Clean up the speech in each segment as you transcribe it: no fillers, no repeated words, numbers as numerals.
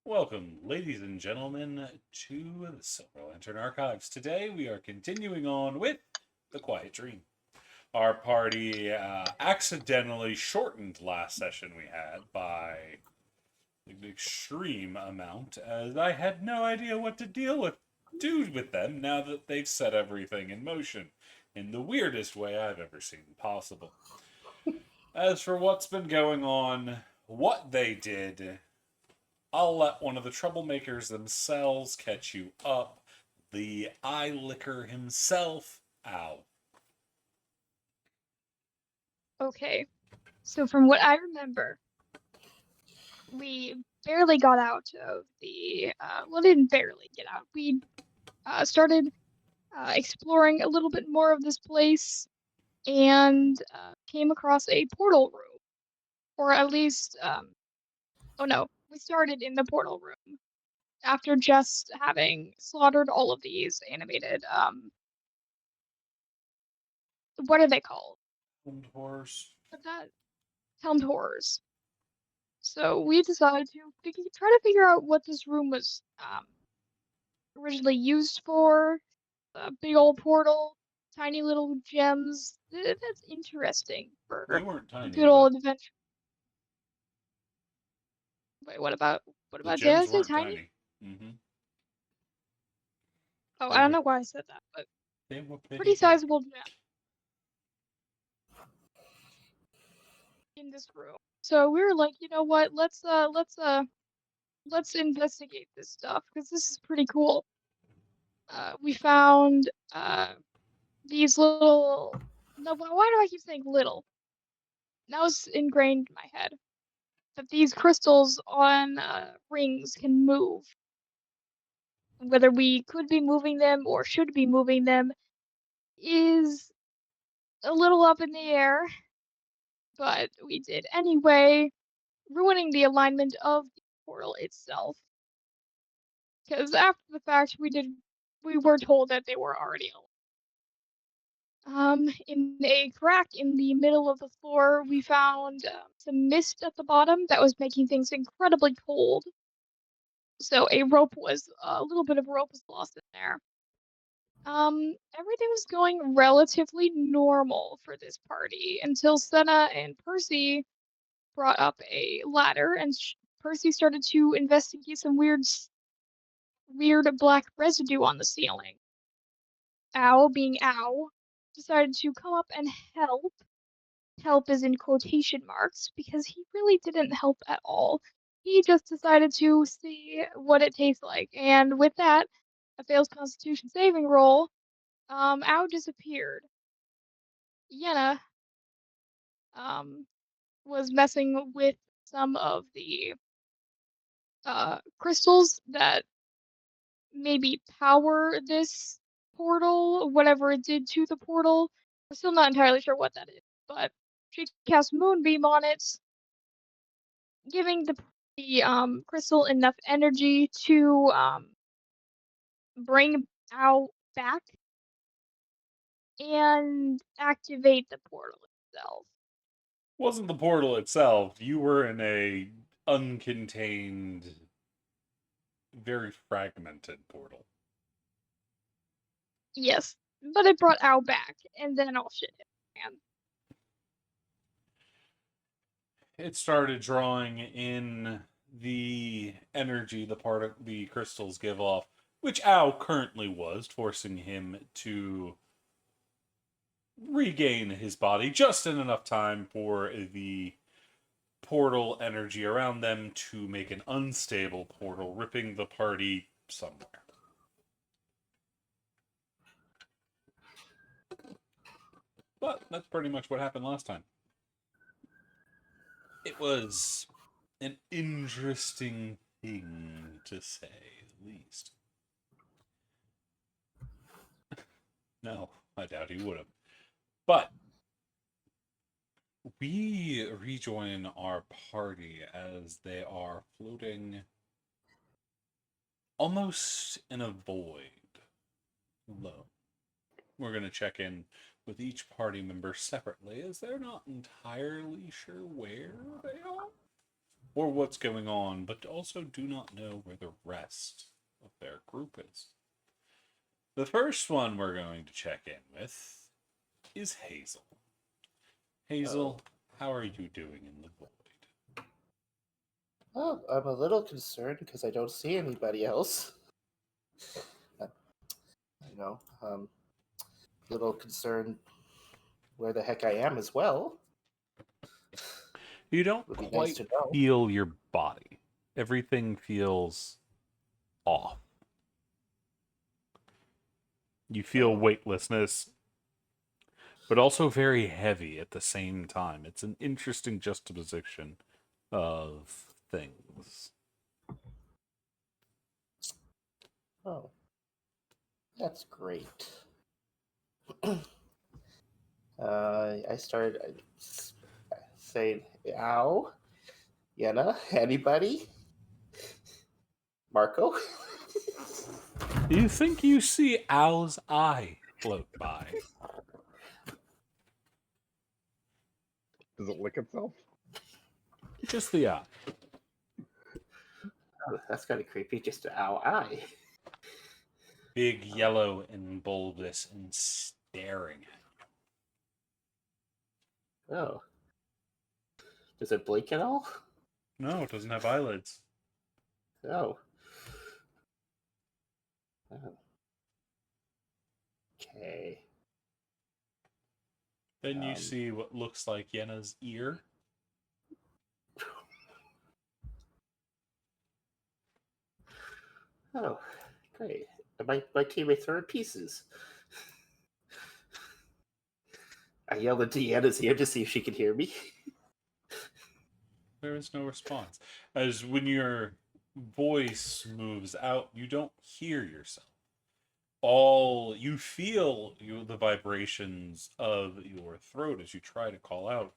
Welcome, ladies and gentlemen, to the Silver Lantern Archives. Today we are continuing on with The Quiet Dream. Our party accidentally shortened last session we had by an extreme amount, as I had no idea what to do with them now that they've set everything in motion in the weirdest way I've ever seen possible. As for what's been going on, what they did, I'll let one of the troublemakers themselves catch you up. The eye licker himself. Ow. Okay, so from what I remember, we barely got out of well, didn't barely get out. We started exploring a little bit more of this place and came across a portal room, or at least, oh no, we started in the portal room after just having slaughtered all of these animated, what are they called? And horse. What's that? Helmed horrors. So we decided to try to figure out what this room was originally used for. A big old portal, tiny little gems. That's interesting They for weren't tiny, good but old adventure. Wait, what the about did I gems say weren't tiny? tiny. Mm-hmm. Oh, I They don't were know why I said that, but they were pretty pretty big. sizable gem in this room. So we were like, you know what? Let's investigate this stuff because this is pretty cool. We found these little. No, why do I keep saying little? Now it's ingrained in my head that these crystals on rings can move. Whether we could be moving them or should be moving them is a little up in the air, but we did anyway, ruining the alignment of the portal itself. Because after the fact, we were told that they were already in a crack in the middle of the floor, we found some mist at the bottom that was making things incredibly cold. So a little bit of rope was lost in there. Everything was going relatively normal for this party until Senna and Percy brought up a ladder, and Percy started to investigate some weird black residue on the ceiling. Owl, being Owl, decided to come up and help. Help is in quotation marks because he really didn't help at all. He just decided to see what it tastes like, and with that, a failed Constitution saving roll, Owl disappeared. Yenna um, was messing with some of the crystals that maybe power this portal, whatever it did to the portal. We're still not entirely sure what that is, but she cast Moonbeam on it, giving the crystal enough energy to bring Ao back and activate the portal itself. Wasn't the portal itself. You were in a uncontained, very fragmented portal. Yes, but it brought Ao back, and then all shit hit the fan. It started drawing in the energy the crystals give off, which Ao currently was, forcing him to regain his body just in enough time for the portal energy around them to make an unstable portal, ripping the party somewhere. But that's pretty much what happened last time. It was an interesting thing, to say the least. No, I doubt he would have. But we rejoin our party as they are floating almost in a void, low. We're going to check in with each party member separately as they're not entirely sure where they are. or what's going on, but also do not know where the rest of their group is. The first one we're going to check in with is Hazel. Hazel, how are you doing in the void? Oh, I'm a little concerned because I don't see anybody else. You know, a little concerned where the heck I am as well. You don't Would be nice quite to know. feel your body. Everything feels off. You feel Oh. weightlessness, but also very heavy at the same time. It's an interesting juxtaposition of things. Oh, that's great. I started saying, "Ow, Yenna, anybody? Marco?" You think you see Al's eye float by. Does it lick itself? Just the eye. Oh, that's kind of creepy. Just ow, eye. Big, yellow, and bulbous, and staring at Oh, does it blink at all? you. No, it doesn't have eyelids. Oh. Oh. Okay. Then you see what looks like Yenna's ear. Oh, great. My teammates are in pieces. I yelled into Yenna's ear to see if she could hear me. There is no response. As when your voice moves out, you don't hear yourself. All you feel the vibrations of your throat as you try to call out,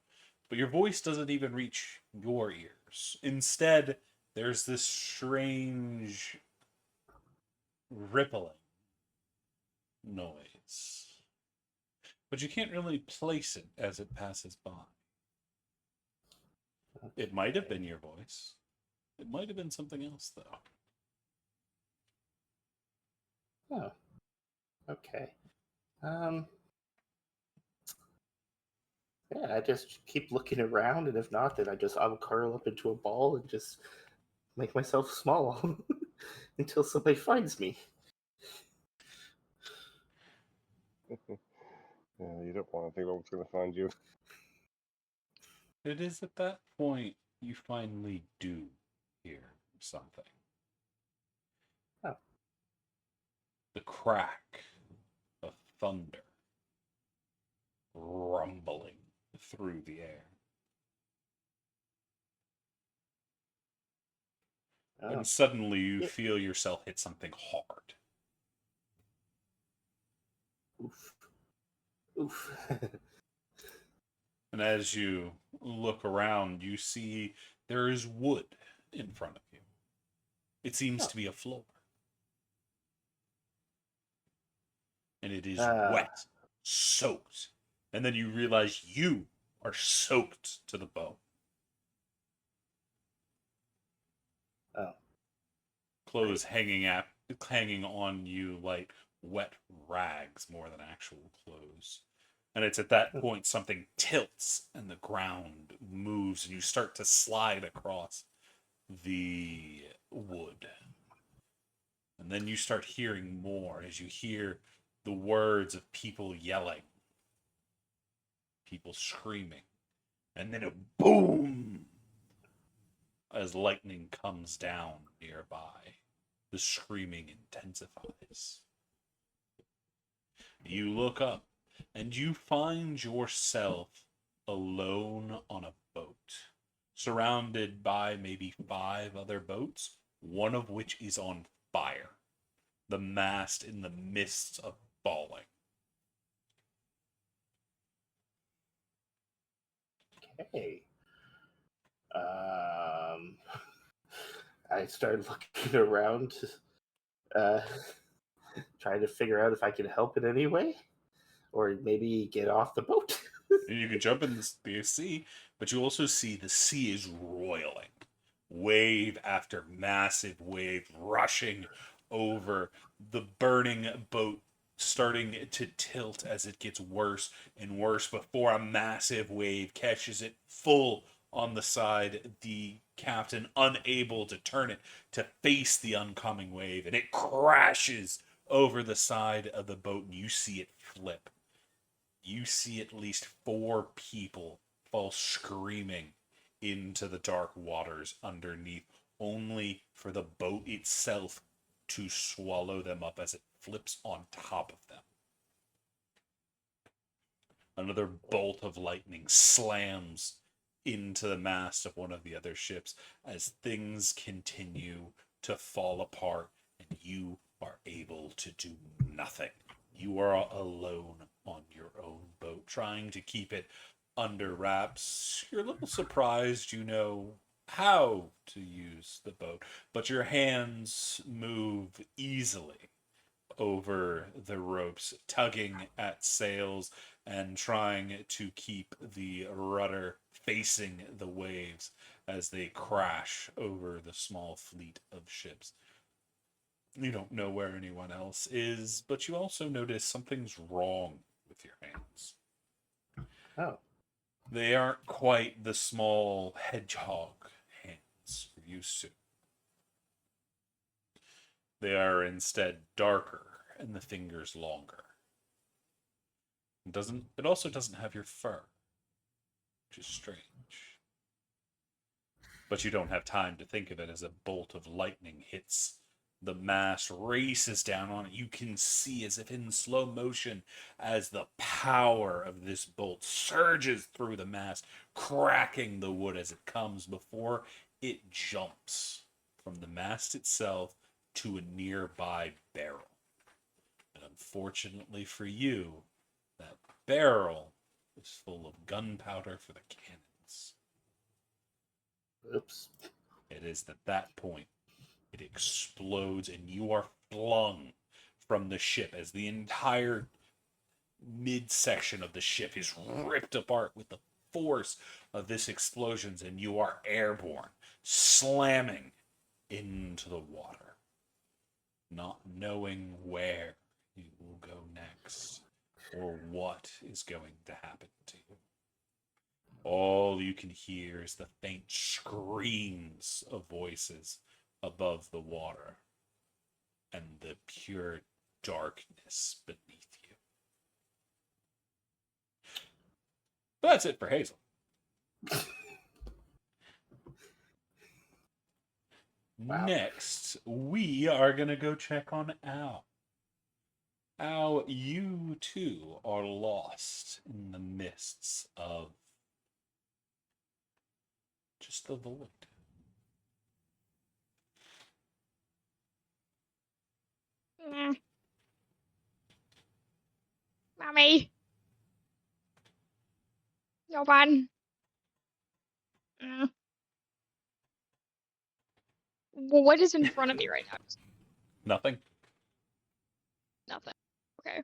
but your voice doesn't even reach your ears. Instead, there's this strange rippling noise, but you can't really place it as it passes by. It might have been your voice. It might have been something else, though. Oh. Okay. Yeah, I just keep looking around, and if not, then I'll curl up into a ball and just make myself small until somebody finds me. Yeah, you don't want to think about what's going to find you. It is at that point you finally do hear something. Oh. The crack of thunder rumbling through the air. Oh. And suddenly you feel yourself hit something hard. Oof. Oof. And as you look around, you see there is wood in front of you. It seems to be a floor. And it is wet, soaked. And then you realize you are soaked to the bone. Oh. Clothes hanging on you like wet rags more than actual clothes. And it's at that point something tilts and the ground moves and you start to slide across the wood. And then you start hearing more as you hear the words of people yelling, people screaming, and then a boom as lightning comes down nearby. The screaming intensifies. You look up and you find yourself alone on a boat, surrounded by maybe 5 other boats, one of which is on fire, the mast in the midst of falling. Okay. I started looking around, trying to figure out if I can help in any way, or maybe get off the boat. And you can jump in the sea, but you also see the sea is roiling. wave after massive wave rushing over the burning boat, starting to tilt as it gets worse and worse before a massive wave catches it full on the side. The captain unable to turn it to face the oncoming wave, and it crashes over the side of the boat, and you see it flip. You see at least 4 people fall screaming into the dark waters underneath, only for the boat itself to swallow them up as it flips on top of them. Another bolt of lightning slams into the mast of one of the other ships as things continue to fall apart, and you are able to do nothing. You are alone on your own boat, trying to keep it under wraps. You're a little surprised you know how to use the boat, but your hands move easily over the ropes, tugging at sails and trying to keep the rudder facing the waves as they crash over the small fleet of ships. You don't know where anyone else is, but you also notice something's wrong with your hands. Oh. They aren't quite the small hedgehog hands you're used to. They are instead darker and the fingers longer. It also doesn't have your fur, which is strange. But you don't have time to think of it as a bolt of lightning hits the mast, races down on it. You can see, as if in slow motion, as the power of this bolt surges through the mast, cracking the wood as it comes before it jumps from the mast itself to a nearby barrel. And unfortunately for you, that barrel is full of gunpowder for the cannons. Oops. It is at that point it explodes, and you are flung from the ship as the entire midsection of the ship is ripped apart with the force of this explosion, and you are airborne, slamming into the water, not knowing where you will go next or what is going to happen to you. All you can hear is the faint screams of voices above the water and the pure darkness beneath you. But that's it for Hazel. Wow. Next, we are going to go check on Al. Al, you too are lost in the mists of just the void. Mommy. No one. Well, what is in front of me right now? Nothing. Nothing. Okay.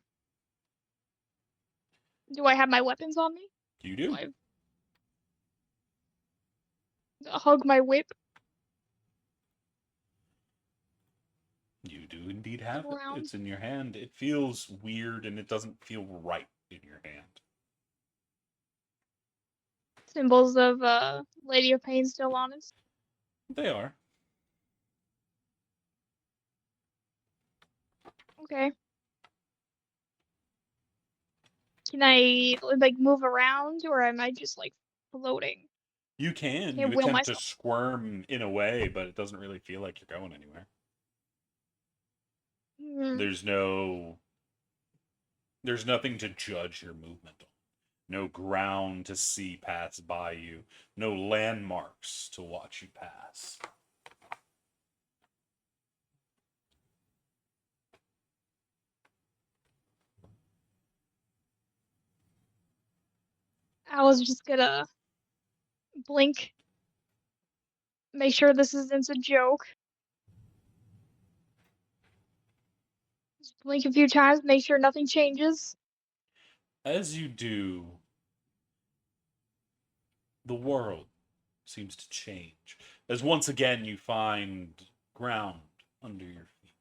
Do I have my weapons on me? You do. Do I hug my whip? You do indeed have it. Around. It's in your hand. It feels weird and it doesn't feel right in your hand. Symbols of Lady of Pain still on us. They are. Okay. Can I like move around, or am I just like floating? You can. Can't You will attempt to myself. squirm in a way, but it doesn't really feel like you're going anywhere. There's nothing to judge your movement on. No ground to see pass by you. No landmarks to watch you pass. I was just gonna blink. Make sure this isn't a joke. Just blink a few times, make sure nothing changes. As you do, the world seems to change. as once again you find ground under your feet.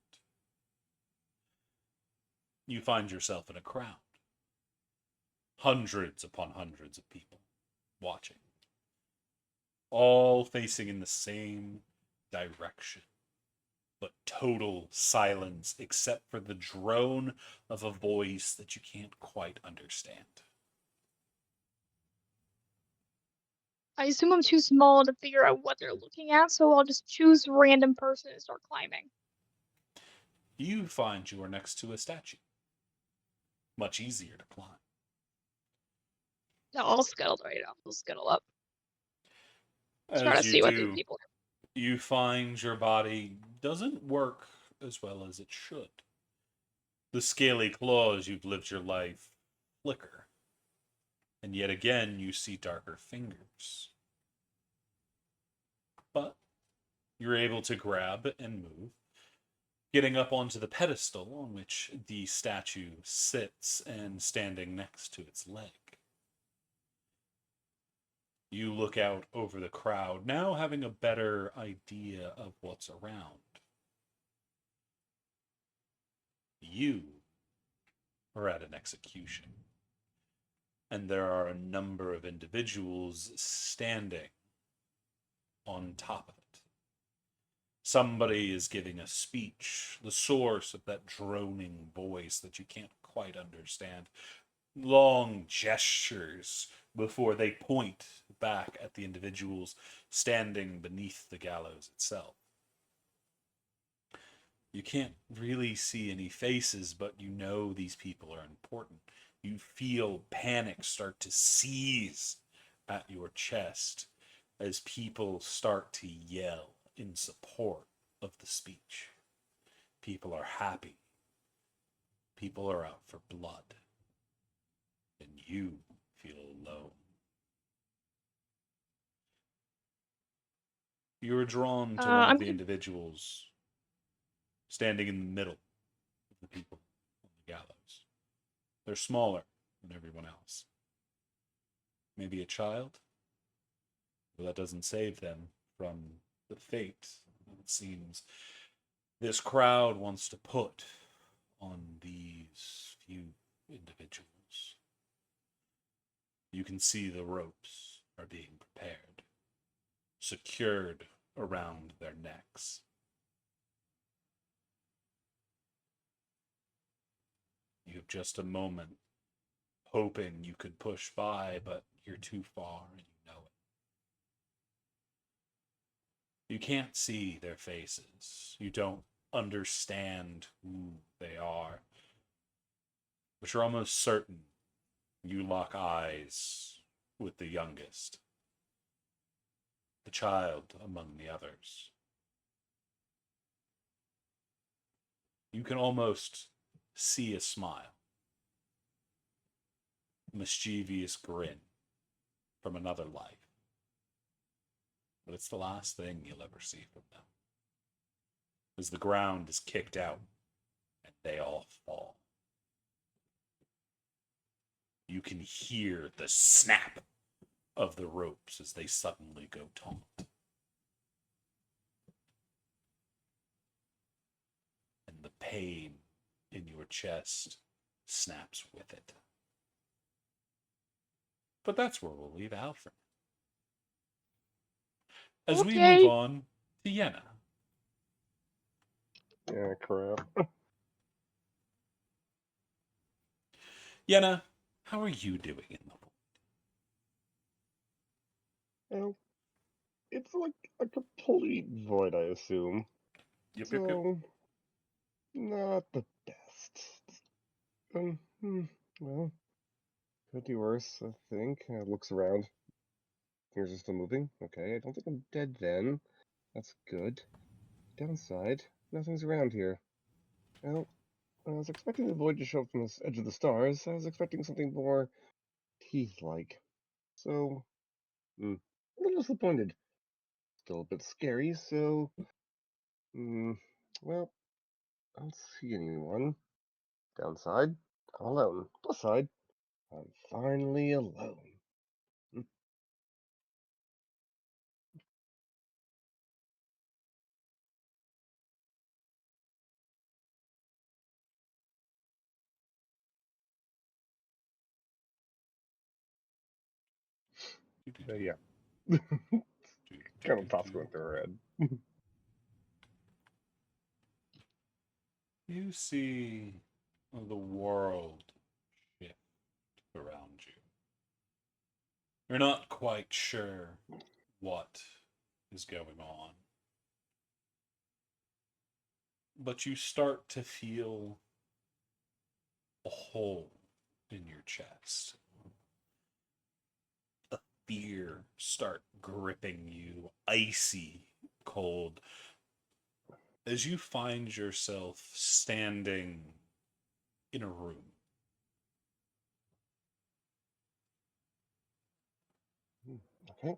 You find yourself in a crowd. Hundreds upon hundreds of people watching, all facing in the same direction, but total silence except for the drone of a voice that you can't quite understand. I assume I'm too small to figure out what they're looking at, so I'll just choose a random person and start climbing. You find you are next to a statue. Much easier to climb. No, I'll scuttle right up. I'll scuttle up. Try to As you see what these do, people are. you find your body doesn't work as well as it should. The scaly claws you've lived your life flicker. And yet again, you see darker fingers. But you're able to grab and move, getting up onto the pedestal on which the statue sits and standing next to its leg. You look out over the crowd, now having a better idea of what's around. You are at an execution, and there are a number of individuals standing on top of it. Somebody is giving a speech, the source of that droning voice that you can't quite understand. Long gestures before they point back at the individuals standing beneath the gallows itself. You can't really see any faces, but you know these people are important. You feel panic start to seize at your chest as people start to yell in support of the speech. People are happy. People are out for blood. And you feel alone. You are drawn to one I'm of the gonna individuals standing in the middle of the people on the gallows. They're smaller than everyone else. Maybe a child? But that doesn't save them from the fate, it seems, this crowd wants to put on these few individuals. You can see the ropes are being prepared, secured around their necks. You have just a moment hoping you could push by, but you're too far and you know it. You can't see their faces. You don't understand who they are. But you're almost certain you lock eyes with the youngest, the child among the others. You can almost see a smile, a mischievous grin from another life. But it's the last thing you'll ever see from them. As the ground is kicked out and they all fall. You can hear the snap of the ropes as they suddenly go taut. And the pain in your chest snaps with it. But that's where we'll leave Alfred. As we move Okay. on to Yenna. Yeah, crap. Yenna, how are you doing in the world? Well, it's like a complete void, I assume. Yep. So, not the best. Well, could be worse, I think. Looks around. Fingers are still moving. Okay, I don't think I'm dead then. That's good. Downside, nothing's around here. Well, I was expecting the void to show up from the edge of the stars. I was expecting something more teeth-like. So, a little disappointed. Still a bit scary, so... well, I don't see anyone. Downside, I'm alone. Plus side, I'm finally alone. Yeah. Kind of thoughts going through her head. You see the world shift around you. You're not quite sure what is going on, but you start to feel a hole in your chest. A fear start gripping you, icy cold, as you find yourself standing in a room. Okay.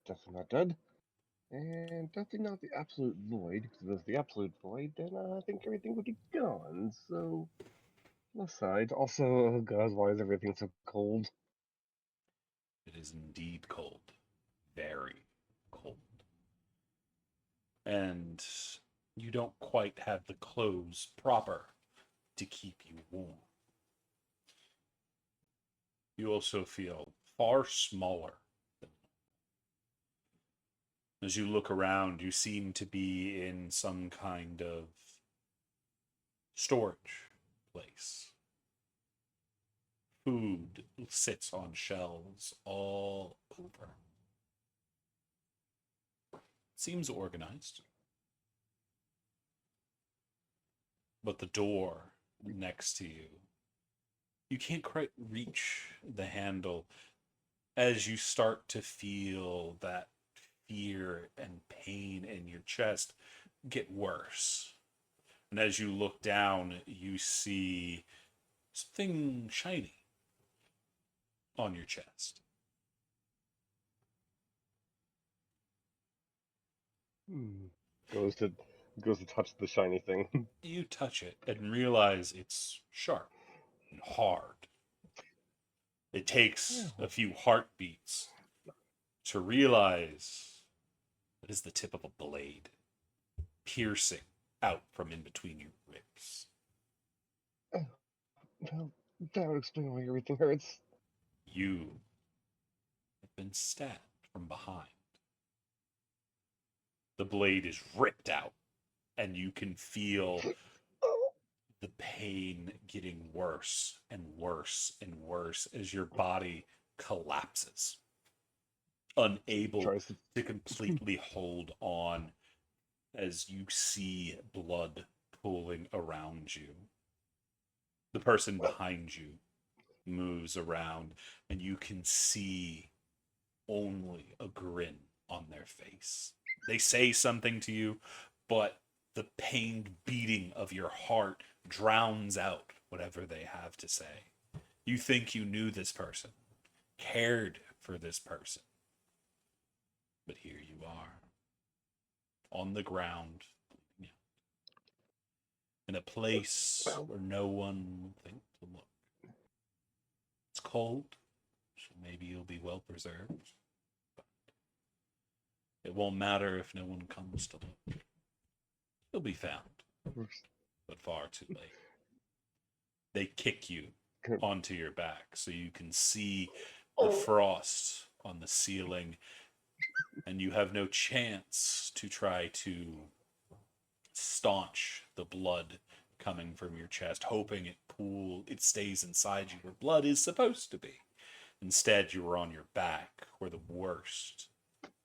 Definitely not dead. And definitely not the absolute void, because if it was the absolute void, then I think everything would be gone. So, left side. Also, oh god, why is everything so cold? It is indeed cold, very cold. And you don't quite have the clothes proper to keep you warm. You also feel far smaller. As you look around, you seem to be in some kind of storage place. Food sits on shelves all over. Seems organized. But the door next to you, you can't quite reach the handle as you start to feel that fear and pain in your chest get worse. And as you look down, you see something shiny on your chest. Hmm. Goes to touch the shiny thing. You touch it and realize it's sharp and hard. It takes a few heartbeats to realize it is the tip of a blade piercing out from in between your ribs. Oh, well, that would explain why everything hurts. You have been stabbed from behind. The blade is ripped out, and you can feel Oh, the pain getting worse and worse and worse as your body collapses, unable tries to. to completely hold on as you see blood pooling around you. The person behind you moves around, and you can see only a grin on their face. They say something to you, but the pained beating of your heart drowns out whatever they have to say. You think you knew this person, cared for this person, but here you are, on the ground, in a place where no one will think to look. It's cold, so maybe you'll be well preserved. But it won't matter if no one comes to look. You'll be found, but far too late. They kick you onto your back so you can see the frost on the ceiling, and you have no chance to try to staunch the blood coming from your chest, hoping it stays inside you where blood is supposed to be. Instead, you are on your back where the worst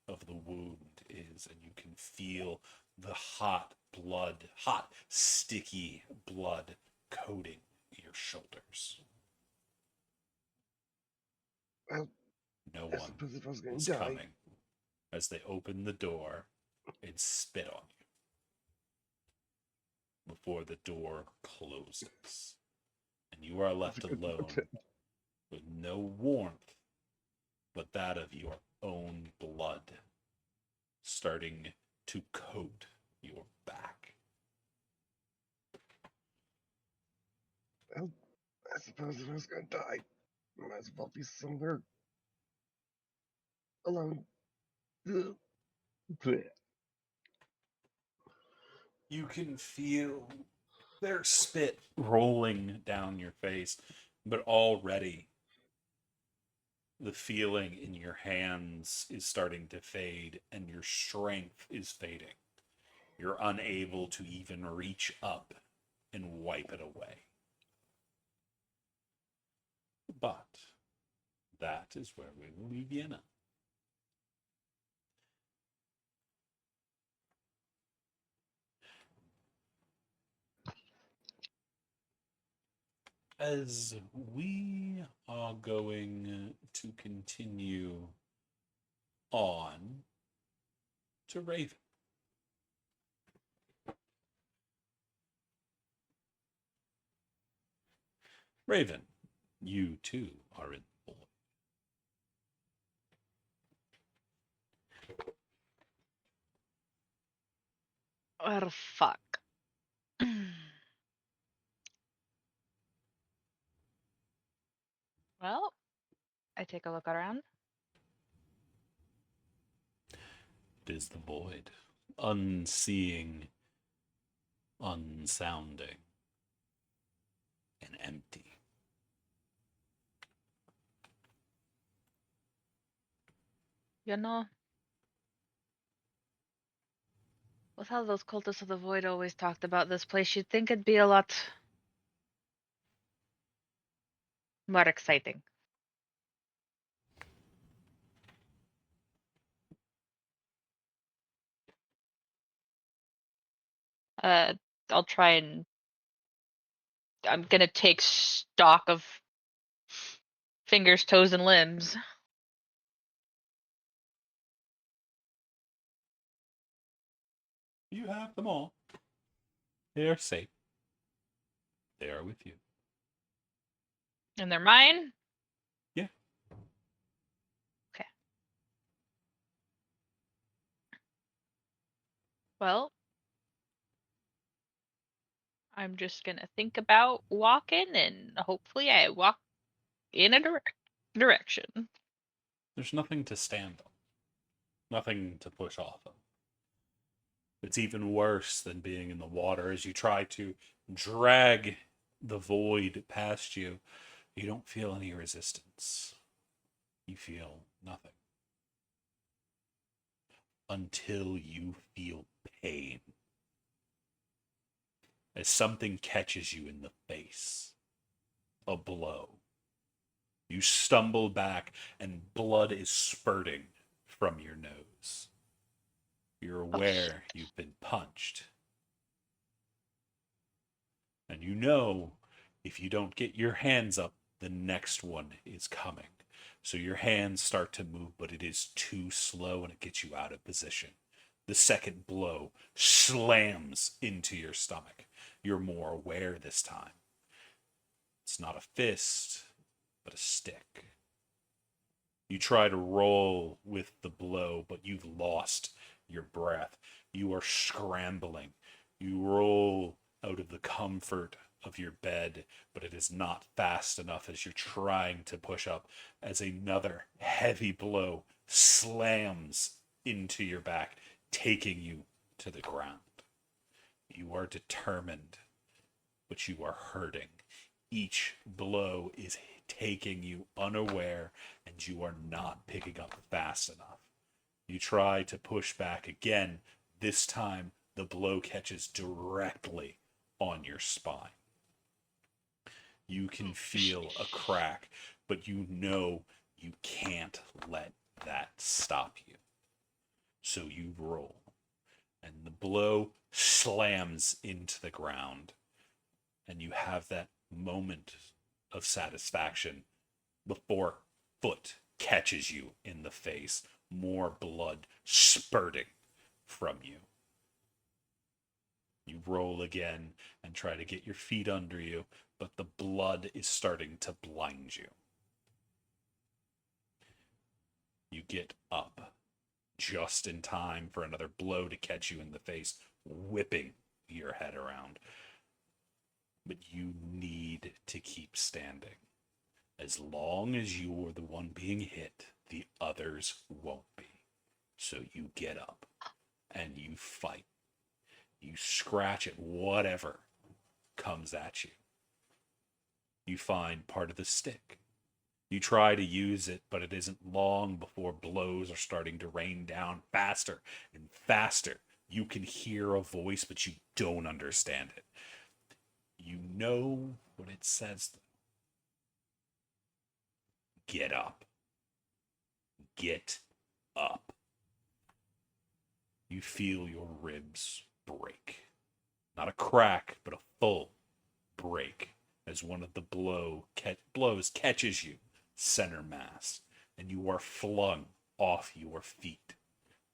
of the wound is, and you can feel the hot, sticky blood coating your shoulders. Well, No I one suppose if I was going is to die. coming as they open the door and spit on you before the door closes. And you are left alone with no warmth but that of your own blood starting to coat your back. Well, I suppose if I was going to die, I might as well be somewhere alone. Blech. You can feel their spit rolling down your face, but already the feeling in your hands is starting to fade and your strength is fading. You're unable to even reach up and wipe it away. But that is where we will leave Vienna. As we are going to continue on to Raven. Raven, you too are in the void. Oh, fuck. Well, I take a look around. It is the void, unseeing, unsounding, and empty. You know, with how those cultists of the void always talked about this place, you'd think it'd be a lot more exciting. Uh, I'll try and I'm gonna take stock of fingers, toes, and limbs. You have them all. They are safe. They are with you. And they're mine? Yeah. Okay. Well, I'm just gonna think about walking, and hopefully I walk in a direction. There's nothing to stand on, nothing to push off of. It's even worse than being in the water as you try to drag the void past you. You don't feel any resistance. You feel nothing. Until you feel pain. As something catches you in the face. A blow. You stumble back and blood is spurting from your nose. You're aware you've been punched. And you know if you don't get your hands up, the next one is coming. So your hands start to move, but it is too slow and it gets you out of position. The second blow slams into your stomach. You're more aware this time. It's not a fist, but a stick. You try to roll with the blow, but you've lost your breath. You are scrambling. You roll out of the comfort of your bed, but it is not fast enough as you're trying to push up as another heavy blow slams into your back, taking you to the ground. You are determined, but you are hurting. Each blow is taking you unaware, and you are not picking up fast enough. You try to push back again. This time, the blow catches directly on your spine. You can feel a crack, but you know you can't let that stop you. So you roll, and the blow slams into the ground, and you have that moment of satisfaction before foot catches you in the face, more blood spurting from you. You roll again and try to get your feet under you, but the blood is starting to blind you. You get up just in time for another blow to catch you in the face, whipping your head around. But you need to keep standing. As long as you are the one being hit, the others won't be. So you get up and you fight. You scratch at whatever comes at you. You find part of the stick. You try to use it, but it isn't long before blows are starting to rain down faster and faster. You can hear a voice, but you don't understand it. You know what it says. Get up. Get up. You feel your ribs break. Not a crack, but a full break as one of the blows catches you center mass, and you are flung off your feet.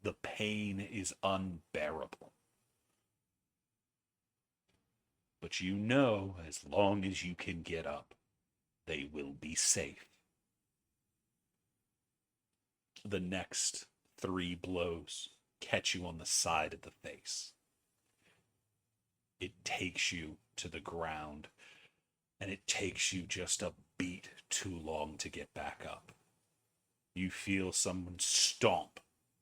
The pain is unbearable. But you know, as long as you can get up, they will be safe. The next 3 blows catch you on the side of the face. It takes you to the ground, and it takes you just a beat too long to get back up. You feel someone stomp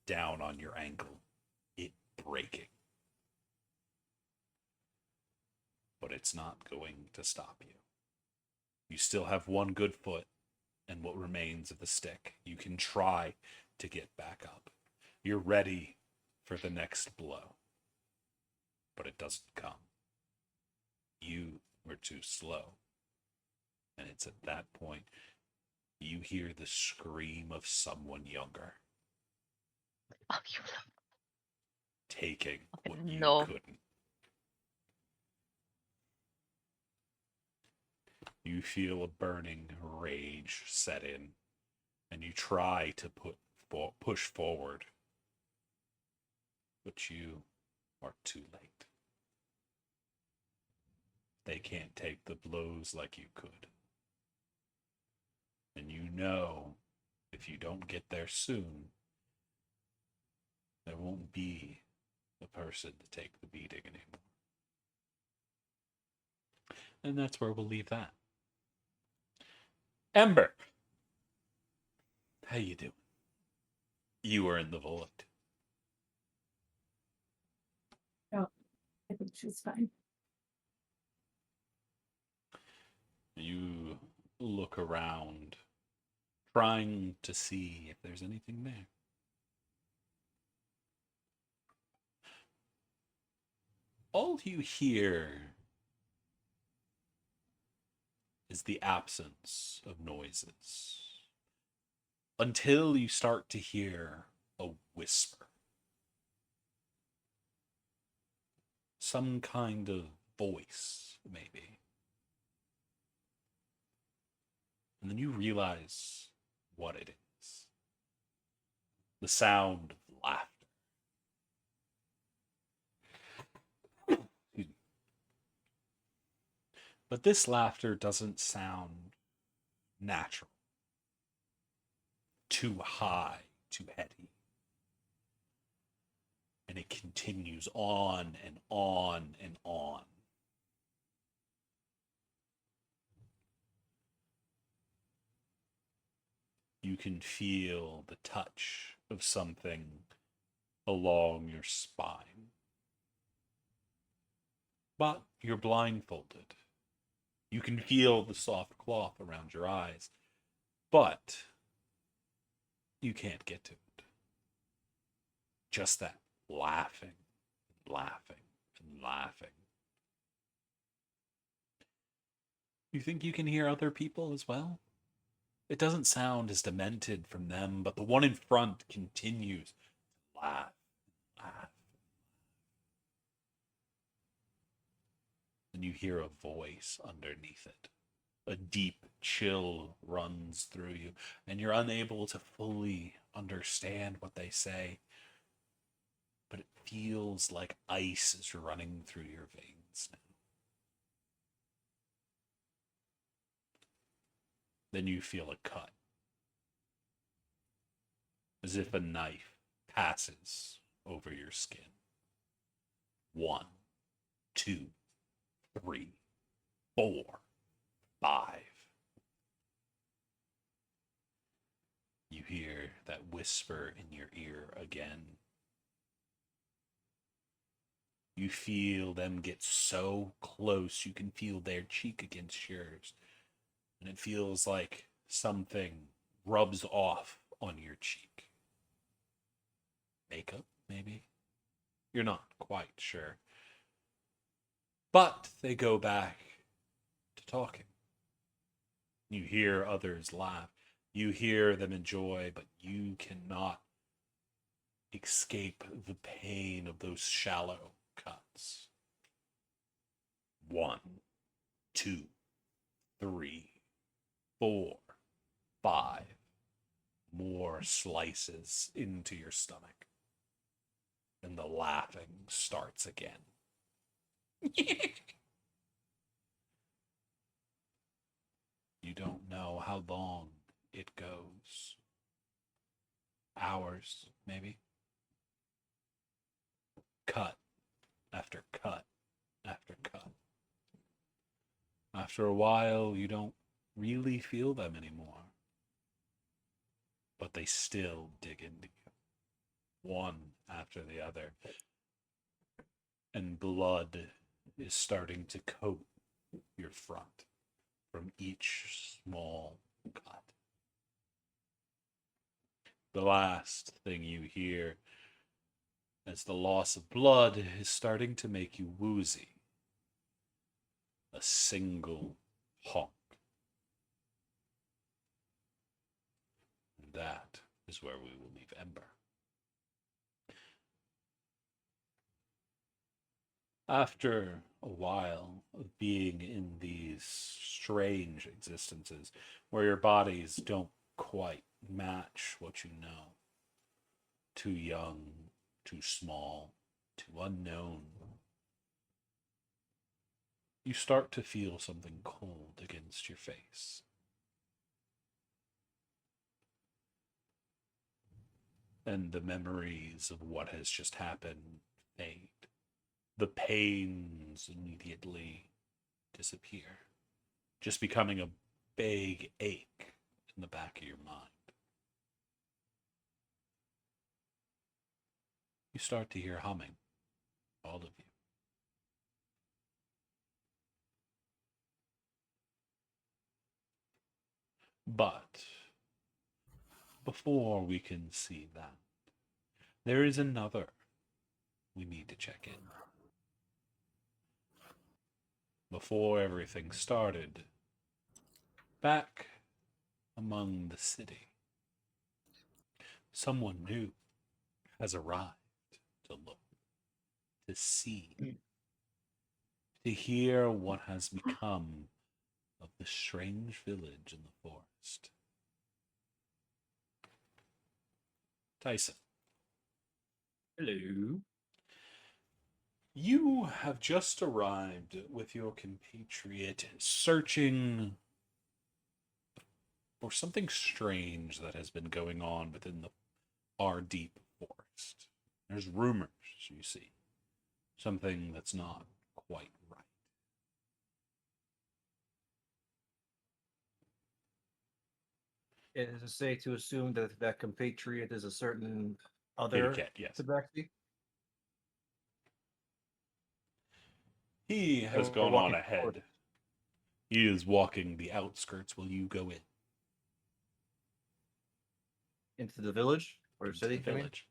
down on your ankle, it breaking. But it's not going to stop you. You still have one good foot and what remains of the stick. You can try to get back up. You're ready for the next blow. But it doesn't come. You were too slow. And it's at that point you hear the scream of someone younger. Oh, you Taking what you no. couldn't. You feel a burning rage set in, and you try to push forward, but you are too late. They can't take the blows like you could. And you know, if you don't get there soon, there won't be a person to take the beating anymore. And that's where we'll leave that. Ember, how you doing? You are in the vault. Oh, I think she's fine. You look around, trying to see if there's anything there. All you hear is the absence of noises until you start to hear a whisper. Some kind of voice, maybe. And then you realize what it is. The sound of laughter. But this laughter doesn't sound natural. Too high, too heady. And it continues on and on and on. You can feel the touch of something along your spine. But you're blindfolded. You can feel the soft cloth around your eyes, but you can't get to it. Just that laughing, laughing, and laughing. You think you can hear other people as well? It doesn't sound as demented from them, but the one in front continues to laugh, laugh. And you hear a voice underneath it. A deep chill runs through you, and you're unable to fully understand what they say. But it feels like ice is running through your veins now. Then you feel a cut. As if a knife passes over your skin. 1, 2, 3, 4, 5. You hear that whisper in your ear again. You feel them get so close you can feel their cheek against yours. And it feels like something rubs off on your cheek. Makeup, maybe? You're not quite sure. But they go back to talking. You hear others laugh. You hear them enjoy, but you cannot escape the pain of those shallow cuts. 1, 2, 3, 4, 5 more slices into your stomach. And the laughing starts again. You don't know how long it goes. Hours, maybe. Cut after cut after cut. After a while, you don't really feel them anymore. But they still dig into you, one after the other. And blood is starting to coat your front from each small cut. The last thing you hear as the loss of blood is starting to make you woozy. A single honk. And that is where we will leave Ember. After a while of being in these strange existences where your bodies don't quite match what you know, too young, too small, too unknown, you start to feel something cold against your face. And the memories of what has just happened fade. The pains immediately disappear, just becoming a vague ache in the back of your mind. You start to hear humming, all of you. But before we can see that, there is another we need to check in. Before everything started, back among the city, someone new has arrived to look, to see, to hear what has become of the strange village in the forest. Tyson. Hello. You have just arrived with your compatriot searching for something strange that has been going on within the our deep forest. There's rumors, you see. Something that's not quite right. Is it safe to assume that that compatriot is a certain other Cat, yes. Tabaxi? He has Or gone walking on ahead. forward. He is walking the outskirts. Will you go in? Into the village or Into city? the I mean? village.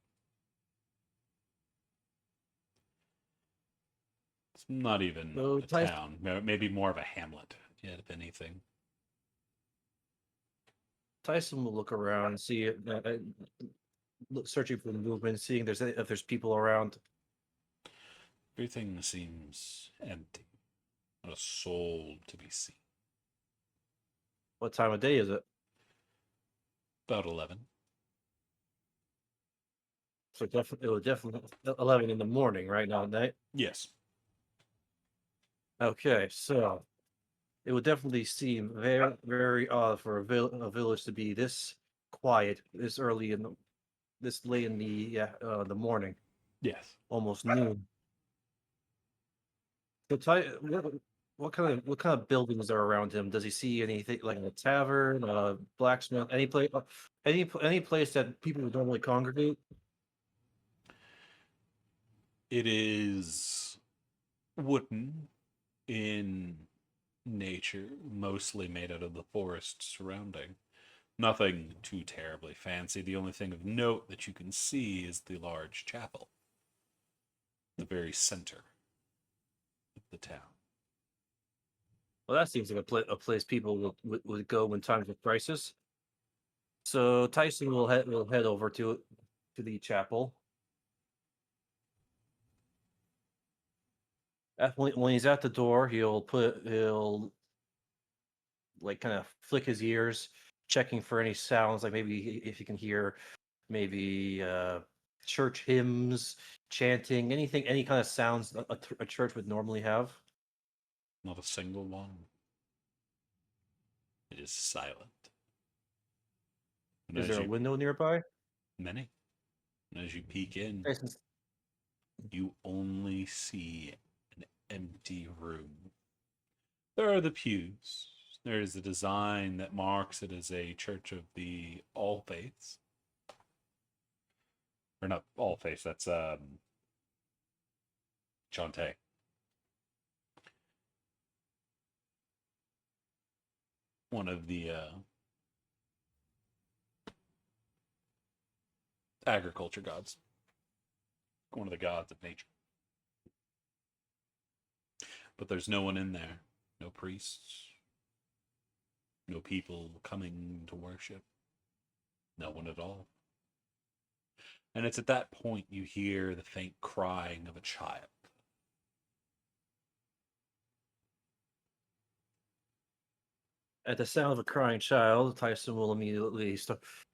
It's not even So a town. Maybe more of a hamlet, yet, if anything. Tyson will look around and see searching for the movement, seeing if there's people around. Everything seems empty. Not a soul to be seen. What time of day is it? About 11. So definitely, it was definitely 11 in the morning, right now at night. Yes. Okay, so it would definitely seem very, very odd for a village to be this quiet this early this late in the morning, Yes. almost noon. So, what kind of buildings are around him? Does he see anything like a tavern, a blacksmith, any place, any place that people would normally congregate? It is wooden in nature, mostly made out of the forest surrounding. Nothing too terribly fancy. The only thing of note that you can see is the large chapel, the very center of the town. Well, that seems like a place people would go when times of crisis. So Tyson will head over to the chapel. When he's at the door, he'll like kind of flick his ears, checking for any sounds, like maybe if you can hear maybe church hymns, chanting, anything, any kind of sounds a church would normally have. Not a single one. It is silent. And Is as there a you, window nearby? many. And as you peek in, Tyson's- you only see an empty room. There are the pews. There is a design that marks it as a church of the All Faiths. Or not All Faiths, that's Chante. One of the agriculture gods. One of the gods of nature. But there's no one in there. No priests. No people coming to worship. No one at all. And it's at that point you hear the faint crying of a child. At the sound of a crying child, Tyson will immediately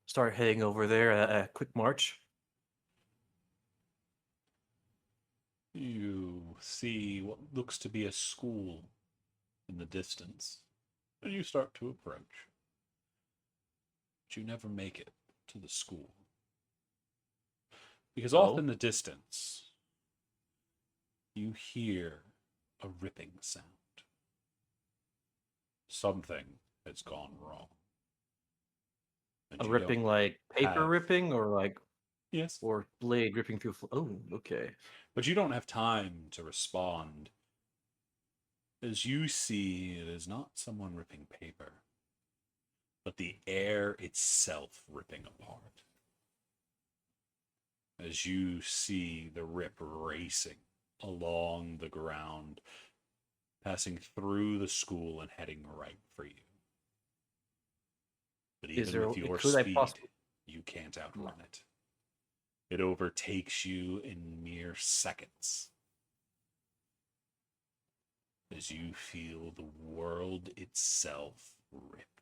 start heading over there at a quick march. You see what looks to be a school in the distance, and you start to approach. But you never make it to the school. Because off Oh? in the distance, you hear a ripping sound. Something has gone wrong. And A you ripping don't like paper have- ripping or like Yes. or blade ripping through. Oh, okay. But you don't have time to respond. As you see, it is not someone ripping paper, but the air itself ripping apart. As you see the rip racing along the ground, passing through the school and heading right for you. But Is even there- with your could I speed, possibly- you can't outrun it. It overtakes you in mere seconds. As you feel the world itself rip.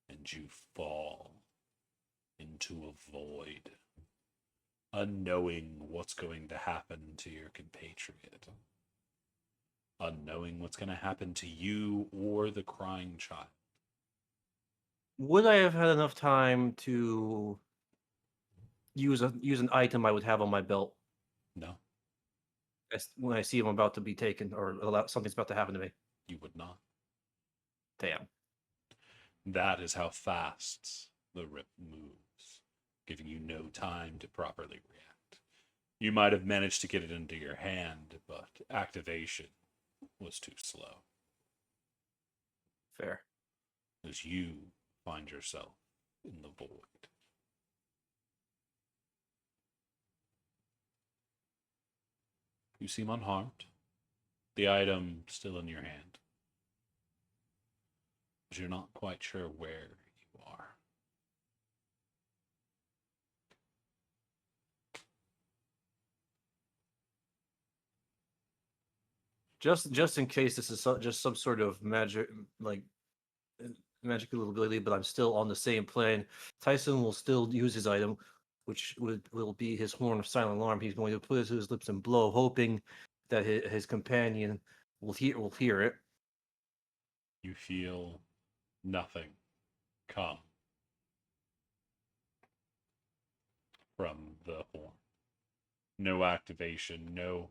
And you fall into a void, unknowing what's going to happen to your compatriot, unknowing what's going to happen to you or the crying child. Would I have had enough time to use an item I would have on my belt No, when I see I'm about to be taken or something's about to happen to me? you would not. Damn. That is how fast the rip moves, giving you no time to properly react. You might have managed to get it into your hand, but activation was too slow. Fair. As you find yourself in the void. You seem unharmed. The item still in your hand. But you're not quite sure where you are. Just in case this is just some sort of magic, like magical ability, but I'm still on the same plane. Tyson will still use his item, which will be his horn of silent alarm. He's going to put it to his lips and blow, hoping that his companion will hear it. You feel nothing come from the horn. No activation, no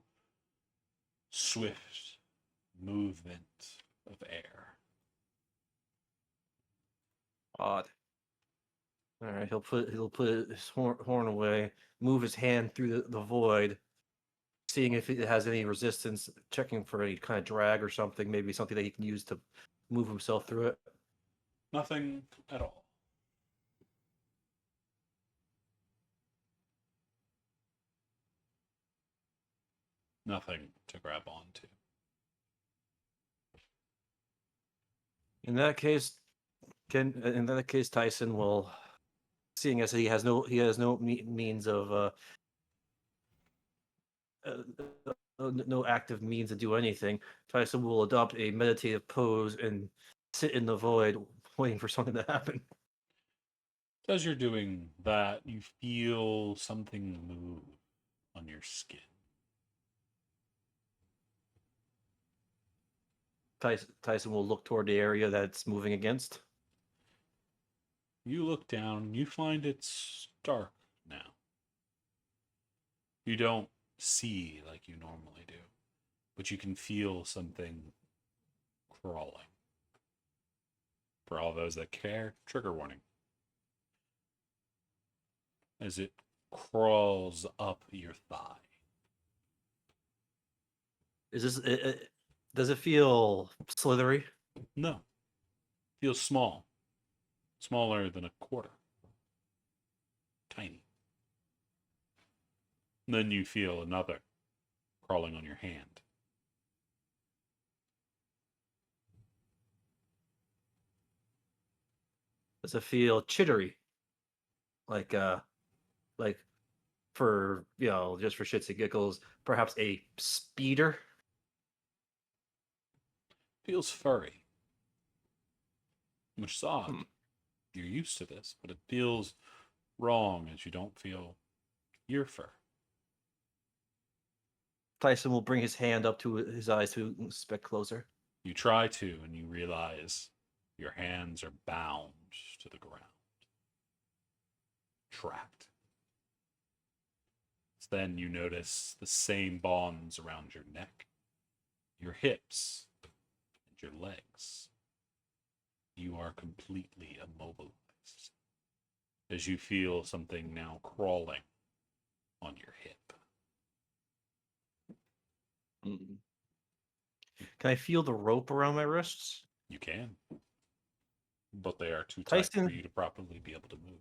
swift movement of air. Odd. All right, he'll put his horn away, move his hand through the void, seeing if it has any resistance, checking for any kind of drag or something, maybe something that he can use to move himself through it. Nothing at all. Nothing to grab onto. In that case, Tyson will, seeing as he has no means of no active means to do anything, Tyson will adopt a meditative pose and sit in the void, waiting for something to happen. As you're doing that, you feel something move on your skin. Tyson will look toward the area that's moving against. You look down, you find it's dark now. You don't see like you normally do, but you can feel something crawling. For all those that care, trigger warning. As it crawls up your thigh. Is this? Does it feel slithery? No. Feels small. Smaller than a quarter. Tiny. And then you feel another crawling on your hand. Does it feel chittery? Like for just for shits and giggles, perhaps a speeder? Feels furry. Which is odd. Hmm. You're used to this, but it feels wrong as you don't feel your fur. Tyson will bring his hand up to his eyes to inspect closer. You try to, and you realize your hands are bound to the ground. Trapped. Then you notice the same bonds around your neck, your hips, and your legs. You are completely immobilized as you feel something now crawling on your hip. Mm. Can I feel the rope around my wrists? You can, but they are too tight Tyson- for you to properly be able to move.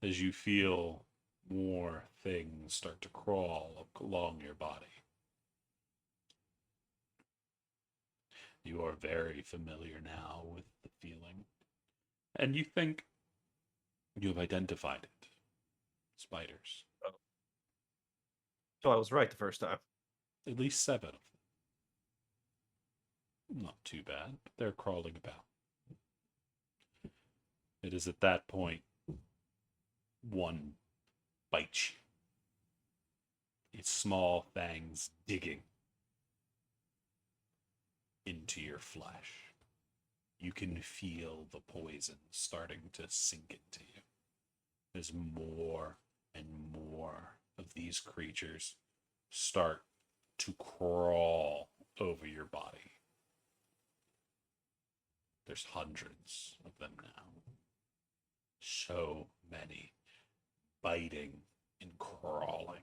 As you feel more things start to crawl along your body. You are very familiar now with the feeling. And you think you have identified it. Spiders. So I was right the first time. At least 7 of them. Not too bad, but they're crawling about. It is at that point one bites you. Its small fangs digging into your flesh. You can feel the poison starting to sink into you. As more and more of these creatures start to crawl over your body. There's hundreds of them now. So many biting and crawling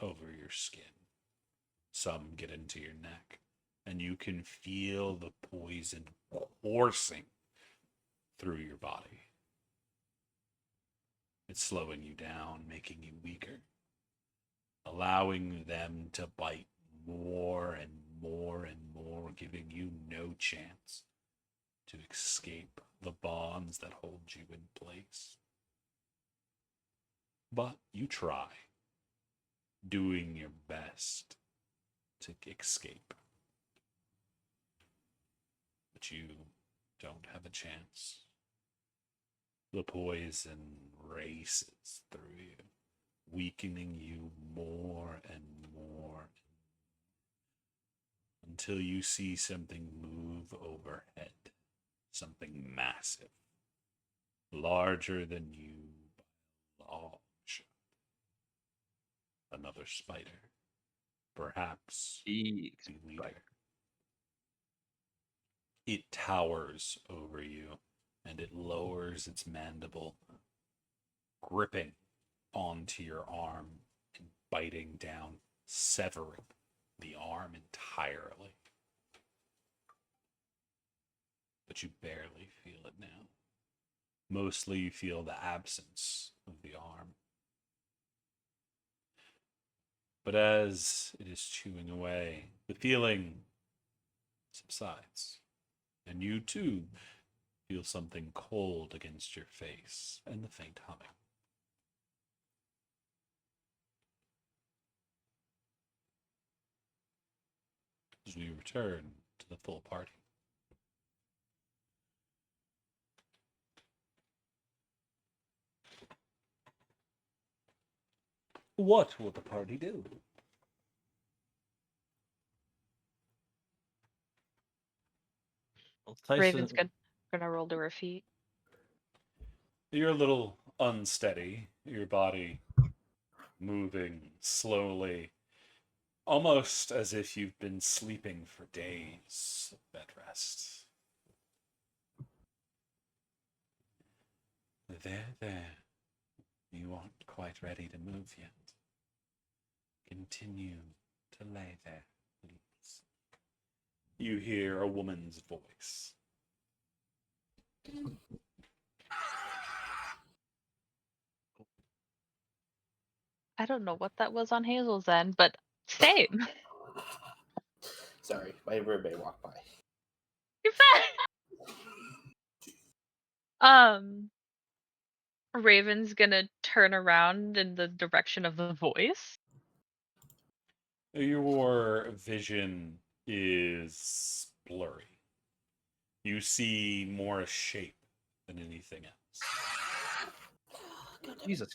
over your skin. Some get into your neck, and you can feel the poison coursing through your body. It's slowing you down, making you weaker, allowing them to bite more and more and more, giving you no chance to escape the bonds that hold you in place. But you try, doing your best to escape. But you don't have a chance. The poison races through you, weakening you more and more until you see something move overhead. Something massive, larger than you by a long shot. Another spider, perhaps the leader. It towers over you, and it lowers its mandible, gripping onto your arm and biting down, severing the arm entirely. But you barely feel it now. Mostly you feel the absence of the arm. But as it is chewing away, the feeling subsides. And you too feel something cold against your face and the faint humming. As we return to the full party. What will the party do? Well, Tyson, Raven's gonna roll to her feet. You're a little unsteady, your body moving slowly, almost as if you've been sleeping for days of bed rest. There. You aren't quite ready to move yet. Continue to lay there, please. You hear a woman's voice. I don't know what that was on Hazel's end, but same. Sorry, my roommate walked by. You're fine. Raven's gonna turn around in the direction of the voice. Your vision is blurry. You see more a shape than anything else. Jesus.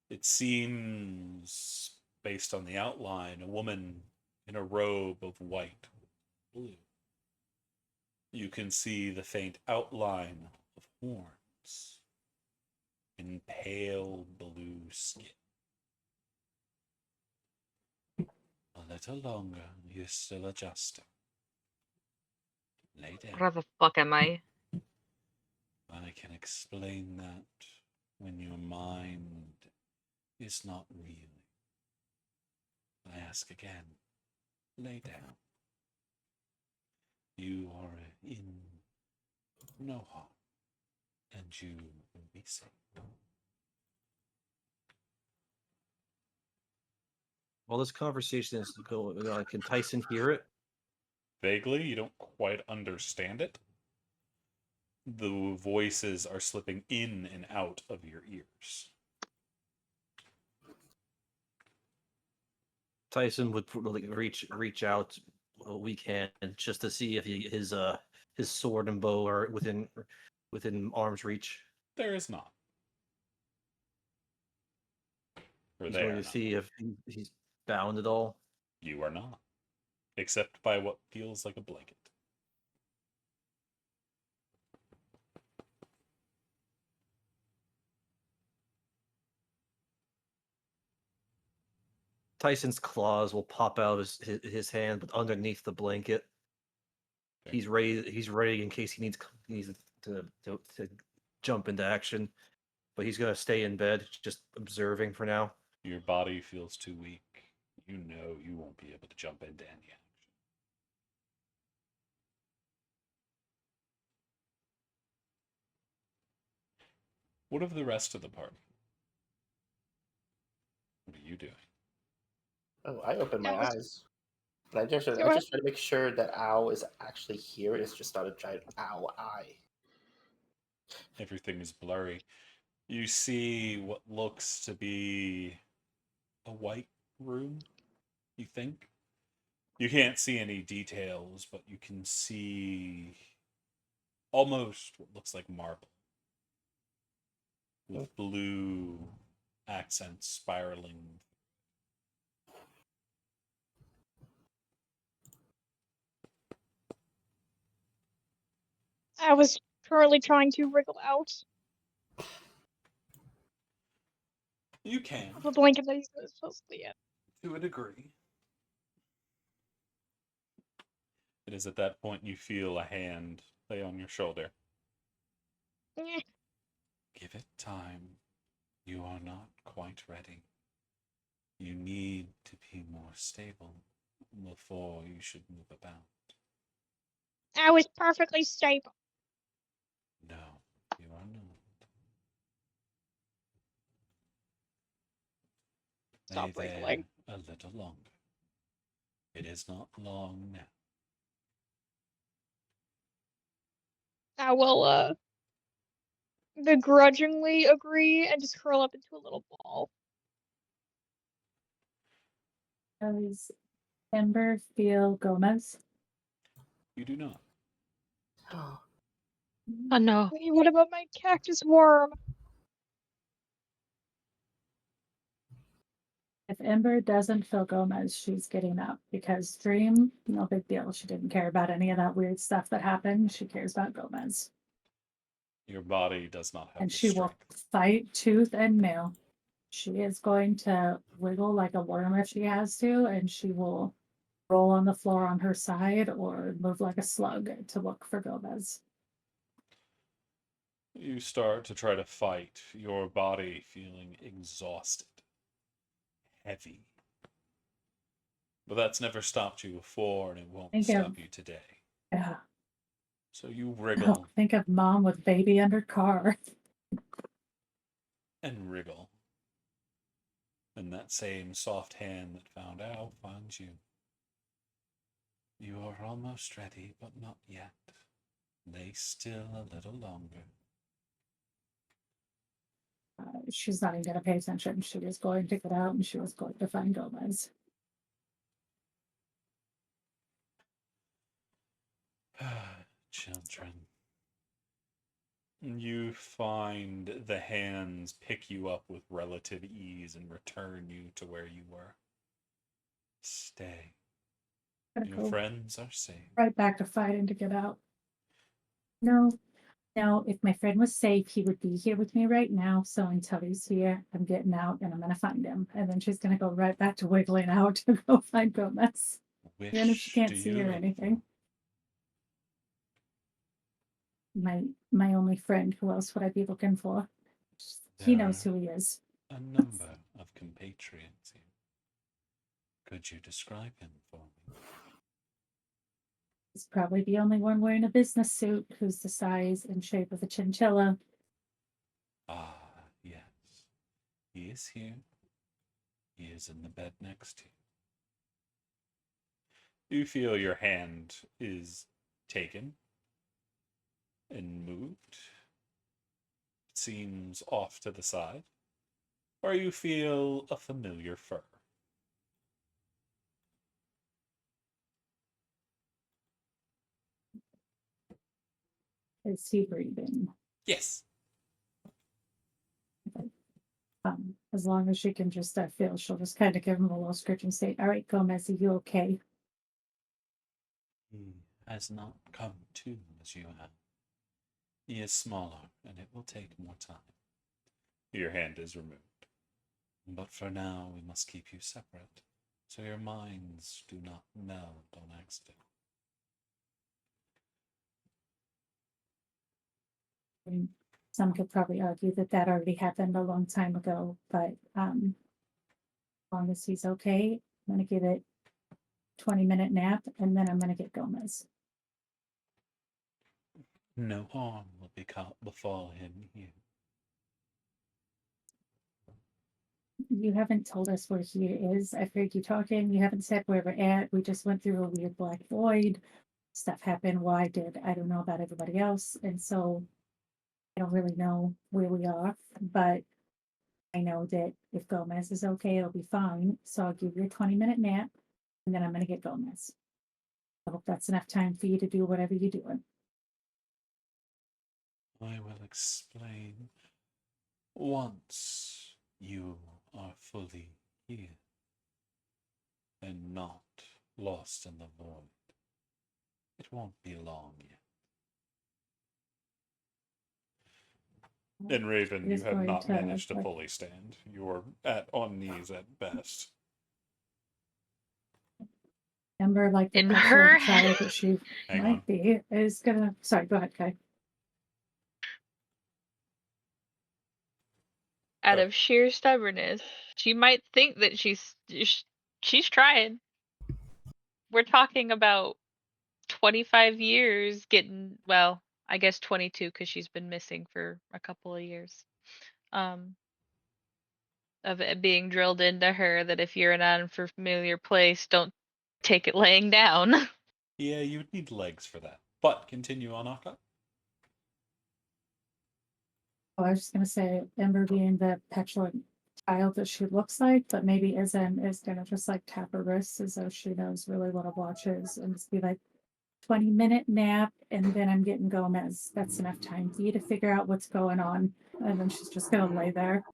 It seems, based on the outline, a woman in a robe of white blue. You can see the faint outline of horns in pale blue skin. A little longer, you're still adjusting. Lay down. Where the fuck am I? I can explain that when your mind is not reeling. I ask again, lay down. You are in no harm, and you will be safe. While this conversation is going on, can Tyson hear it? Vaguely, you don't quite understand it. The voices are slipping in and out of your ears. Tyson would like reach out a weak hand just to see if his sword and bow are within arm's reach. There is not. Or He's they going are to not. see if he's bound at all. You are not. Except by what feels like a blanket. Tyson's claws will pop out of his hand, but underneath the blanket, Okay. he's ready. He's ready in case he needs to jump into action. But he's gonna stay in bed, just observing for now. Your body feels too weak. You know you won't be able to jump into any action. What of the rest of the party? What are you doing? Oh, I opened my I was- eyes. And I just Go try to make sure that Owl is actually here. It's just not a giant owl eye. Everything is blurry. You see what looks to be a white room, you think? You can't see any details, but you can see almost what looks like marble with blue accents spiraling. I was currently trying to wriggle out You can, of the blanket that he's supposed to be in. to a degree. It is at that point you feel a hand lay on your shoulder. Eh, Give it time. You are not quite ready. You need to be more stable before you should move about. I was perfectly stable. No, you are not. Stop Lay there wriggling. a little longer. It is not long now. I will begrudgingly agree and just curl up into a little ball. Does Ember feel Gomez? You do not. Oh no. Hey, what about my cactus worm? If Ember doesn't feel Gomez, she's getting up because Dream, no big deal. She didn't care about any of that weird stuff that happened. She cares about Gomez. Your body does not have And the she will strength. fight tooth and nail. She is going to wiggle like a worm if she has to, and she will roll on the floor on her side or move like a slug to look for Gomez. You start to try to fight, your body feeling exhausted, heavy. But that's never stopped you before, and it won't Thank you. stop you today. Yeah. So you Oh, wriggle think of mom with baby under car. and wriggle. And that same soft hand that found out finds you. You are almost ready, but not yet. Lay still a little longer. She's not even going to pay attention. She was going to get out and she was going to find Gomez. Children. You find the hands pick you up with relative ease and return you to where you were. Stay. Gotta Your go friends are safe. right back to fighting to get out. No, if my friend was safe, he would be here with me right now. So until he's here, I'm getting out and I'm gonna find him. And then she's gonna go right back to wiggling out to go find Gomez. Even if she Wish can't do see you or look anything. My only friend, who else would I be looking for? He There knows who he is. a number of compatriots here. Could you describe him for me? He's probably the only one wearing a business suit who's the size and shape of a chinchilla. Ah, yes. He is here. He is in the bed next to you. You feel your hand is taken and moved. It seems off to the side. Or you feel a familiar fur. Is he breathing? Yes. As long as she can just feel, she'll just kind of give him a little scritch and say, "All right, Gomez, are you okay?" He has not come to as you have. He is smaller, and it will take more time. Your hand is removed. But for now, we must keep you separate, so your minds do not meld on accident. And some could probably argue that that already happened a long time ago, but as long as he's okay, I'm gonna give it 20-minute nap, and then I'm gonna get Gomez. No harm will befall him here. You haven't told us where he is. I've heard you talking. You haven't said where we're at. We just went through a weird black void. Stuff happened. Why did I don't know about everybody else, and so I don't really know where we are. But I know that if Gomez is okay, it'll be fine. So I'll give you a 20-minute nap, and then I'm gonna get Gomez. I hope that's enough time for you to do whatever you're doing. I will explain once you are fully here and not lost in the void. It won't be long yet. And Raven, you Just have going not to, managed to like- fully stand. You're on knees at best. Ember, like the In petulant her child that she Hang might on. be, is gonna. Sorry, go ahead, Kai. out Oh. of sheer stubbornness. She might think that she's trying. We're talking about 25 years getting, well, I guess 22 because she's been missing for a couple of years. Of it being drilled into her that if you're in an unfamiliar place, don't take it laying down. Yeah, you would need legs for that. But continue on, Akka. Oh, I was just gonna say, Ember being the petulant child that she looks like, but maybe Ism is gonna just like tap her wrists as though she knows really what a watch is and just be like, 20-minute nap, and then I'm getting Gomez. That's enough time for you to figure out what's going on. And then she's just gonna lay there,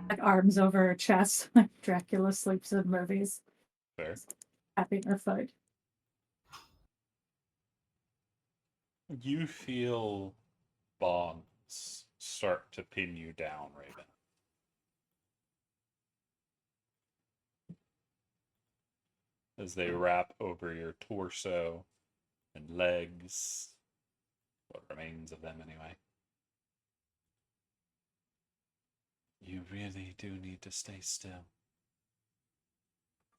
like arms over her chest, like Dracula sleeps in movies, Fair. tapping her foot. You feel bonds start to pin you down, Raven. As they wrap over your torso and legs. What remains of them, anyway. You really do need to stay still.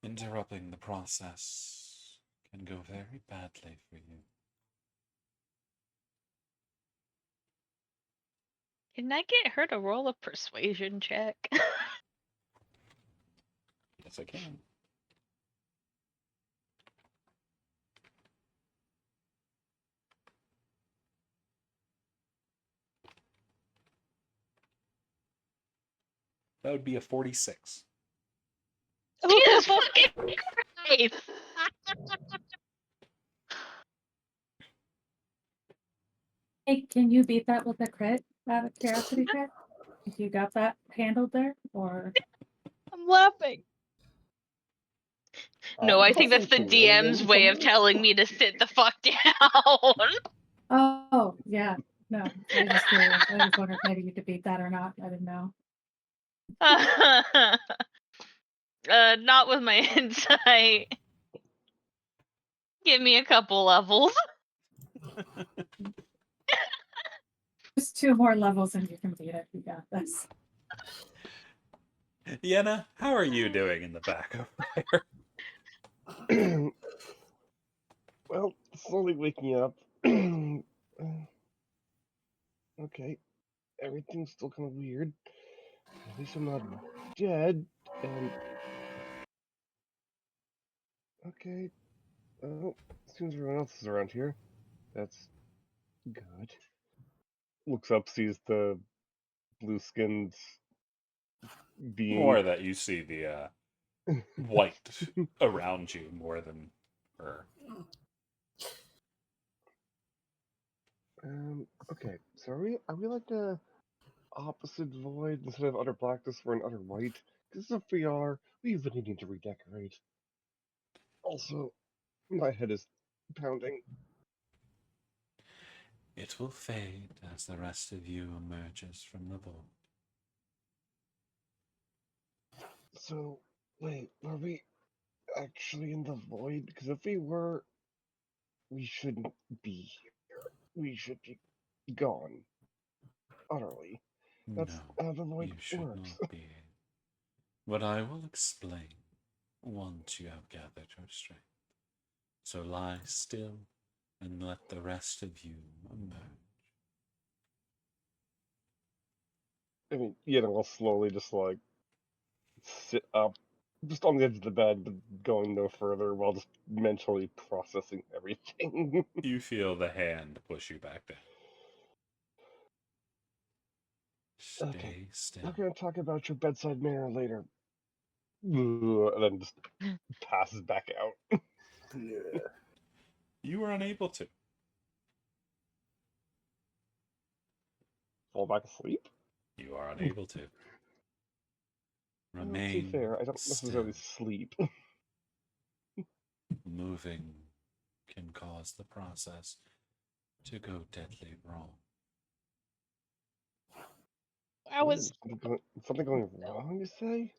Interrupting the process can go very badly for you. Can I get her to roll a persuasion check? Yes, I can. That would be a 46. Jesus fucking Christ! Hey, can you beat that with a crit out of curiosity check? If you got that handled there, or I'm laughing. No, I think that's the Possibly DM's Raven, way of come on. telling me to sit the fuck down. oh yeah, no, I was just curious. I was wondering if maybe you could beat that or not. I didn't know. Not with my insight. Give me a couple levels. Just 2 more levels and you can beat it. You got this. Yenna, how are you doing in the back over there? Well, slowly waking up. Okay, everything's still kind of weird. At least I'm not dead. And okay, oh, seems everyone else is around here. That's good. Looks up, sees the blue-skinned being. More that you see the white around you more than her. Okay, so are we like a opposite void instead of utter blackness, we're in utter white? Because if we are, we really need to redecorate. Also, my head is pounding. It will fade as the rest of you emerges from the vault. So, wait, are we actually in the void? Because if we were, we shouldn't be here. We should be gone. Utterly. That's No, how the void you should works. not be. But I will explain once you have gathered your strength. So lie still and let the rest of you emerge. I mean, I'll slowly just like sit up, just on the edge of the bed, but going no further while just mentally processing everything. You feel the hand push you back down. Stay Okay. still. We're gonna talk about your bedside manner later. And then just passes back out. Yeah. You are unable to. Fall back asleep? You are unable to. Well, to be Remain fair, I don't still. necessarily sleep. Moving can cause the process to go deadly wrong. I was Something going wrong, you say?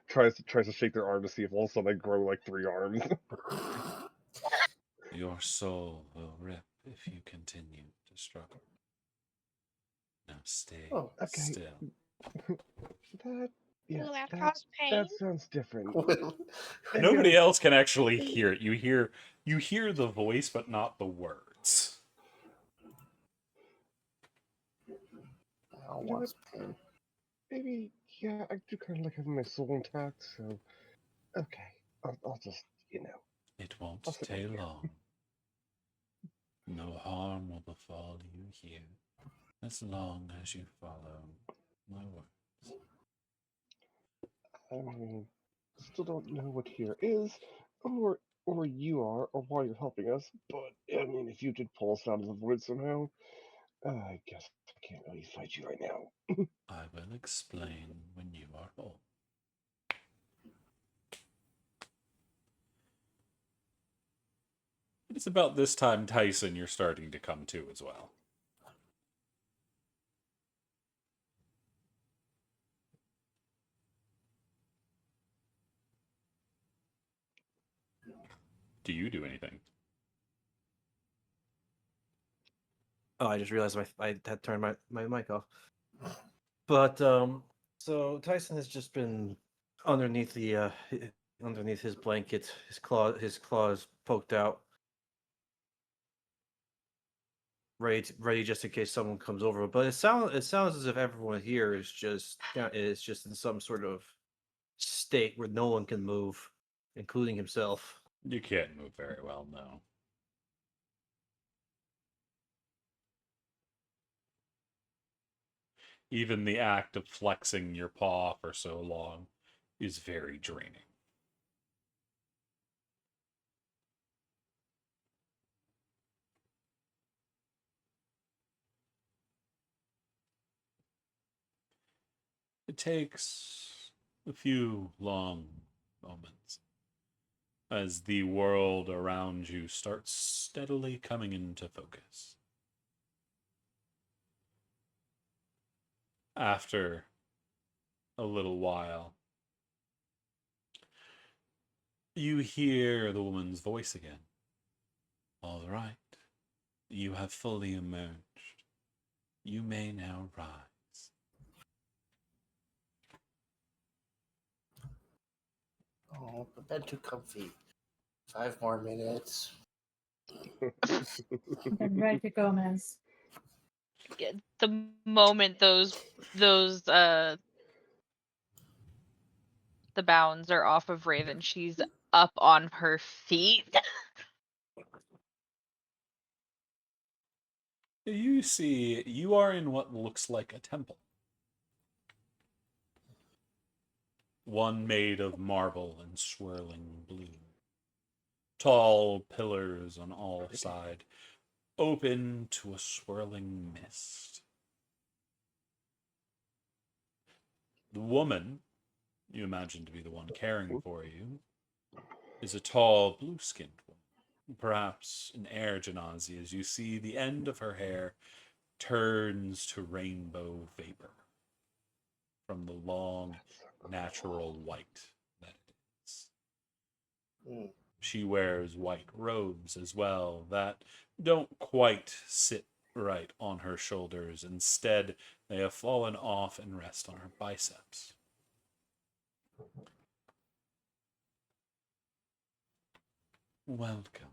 Tries to shake their arm to see if all of a sudden I grow like 3 arms. Your soul will rip if you continue to struggle. Now stay Oh, okay. still. That, yes, Will that that, cause pain? that sounds different. Well, Nobody Yeah, else can actually hear it. You hear the voice, but not the words. I don't you know want what? pain. Maybe, yeah, I do kind of like having my soul intact, so, okay. I'll just, It I'll won't sit right take here. long. No harm will befall you here, as long as you follow my words. I mean, still don't know what here is, or you are, or why you're helping us, but, I mean, if you did pull us out of the void somehow, I guess I can't really fight you right now. I will explain when you are whole. It's about this time, Tyson, you're starting to come to as well. Do you do anything? Oh, I just realized I had turned my mic off. But so Tyson has just been underneath the underneath his blanket, his claws poked out, ready just in case someone comes over. But it sounds as if everyone here is just in some sort of state where no one can move, including himself. You can't move very well, no. Even the act of flexing your paw for so long is very draining. It takes a few long moments as the world around you starts steadily coming into focus. After a little while, you hear the woman's voice again. All right, you have fully emerged. You may now rise. Oh, the bed too comfy. 5 more minutes. Then ready to go, Gomez. The moment those the bounds are off of Raven, she's up on her feet. You see, you are in what looks like a temple. One made of marble and swirling blue. Tall pillars on all sides, open to a swirling mist. The woman, you imagine to be the one caring for you, is a tall, blue-skinned woman. Perhaps an air genasi, as you see the end of her hair turns to rainbow vapor from the long, natural white that it is. Mm. She wears white robes as well that don't quite sit right on her shoulders. Instead, they have fallen off and rest on her biceps. Welcome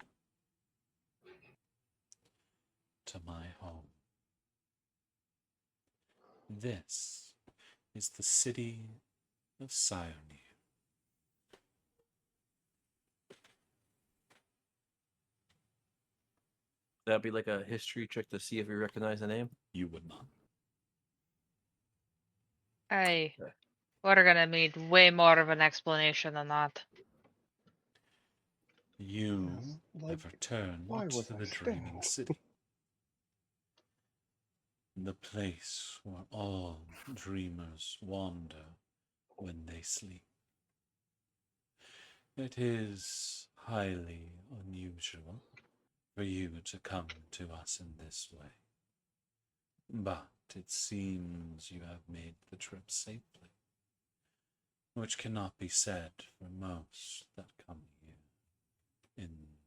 to my home. This is the city of Sionia. That'd be like a history check to see if you recognize the name. You would not. Hey, Okay. we're gonna need way more of an explanation than that. You Yes, like, have returned why was to I the Dreaming stabbed? City. The place where all dreamers wander when they sleep. It is highly unusual for you to come to us in this way. But it seems you have made the trip safely, which cannot be said for most that come here in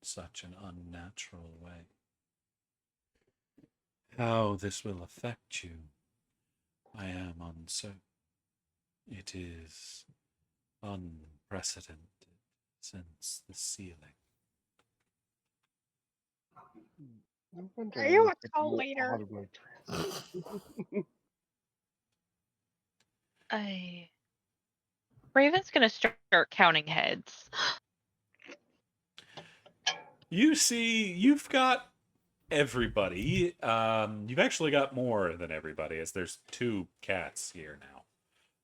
such an unnatural way. How this will affect you, I am uncertain. It is unprecedented since the sealing. No wonder Are I you always a get cult more leader? odd when I trans. Raven's gonna start counting heads. You see, you've got everybody. You've actually got more than everybody, as there's 2 cats here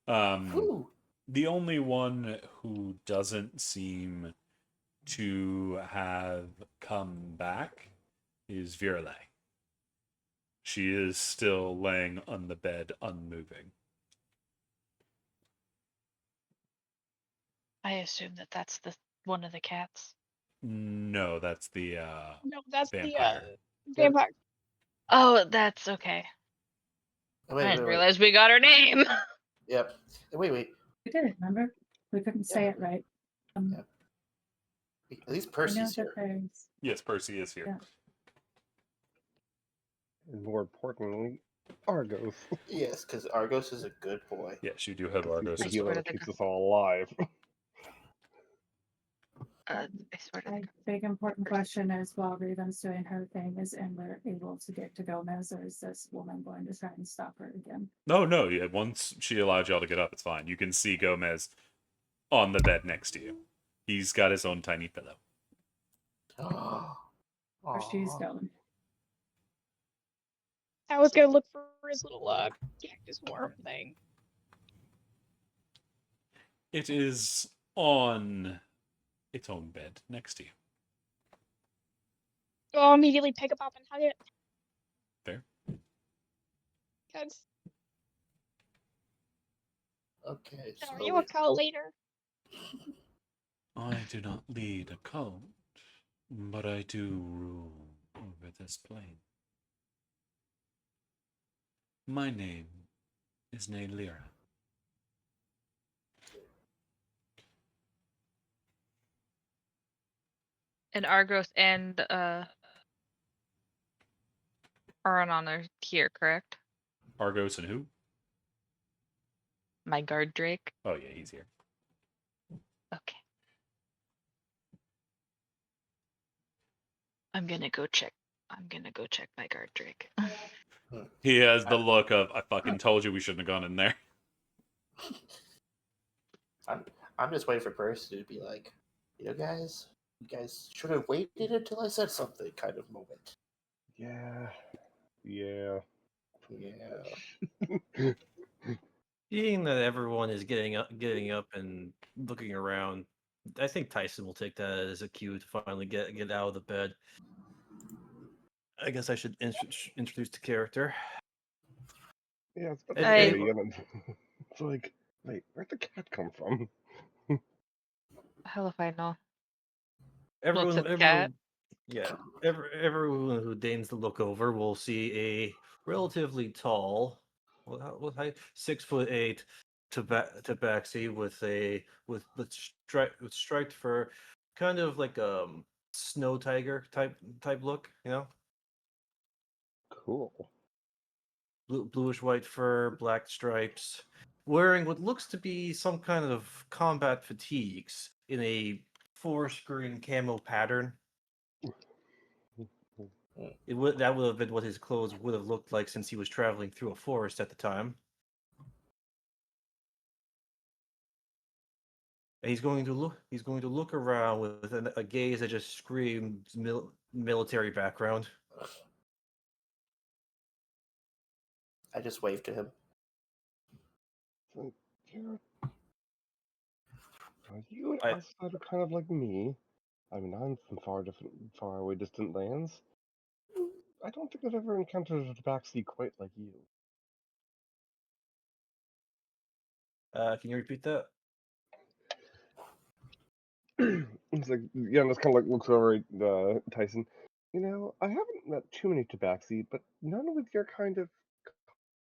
now. Whew. The only one who doesn't seem to have come back is Virale. She is still laying on the bed, unmoving. I assume that that's the one of the cats. No, that's the No, that's the vampire. vampire. Oh, that's okay. I Wait, didn't wait, wait. realize we got her name. Yep. Wait. We did, remember? We couldn't say it right. Yeah. At least I know Percy's that here. there's Yes, Percy is here. Yeah. And more importantly, Argos. Yes, because Argos is a good boy. Yes, you do have He's Argos the as healer well. that keeps us all alive. I swear to a God. big important question is while Raven's doing her thing, is Ember able to get to Gomez, or is this woman going to try and stop her again? No, yeah, once she allowed y'all to get up, it's fine. You can see Gomez on the bed next to you. He's got his own tiny pillow. Where she's going. I was gonna look for his little cactus worm thing. It is on its own bed next to you. I'll immediately pick it up and hug it. Fair. Cause Okay. are you a slowly. cult leader? I do not lead a cult, but I do rule over this plane. My name is Naylira. And Argos and Aranon are here, correct? Argos and who? My guard Drake. Oh yeah, he's here. Okay. I'm gonna go check my guard Drake. He has the look of, I fucking told you we shouldn't have gone in there. I'm just waiting for Percy to be like, you guys should have waited until I said something kind of moment. Yeah. Yeah. Seeing that everyone is getting up and looking around, I think Tyson will take that as a cue to finally get out of the bed. I guess I should introduce the character. Yeah, it's about Hey, to Hey. say, and it's like, wait, where'd the cat come from? Hell if I know. Everyone, at the cat. everyone who deigns to look over will see a relatively tall, what height, 6'8" tabaxi with striped fur, kind of like snow tiger type look, you know, Cool. bluish white fur, black stripes, wearing what looks to be some kind of combat fatigues in a forest green camo pattern. That would have been what his clothes would have looked like since he was traveling through a forest at the time. And he's going to look around with a gaze that just screams military background. I just waved to him. So, yeah. You an I- outsider kind of like me. I mean, I'm from far away distant lands. I don't think I've ever encountered a tabaxi quite like you. Can you repeat that? It's like, yeah, that's kind of like looks over at Tyson. You know, I haven't met too many tabaxi, but none with your kind of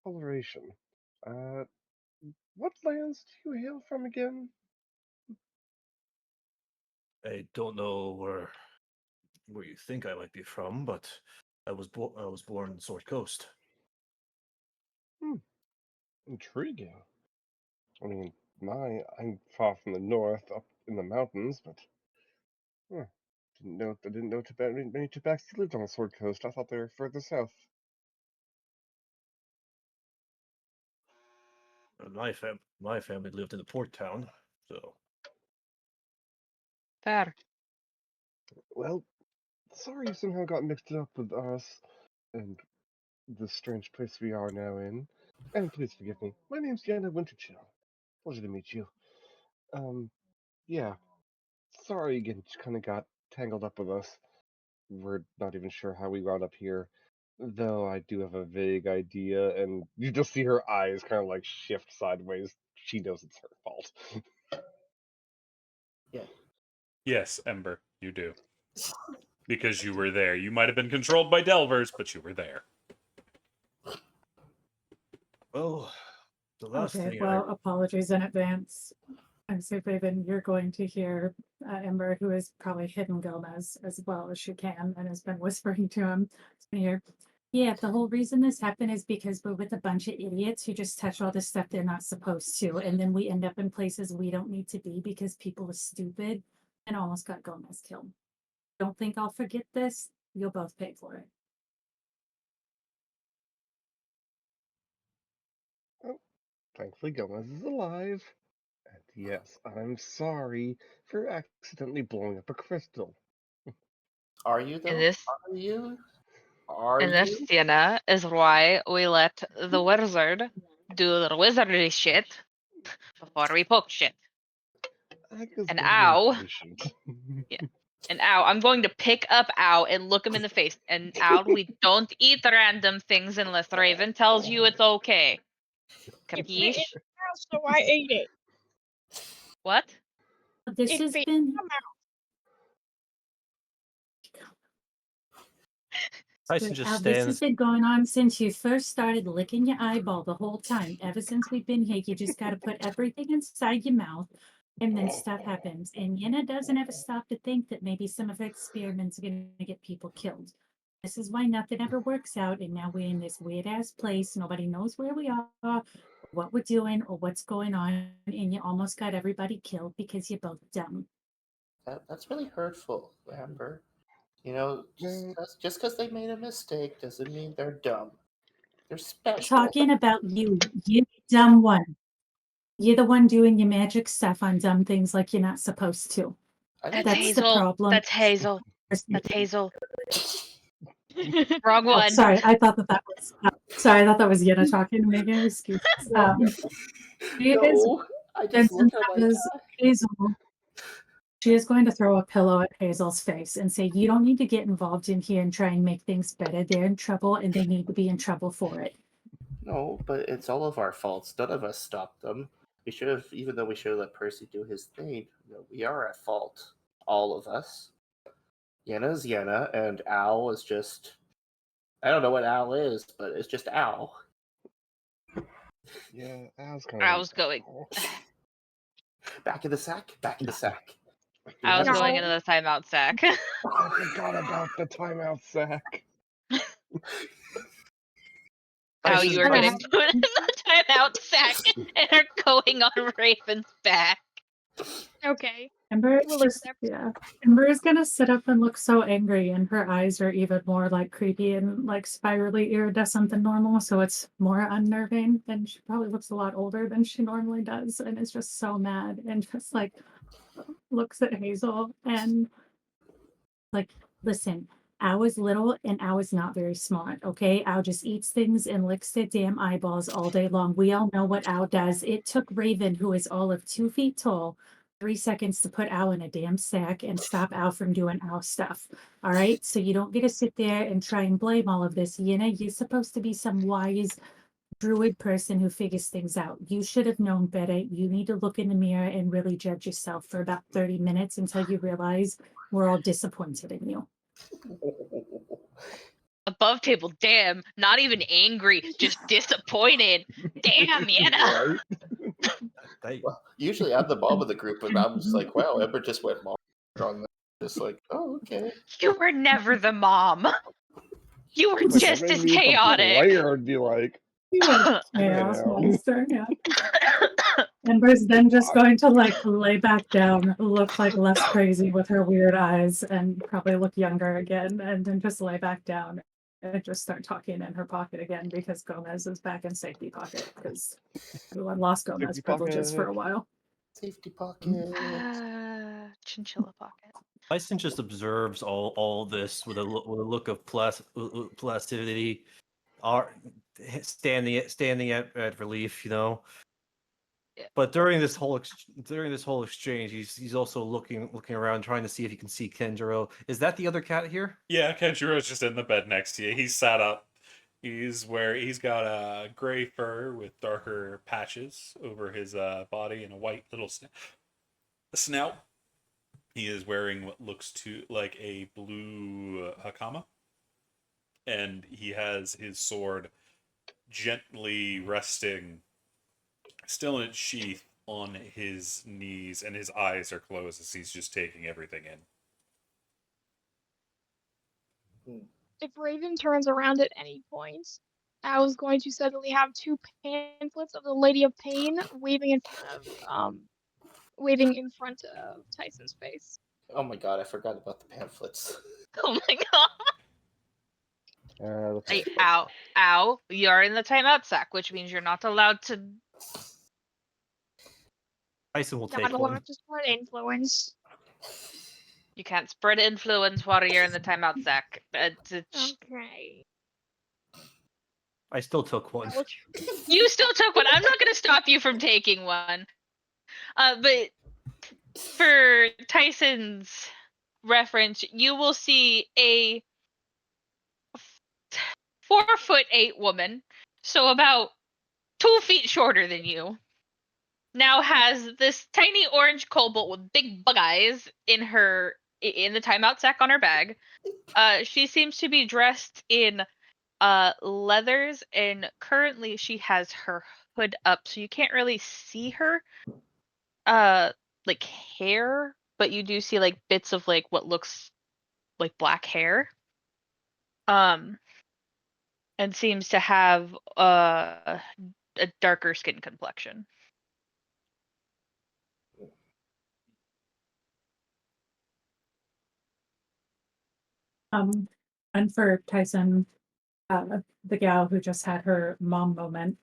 coloration. What lands do you hail from again? I don't know where you think I might be from, but I was born in Sword Coast. Intriguing. I mean, I'm far from the north, up in the mountains, but I didn't know many Tabaxi lived on the Sword Coast. I thought they were further south. My family lived in the port town, so Fair. Well, sorry you somehow got mixed up with us and the strange place we are now in. And please forgive me. My name's Yana Winterchill. Pleasure to meet you. Yeah. Sorry again, kind of got tangled up with us. We're not even sure how we wound up here. Though I do have a vague idea, and you just see her eyes kind of like shift sideways. She knows it's her fault. Yes, Ember, you do. Because you were there. You might have been controlled by Delvers, but you were there. well, the last Okay, thing well, apologies in advance. I'm so Raven, you're going to hear Ember, who has probably hidden Gomez as well as she can and has been whispering to him. Here. Yeah, the whole reason this happened is because we're with a bunch of idiots who just touch all the stuff they're not supposed to. And then we end up in places we don't need to be because people are stupid and almost got Gomez killed. Don't think I'll forget this. You'll both pay for it. Oh, thankfully Gomez is alive. And yes, I'm sorry for accidentally blowing up a crystal. Are you though? And this Are you? Are and this, you? Sienna, is why we let the wizard do the wizardly shit before we poke shit. Aga's And very ow. impatient. And Ow, I'm going to pick up Ow and look him in the face. And Ow, we don't eat random things unless Raven tells you it's okay. Capiche? So I ate it. What? This It has fit been my mouth. Tyson But, just this has stands. been going on since you first started licking your eyeball the whole time. Ever since we've been here, you just got to put everything inside your mouth and then stuff happens. And Yenna doesn't ever stop to think that maybe some of her experiments are going to get people killed. This is why nothing ever works out. And now we're in this weird ass place. Nobody knows where we are, what we're doing, or what's going on. And you almost got everybody killed because you're both dumb. That's really hurtful, Amber. You know, No. just because they made a mistake doesn't mean they're dumb. They're special. Talking about you, you dumb one. You're the one doing your magic stuff on dumb things like you're not supposed to. That's That's Hazel. the problem. That's Hazel. That's Hazel. Wrong Oh, one. sorry, I thought that was. Sorry, I thought that was Yenna talking. Megan, excuse me. No, I just looked at my Hazel. She is going to throw a pillow at Hazel's face and say, "You don't need to get involved in here and try and make things better. They're in trouble, and they need to be in trouble for it." No, but it's all of our faults. None of us stopped them. We should have, even though we should have let Percy do his thing. We are at fault, all of us. Yenna's Yenna, and Al is just. I don't know what Al is, but it's just Al. Yeah, Al's kind of. I was going. Back in the sack. Back in the sack. I was No. going into the timeout sack. I forgot about the timeout sack. How you are Hello. getting put in the timeout sack and are going on Raven's back. Okay. Ember, We'll is- accept. yeah. Ember is gonna sit up and look so angry, and her eyes are even more like creepy and like spirally iridescent than normal. So it's more unnerving, and she probably looks a lot older than she normally does, and is just so mad and just like looks at Hazel and like, listen. Al is little and Al is not very smart, okay? Al just eats things and licks their damn eyeballs all day long. We all know what Al does. It took Raven, who is all of 2 feet tall, 3 seconds to put Al in a damn sack and stop Al from doing Al stuff. All right? So you don't get to sit there and try and blame all of this. Yenna, you're supposed to be some wise druid person who figures things out. You should have known better. You need to look in the mirror and really judge yourself for about 30 minutes until you realize we're all disappointed in you. Above table, damn. Not even angry, just disappointed. Damn, Yenna. They, Well, usually I'm the mom of the group, and I'm just like, wow, Ember just went mom on that. Just like, oh, okay. You were never the mom. You were Like, just maybe as the chaotic. player would be like, Yeah, chaos Yeah. monster, yeah. Ember's then just going to like lay back down, look like less crazy with her weird eyes, and probably look younger again, and then just lay back down and just start talking in her pocket again because Gomez is back in safety pocket because everyone lost Gomez Safety privileges for a pocket. while. Safety pocket. Chinchilla pocket. Tyson just observes all this with with a look of placidity, standing at relief, you know. Yeah. But during this whole exchange, he's also looking around, trying to see if he can see Kenjiro. Is that the other cat here? Yeah, Kenjiro's just in the bed next to you. He's sat up. He's got a gray fur with darker patches over his body and a white little snout. He is wearing what looks like a blue hakama, and he has his sword gently resting, still in its sheath, on his knees, and his eyes are closed as he's just taking everything in. If Raven turns around at any point, I was going to suddenly have two pamphlets of the Lady of Pain waving in front of Tyson's face. Oh my god, I forgot about the pamphlets. Oh my god. Let's Hey, see. ow. You're in the timeout sack, which means you're not allowed to. Tyson will Not take a one. lot to spread influence. You can't spread influence while you're in the timeout sack. Okay. I still took one. Ouch. You still took one. I'm not going to stop you from taking one. But for Tyson's reference, you will see a 4'8" woman, so about 2 feet shorter than you, now has this tiny orange cobalt with big bug eyes in the timeout sack on her bag. She seems to be dressed in leathers, and currently she has her hood up, so you can't really see her like hair, but you do see like bits of like what looks like black hair. And seems to have a darker skin complexion. And for Tyson, the gal who just had her mom moment,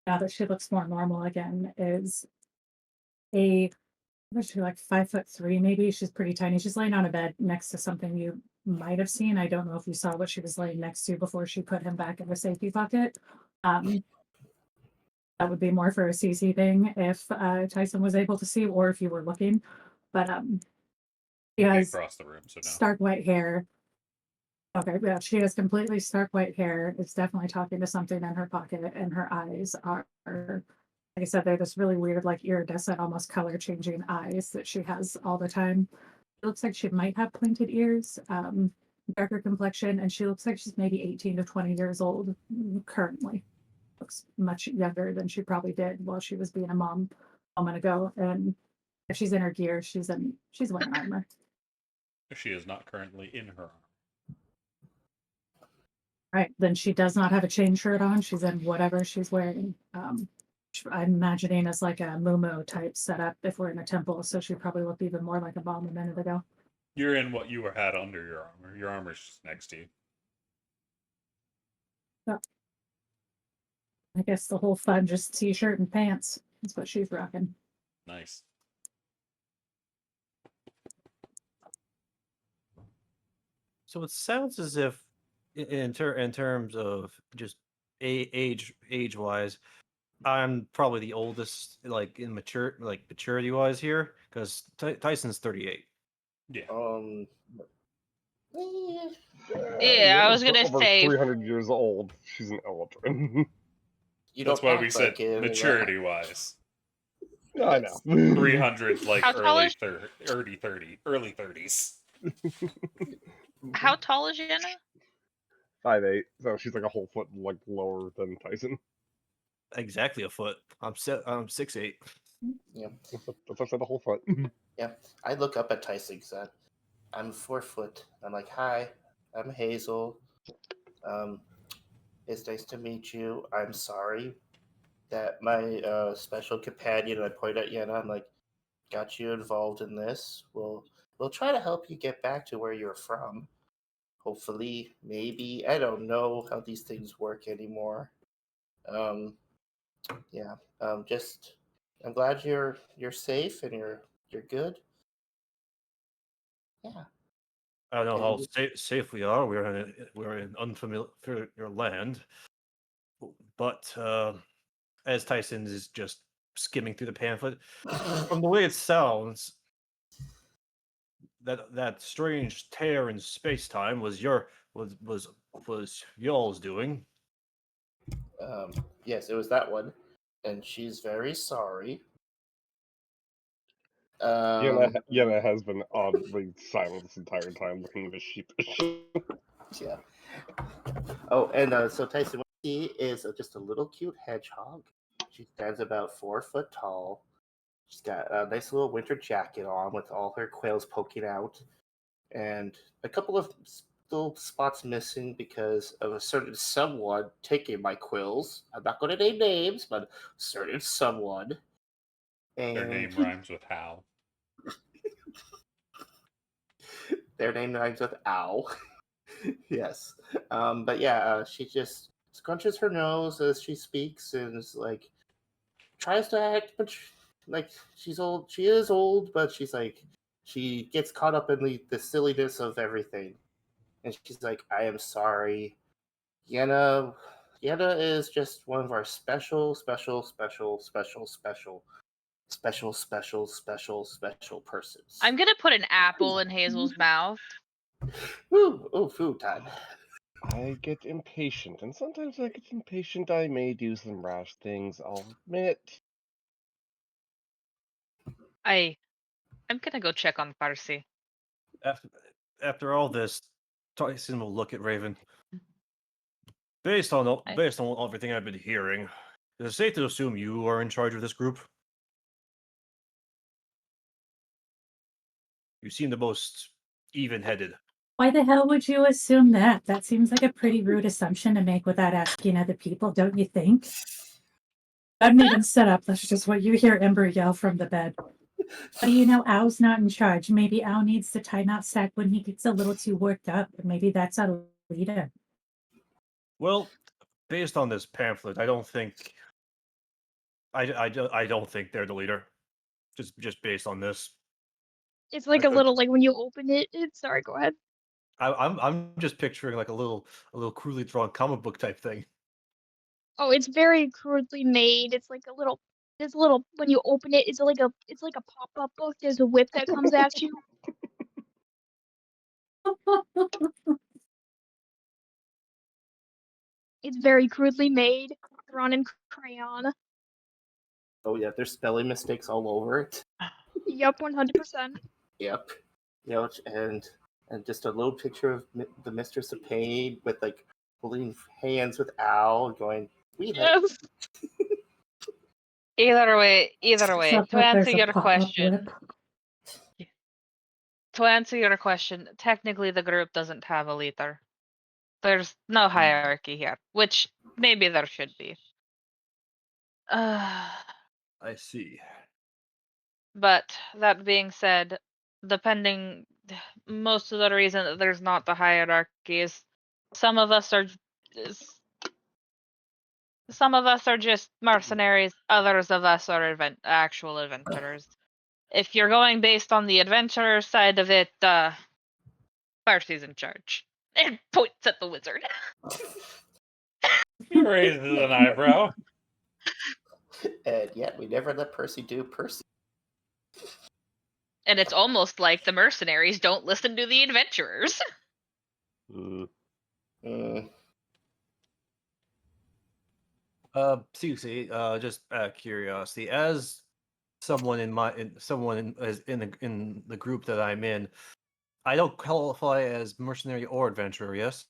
now that she looks more normal again, is was she like 5'3" maybe? She's pretty tiny. She's laying on a bed next to something you might have seen. I don't know if you saw what she was laying next to before she put him back in the safety bucket. That would be more for a CC thing if Tyson was able to see, or if you were looking. But she has Across the room, so no. stark white hair. Okay, yeah, she has completely stark white hair. It's definitely talking to something in her pocket, and her eyes are, like I said, they're this really weird, like iridescent, almost color changing eyes that she has all the time. It looks like she might have pointed ears, darker complexion, and she looks like she's maybe 18 to 20 years old currently. Looks much younger than she probably did while she was being a mom a moment ago. And if she's in her gear, she's wearing armor. She is not currently in her armor. Right, then she does not have a chain shirt on. She's in whatever she's wearing. I'm imagining as like a Mumu type setup if we're in a temple, so she probably looked even more like a bomb a minute ago. You're in what you had under your armor. Your armor's just next to you. So, I guess the whole fun just t-shirt and pants. That's what she's rocking. Nice. So it sounds as if, in terms of just age wise, I'm probably the oldest, like in maturity wise here, because Tyson's 38. Yeah. Yeah, I was gonna over say 300 years old. She's an Eldrin. That's why we act said like it, maturity wise. Yeah, I know. 300's like How tall early is- 30s. how tall is Jenna? 5'8", so she's like a whole foot like lower than Tyson. Exactly a foot. I'm 6'8". Yeah, That's what I said, a whole foot. yeah. I look up at Tyson because I'm 4 foot. I'm like, hi, I'm Hazel. It's nice to meet you. I'm sorry that my special companion, I point at Yenna, I'm like, got you involved in this. We'll try to help you get back to where you're from. Hopefully, maybe. I don't know how these things work anymore. Yeah. Just I'm glad you're safe and you're good. Yeah. I don't know how And safe we are. We're in unfamiliar land, but as Tyson is just skimming through the pamphlet, from the way it sounds, that strange tear in space time was y'all's doing. yes, it was that one, and she's very sorry. Yenna has been oddly silent this entire time, looking a bit sheepish. Yeah. Oh, and so Tyson, what you see is just a little cute hedgehog. She stands about 4 foot tall. She's got a nice little winter jacket on with all her quills poking out, and a couple of little spots missing because of a certain someone taking my quills. I'm not going to name names, but certain someone. Their And name rhymes with how. their name rhymes with ow. Yes. But yeah, she just scrunches her nose as she speaks and is like, tries to act, but like she's old. She is old, but she's like, she gets caught up in the silliness of everything. And she's like, I am sorry. Yenna, Yenna is just one of our special persons. I'm gonna put an apple in Hazel's mouth. Ooh, oh, food time. I get impatient, and sometimes I get impatient. I may do some rash things, I'll admit. I'm gonna go check on Parsi. After all this, Tyson will look at Raven. Based on everything I've been hearing, is it safe to assume you are in charge of this group? You seem the most even-headed. Why the hell would you assume that? That seems like a pretty rude assumption to make without asking other people, don't you think? Not even set up. That's just what you hear Ember yell from the bed. But you know, Al's not in charge. Maybe Al needs to tie knot sack when he gets a little too worked up. Maybe that's our leader. Well, based on this pamphlet, I don't think I don't think they're the leader. Just based on this. It's like a little like when you open it. Sorry, go ahead. I'm just picturing like a little crudely drawn comic book type thing. Oh, it's very crudely made. It's like a little. This little when you open it, it's like a pop up book. There's a whip that comes at you. It's very crudely made, drawn in crayon. Oh yeah, there's spelling mistakes all over it. Yup, 100%. Yep. And just a little picture of the Mistress of Pain with like holding hands with Al, going, "We have." Yes. Either way, Except to that answer there's a your pop-up question, whip. technically the group doesn't have a leader. There's no hierarchy here, which maybe there should be. I see. But that being said, most of the reason that there's not the hierarchy is some of us are just mercenaries, others of us are actual adventurers. If you're going based on the adventurer side of it, Parsi's in charge. And points at the wizard. He raises an eyebrow. And yet we never let Percy do Percy. And it's almost like the mercenaries don't listen to the adventurers. Mm. Seriously, just out of curiosity, as someone in the group that I'm in, I don't qualify as mercenary or adventurer. Yes.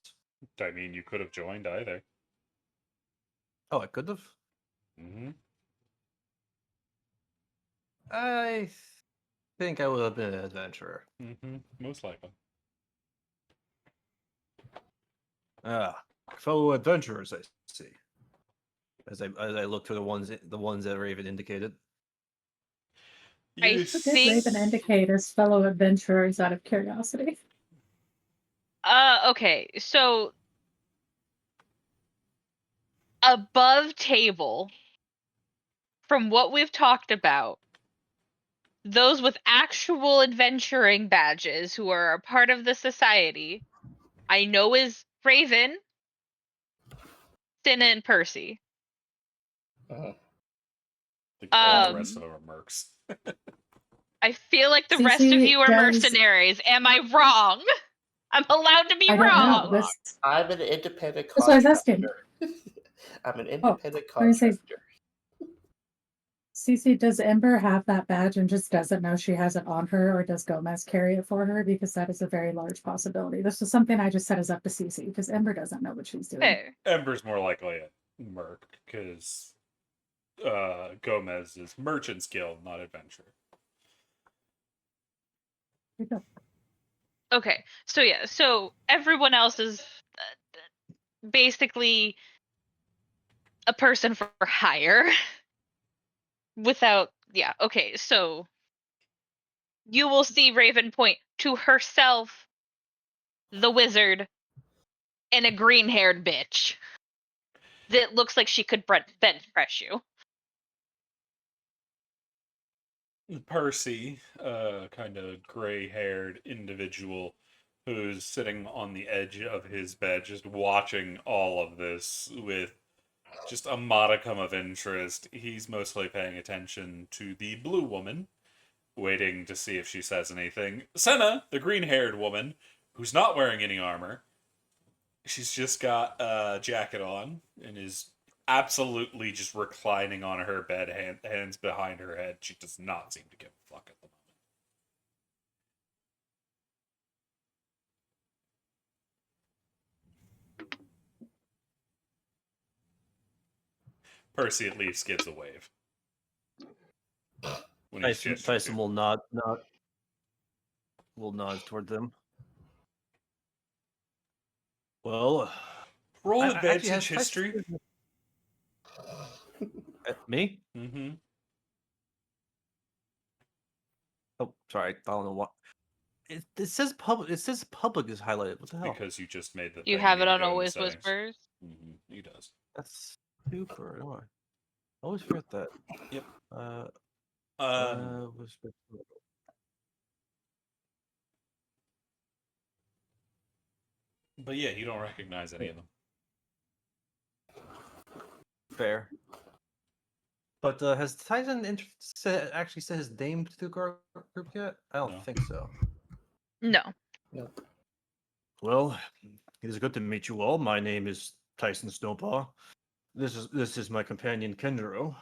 I mean, you could have joined either. Oh, I could have. Mm-hmm. I think I would have been an adventurer. Mm-hmm. Most likely. Ah, fellow adventurers, I see. As I look to the ones that Raven indicated. I You What did think- Raven indicate as fellow adventurers out of curiosity? Okay, so above table, from what we've talked about, those with actual adventuring badges who are a part of the society, I know is Raven, Cinna, and Percy. Uh, I think all the Um, rest of them are mercs. I feel like the rest of CC you are does- mercenaries. Am I wrong? I'm allowed to be I don't know. wrong. This, I'm an independent That's what I was asking. contractor. I'm an independent I was gonna say- contractor. CC, does Ember have that badge and just doesn't know she has it on her, or does Gomez carry it for her? Because that is a very large possibility. This is something I just set us up to CC because Ember doesn't know what she's doing. Fair. Ember's more likely a merc because Gomez is merchant's guild, not adventurer. Okay, so yeah, so everyone else is basically a person for hire. Without, yeah, okay, so you will see Raven point to herself, the wizard, and a green-haired bitch that looks like she could bench press you. Percy, kind of gray-haired individual who's sitting on the edge of his bed, just watching all of this with just a modicum of interest. He's mostly paying attention to the blue woman, waiting to see if she says anything. Senna, the green-haired woman, who's not wearing any armor. She's just got a jacket on and is absolutely just reclining on her bed, hands behind her head. She does not seem to give a fuck at the moment. Percy at least gives a wave. When he's gesturing Tyson to- will nod toward them. Well, Roll actually, advantage has history. Tyson- Me? Mm-hmm. Oh, sorry. I don't know what. It says public. It says public is highlighted. What the hell? Because you just made the. You thing, have need it to on go into Always settings. Whispers. Mm-hmm. He does. That's super. Don't I always forget that. Yep. Whisper. But yeah, you don't recognize any of them. Fair. But has Tyson actually said his name to the group yet? I don't No. think so. No. Nope. Well, it is good to meet you all. My name is Tyson Snowpaw. This is my companion Kendro.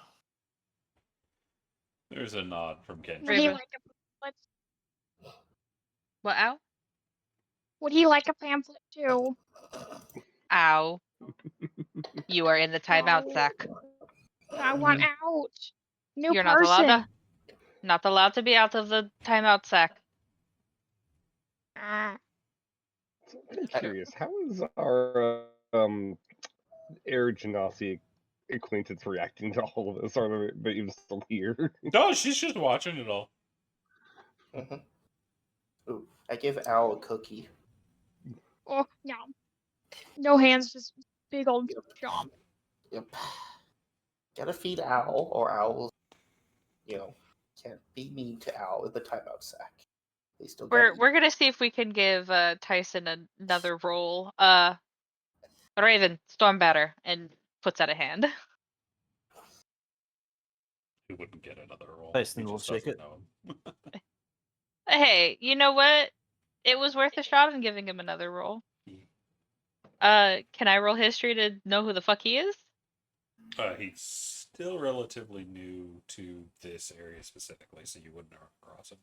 There's a nod from Ken. Would he Raven. like a pamphlet? What, ow? Would he like a pamphlet too? Ow. You are in the timeout, No. Zach. I want out. New You're person. not allowed to be out of the timeout, Zach. Ah, I'm curious, how is our Air Genasi acquaintance reacting to all of this? Are they even still here? No, she's just watching it all. Mhm. Ooh, I give Al a cookie. oh no. No hands, just big old Yep. chomp. Yep. Gotta feed Owl, or Owl, can't be mean to Owl in the timeout sack. They still got We're gonna see if we can give Tyson another role. Raven, Stormbatter, and puts out a hand. He wouldn't get another roll. Tyson He will just shake doesn't it. know him. Hey, you know what? It was worth a shot in giving him another role. Can I roll history to know who the fuck he is? He's still relatively new to this area specifically, so you wouldn't run across him.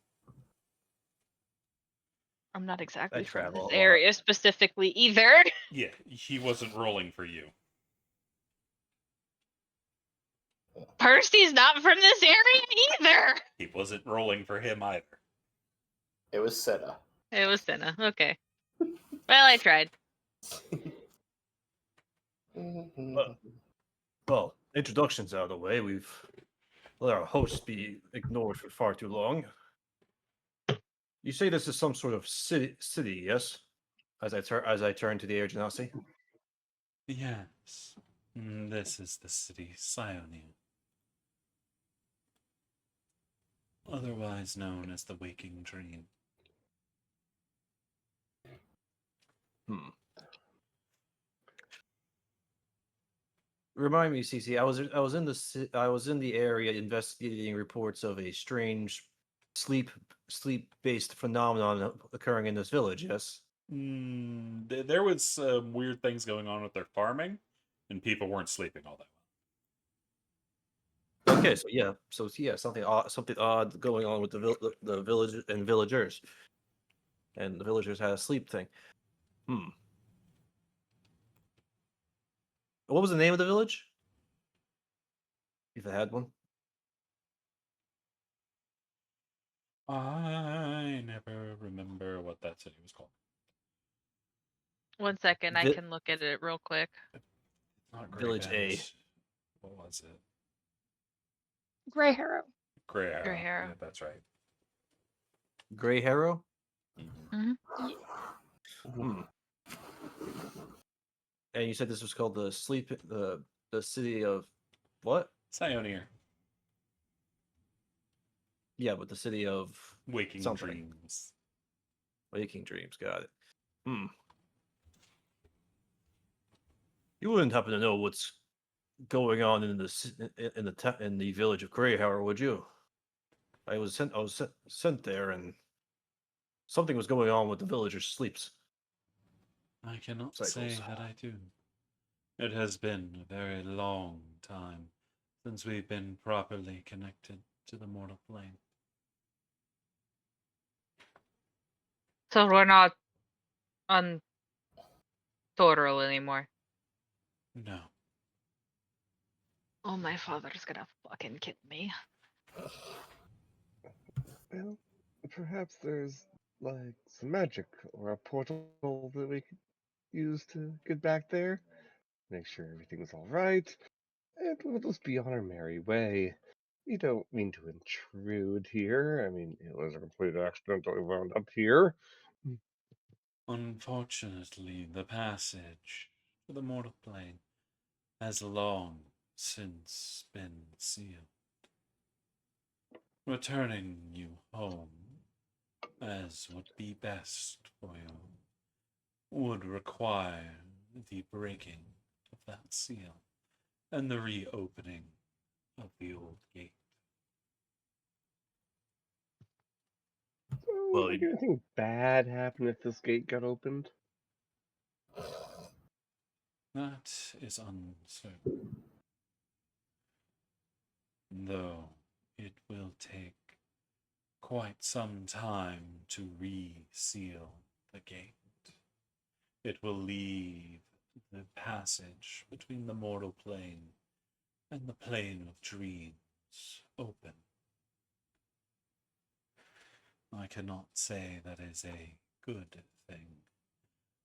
I'm not exactly from travel this a lot. area specifically either. Yeah, he wasn't rolling for you. Percy's not from this area either. He wasn't rolling for him either. It was Senna. It was Senna. Okay. Well, I tried. Well, introductions out of the way. We've let our hosts be ignored for far too long. You say this is some sort of city, yes? As I turn to the Air Genasi. Yes, this is the city Sionia, otherwise known as the Waking Dream. Remind me, CC. I was in the area investigating reports of a strange sleep based phenomenon occurring in this village. Yes. There was some weird things going on with their farming, and people weren't sleeping all that well. Okay, so yeah, something odd going on with the village and villagers, and the villagers had a sleep thing. What was the name of the village? If it had one. I never remember what that city was called. 1 second, I Vi- can look at it real quick. Not Grey Village A. Bend. What was it? Grey Harrow. Grey Arrow. Grey Harrow. Yeah, that's right. Gray Harrow. Mhm. Hmm. And you said this was called the city of what? Sioneer. Yeah, but the city of Waking something. Dreams. Waking Dreams. Got it. You wouldn't happen to know what's going on in the village of Greyhower, would you? I was sent there, and something was going on with the villagers' sleeps. I cannot Cycles. say that I do. It has been a very long time since we've been properly connected to the mortal plane. So we're not on Toril anymore. No. Oh, my father's gonna fucking kill me. Well, perhaps there's like some magic or a portal that we could use to get back there, make sure everything's all right, and we'll just be on our merry way. We don't mean to intrude here. I mean, it was a complete accident that we wound up here. Unfortunately, the passage to the mortal plane has long since been sealed. Returning you home, as would be best for you, would require the breaking of that seal and the reopening of the old gate. So, Well, would anything bad happen if this gate got opened? That is uncertain. Though it will take quite some time to reseal the gate. It will leave the passage between the mortal plane and the plane of dreams open. I cannot say that is a good thing,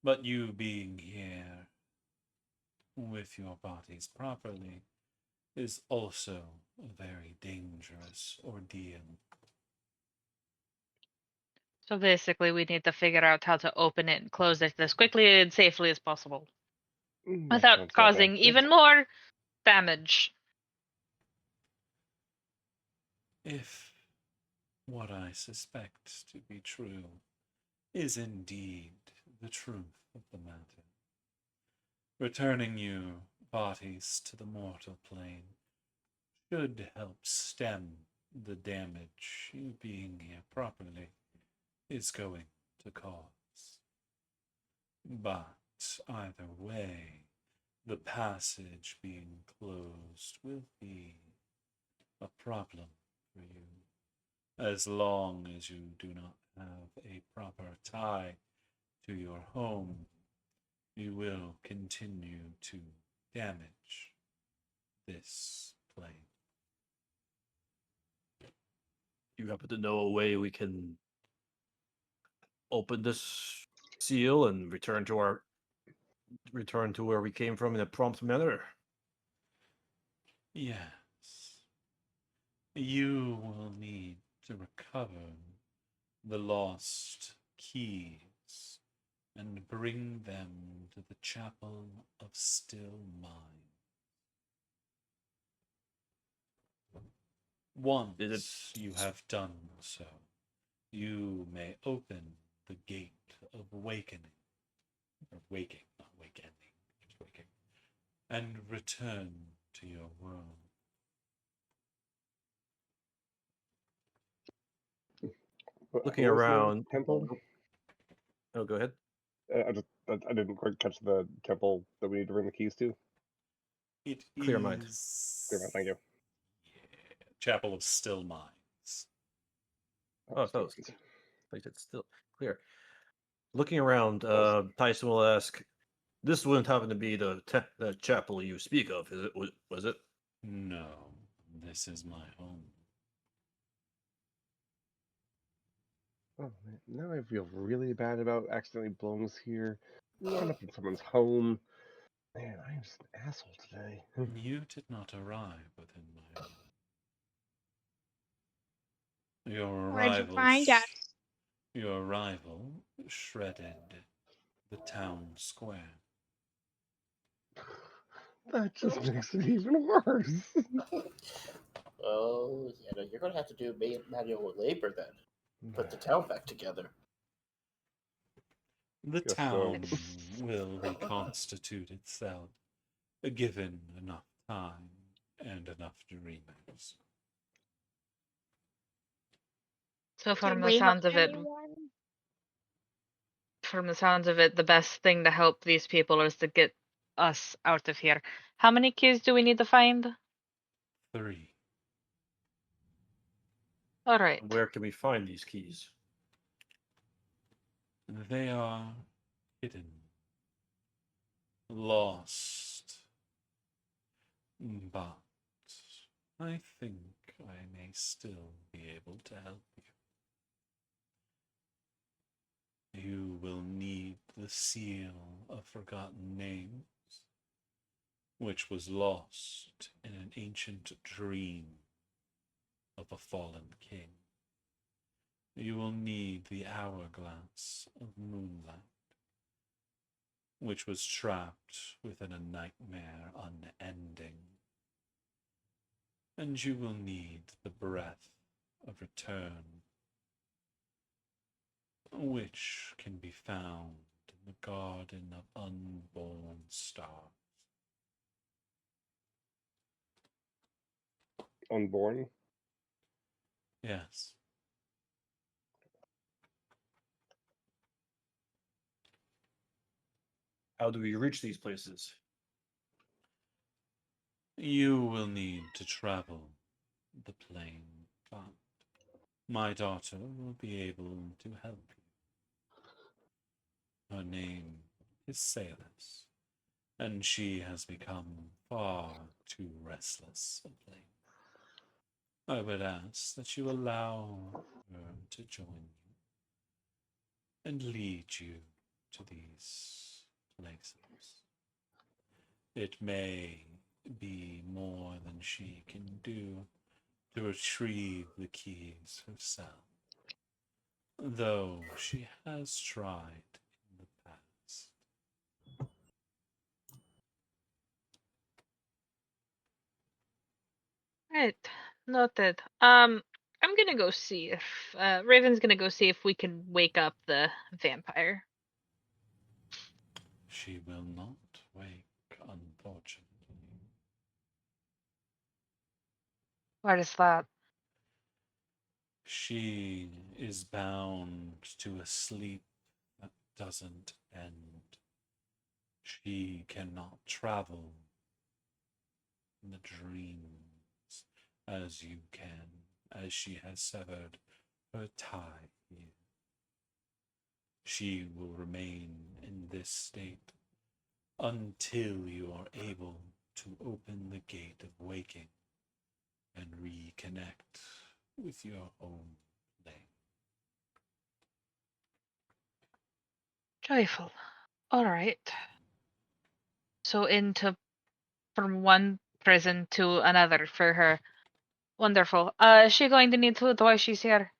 but you being here with your bodies properly is also a very dangerous ordeal. So basically, we need to figure out how to open it and close it as quickly and safely as possible That without sounds about causing right. even more damage. If what I suspect to be true is indeed the truth of the matter, returning you bodies to the mortal plane should help stem the damage you being here properly is going to cause. But either way, the passage being closed will be a problem for you, as long as you do not have a proper tie to your home. You will continue to damage this plane. You happen to know a way we can open this seal and return to our return to where we came from in a prompt manner. Yes. You will need to recover the lost keys and bring them to the Chapel of Still Mind. Once you have done so, you may open the gate of awakening, or waking, not awakening, just waking, and return to your world. What Looking was the around. temple? Oh, go ahead. I didn't quite catch the temple that we need to bring the keys to. It Clear mind. is Clear mind, thank you. Chapel of Still Minds. Oh, still so minds. like it's still clear. Looking around, Awesome. Tyson will ask, "This wouldn't happen to be the chapel you speak of, is it? Was it?" No, this is my home. Oh man, now I feel really bad about accidentally blowing us here. Run up in someone's home. Man, I am just an asshole today. You did not arrive within my home. Your Where'd you arrival, find us? your arrival shredded the town square. That just makes it even worse. Oh, yeah, no, you're gonna have to do manual labor then. Put the town back together. The Guess town so. will reconstitute itself, given enough time and enough dreamers. So Did from the we hurt sounds of it, anyone? the best thing to help these people is to get us out of here. How many keys do we need to find? 3. All right. Where can we find these keys? They are hidden, lost, but I think I may still be able to help you. You will need the seal of forgotten names, which was lost in an ancient dream of a fallen king. You will need the hourglass of moonlight, which was trapped within a nightmare unending. And you will need the breath of return, which can be found in the Garden of Unborn Stars. Unborn? Yes. How do we reach these places? You will need to travel the plain, but my daughter will be able to help you. Her name is Salus, and she has become far too restless of late. I would ask that you allow her to join you and lead you to these places. It may be more than she can do to retrieve the keys herself, though she has tried in the past. Right. Noted. I'm gonna go see if Raven's gonna go see if we can wake up the vampire. She will not wake, unfortunately. What is that? She is bound to a sleep that doesn't end. She cannot travel in the dreams as you can, as she has severed her tie here. She will remain in this state until you are able to open the gate of waking and reconnect with your own flame. Joyful. All right. So from one prison to another for her. Wonderful. Is she going to need food while she's here?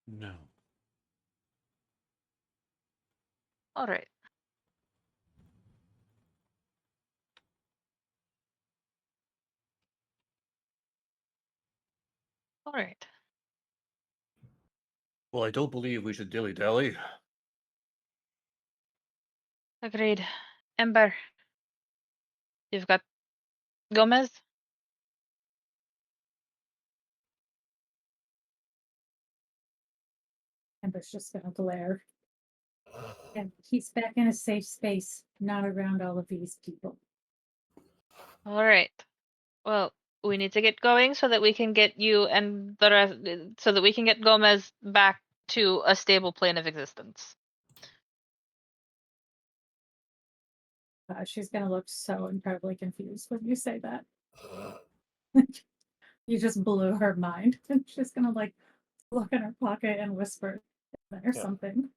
No. All right. All right. Well, I don't believe we should dilly dally. Agreed. Ember, you've got Gomez? Ember's just gonna glare. And he's back in a safe space, not around all of these people. All right. Well, we need to get going so that we can get you and the rest, so that we can get Gomez back to a stable plane of existence. She's gonna look so incredibly confused when you say that. You just blew her mind. And she's gonna like look in her pocket and whisper or Yeah. something.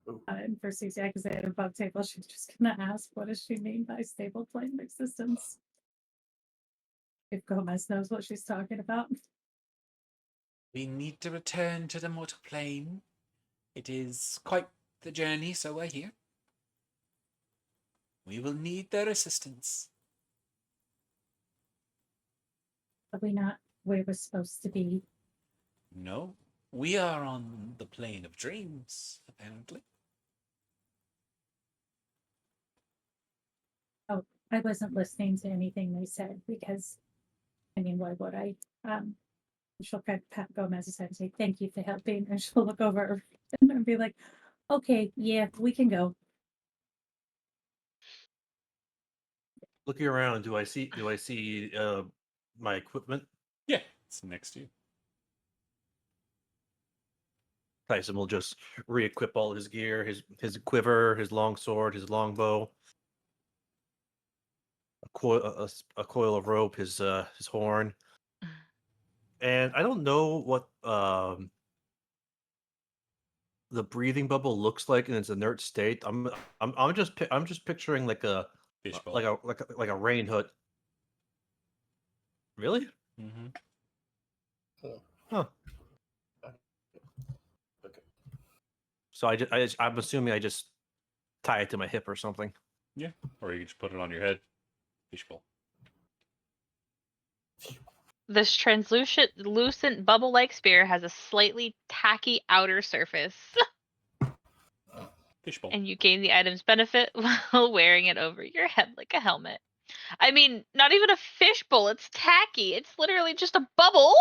Ooh. And for Cece, because they had a bug table, she's just gonna ask, what does she mean by stable plane of existence? If Gomez knows what she's talking about. We need to return to the mortal plane. It is quite the journey, so I hear. We will need their assistance. Are we not where we're supposed to be? No, we are on the plane of dreams, apparently. Oh, I wasn't listening to anything they said because, I mean, why would I? She'll kind of pat Gomez's head and say, thank you for helping. And she'll look over and be like, okay, yeah, we can go. Looking around, do I see my equipment? Yeah, it's next to you. Tyson will just re-equip all his gear, his quiver, his long sword, his longbow, a coil of rope, his horn. And I don't know what the breathing bubble looks like in its inert state. I'm just picturing like a Fishbowl. like a rain hood. Really? Mm-hmm. Huh. Okay. So I'm assuming I just tie it to my hip or something. Yeah. Or you can just put it on your head. Fishbowl. This translucent bubble-like spear has a slightly tacky outer surface, Fishbowl. and you gain the item's benefit while wearing it over your head like a helmet. I mean, not even a fishbowl. It's tacky. It's literally just a bubble.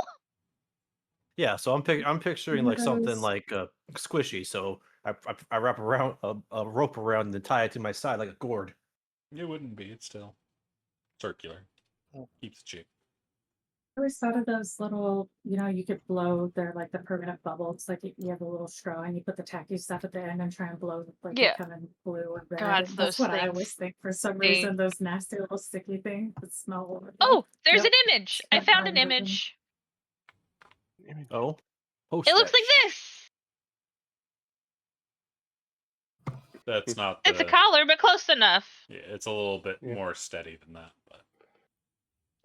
Yeah, so I'm picturing like something Those- like squishy. So I wrap around a rope around and then tie it to my side like a gourd. It wouldn't be. It's still circular. Oh. Keeps it cheap. I always thought of those little, you could blow, they're like the permanent bubbles. Like you have a little straw and you put the tacky stuff at the end and try and blow, like Yeah. they come in blue and red. God, and that's those what I things always think for some stink. reason, those nasty little sticky things that smell horrible. Oh, there's Yep. an image. I Spent found an time with them. image. Oh, post It looks that like this. That's not It's the. a collar, but close enough. Yeah, it's a little bit Yeah. more steady than that, but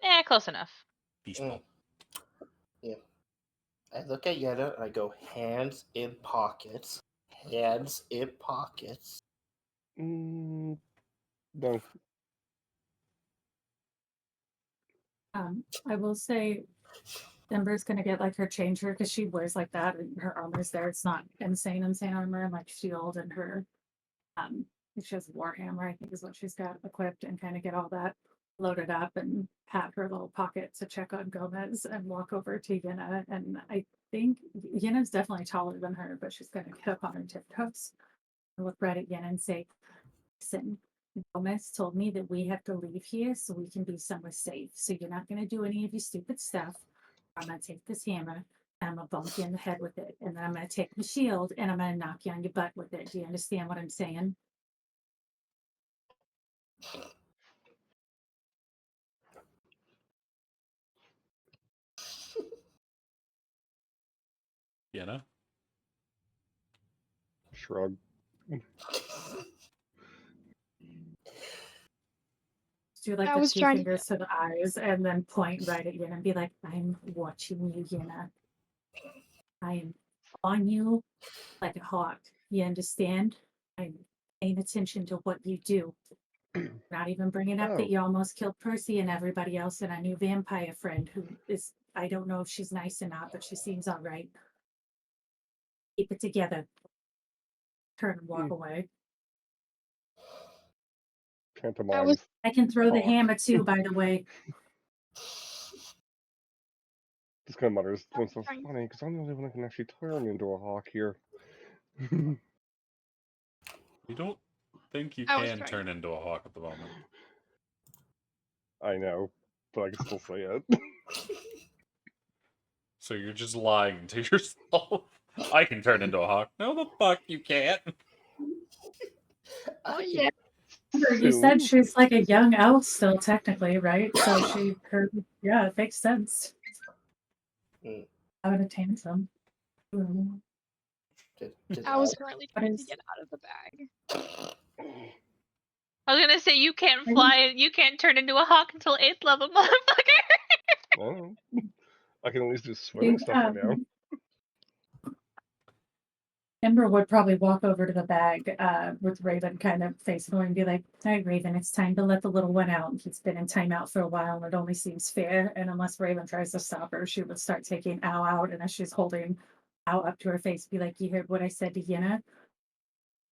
Yeah, close enough. fishbowl. Yeah. I look at Yenna and I go, hands in pockets. Hands in pockets. No. I will say Ember's gonna get like her changer because she wears like that and her armor's there. It's not insane armor and like shield and her she has Warhammer, I think is what she's got equipped, and kind of get all that loaded up and pat her little pocket to check on Gomez and walk over to Yenna. And I think Yenna's definitely taller than her, but she's gonna get up on her tiptoes and look right at Yenna and say, listen, Gomez told me that we have to leave here so we can be somewhere safe. So you're not going to do any of your stupid stuff. I'm going to take this hammer and I'm going to bump you in the head with it. And then I'm going to take the shield and I'm going to knock you on your butt with it. Do you understand what I'm saying? You know? Shrug. do like I the was two trying to fingers to the eyes and then point right at Yena and be like, I'm watching you, Yena. I am on you like a hawk. You understand? I'm paying attention to what you do. Not even bringing up Oh. that you almost killed Percy and everybody else and a new vampire friend who is, I don't know if she's nice or not, but she seems all right. Keep it together. Turn and walk away. Pantomimes. I can throw the Hawk. hammer too, by the way. Just kind of mutters. It's so trying- funny because I'm the only one who can actually turn into a hawk here. You don't think you I was can trying- turn into a hawk at the moment. I know, but I can still say it. So you're just lying to yourself. I can turn into a hawk. No, the fuck you can't. Oh, I can- yeah. You said she's like a young elf still, technically, right? So yeah, it makes sense. Mm. I would attain some. Did I was all- currently What trying to is- get out of the bag. I was gonna say you can't Really? fly, you can't turn into a hawk until 8th level, motherfucker. Oh. I can at least do swimming stuff right now. Ember would probably walk over to the bag with Raven kind of facing her and be like, all right, Raven, it's time to let the little one out. He's been in timeout for a while and it only seems fair. And unless Raven tries to stop her, she would start taking Ow out. And as she's holding Ow up to her face, be like, you heard what I said to Yena?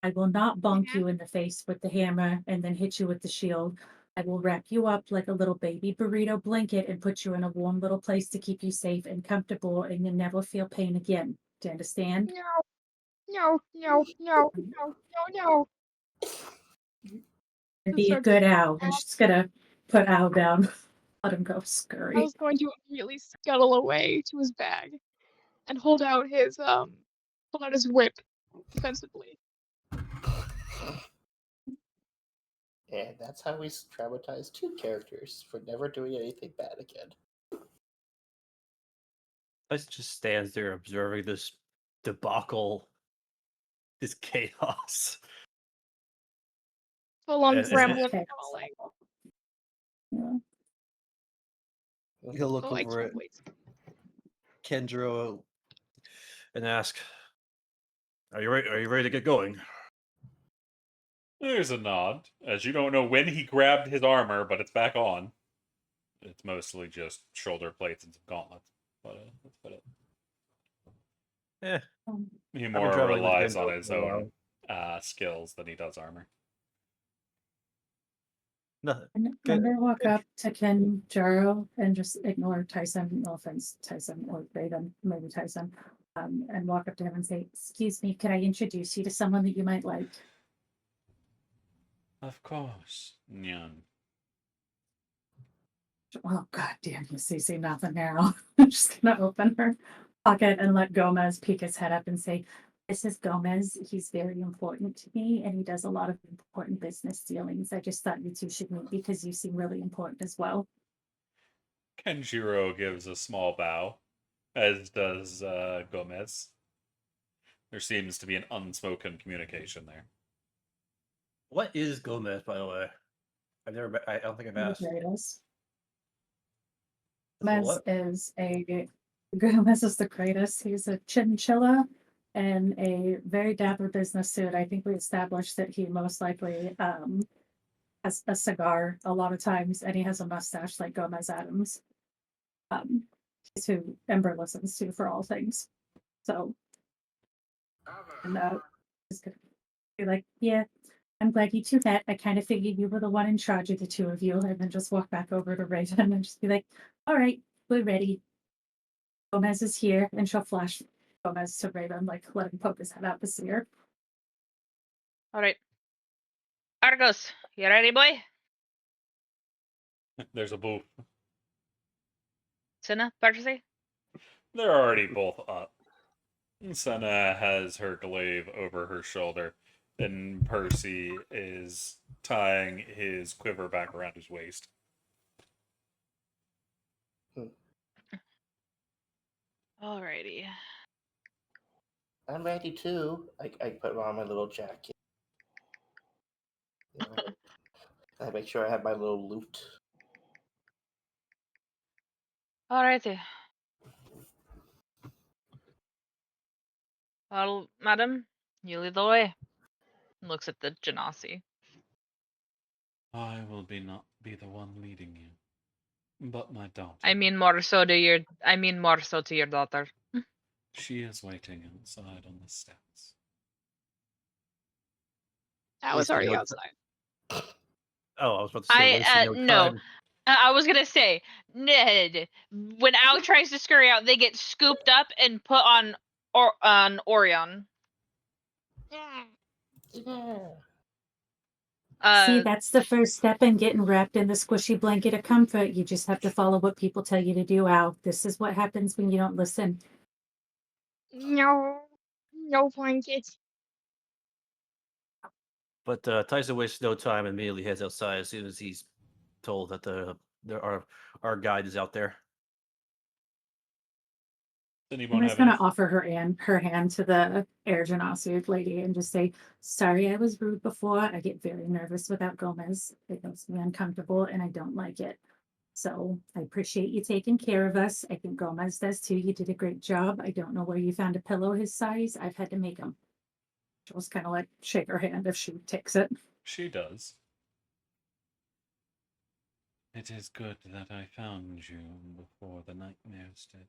I will not bonk you in the face with the hammer and then hit you with the shield. I will wrap you up like a little baby burrito blanket and put you in a warm little place to keep you safe and comfortable and you'll never feel pain again. Do you understand? No, no, no, no, no, no, no. And be a good owl. I'm just gonna put Owl down. Let him go I scurry. was going to immediately scuttle away to his bag and hold out his whip defensively. And that's how we traumatize two characters for never doing anything bad again. Tyson just stands there observing this debacle, this chaos. Full on And- gremlin Okay. crawling. Yeah. He'll look Oh, I over can't at wait. Kendra and ask, Are you ready? Are you ready to get going?" There's a nod, as you don't know when he grabbed his armor, but it's back on. It's mostly just shoulder plates and some gauntlets. But that's about it. Eh, He been more traveling with relies on Kendra his for a own skills than he does armor. nothing. And Good. Ember walk up to Kenjaro and just ignore Tyson. No offense, Tyson or Raven, maybe Tyson. And walk up to him and say, "Excuse me, could I introduce you to someone that you might like?" Of course. Nyan. Oh god damn, you see nothing now. I'm just gonna open her pocket and let Gomez peek his head up and say, "This is Gomez. He's very important to me and he does a lot of important business dealings. I just thought you two should meet because you seem really important as well." Kenjiro gives a small bow, as does Gomez. There seems to be an unspoken communication there. What is Gomez, by the way? I don't think I've asked. Greatest. So Gomez what? is Gomez is the greatest. He's a chinchilla and a very dapper business suit. I think we established that he most likely has a cigar a lot of times, and he has a mustache like Gomez Adams. He's who Ember listens to for all things. So, and is gonna be like, yeah, I'm glad you two met. I kind of figured you were the one in charge of the two of you, and then just walk back over to Raven and just be like, all right, we're ready. Gomez is here, and she'll flash Gomez to Raven, like let him poke his head out to see her. Alright. Argos, you ready, boy? There's a booth. Senna, Percy? They're already both up. Senna has her glaive over her shoulder, and Percy is tying his quiver back around his waist. Alrighty. I'm ready too. I put on my little jacket. You know, I make sure I have my little loot. Alrighty. Well, madam, you lead the way. Looks at the Genasi. I will not be the one leading you, but my daughter. I mean more so to your daughter. She is waiting outside on the steps. I was Wasting already no outside. Oh, I was about to say wasting no No. time. I was gonna say, Ned, when Al tries to scurry out, they get scooped up and put on Orion. See, that's the first step in getting wrapped in the squishy blanket of comfort. You just have to follow what people tell you to do, Al. This is what happens when you don't listen. No, no blanket. But Tyson wastes no time and immediately heads outside as soon as he's told that our guide is out there. Anyone I'm have just gonna any? offer her hand to the Air Genasi lady and just say, "Sorry, I was rude before. I get very nervous without Gomez. It makes me uncomfortable, and I don't like it. So I appreciate you taking care of us. I think Gomez does too. You did a great job. I don't know where you found a pillow his size. I've had to make them." She'll just kind of like shake her hand if she takes it. She does. It is good that I found you before the nightmares did.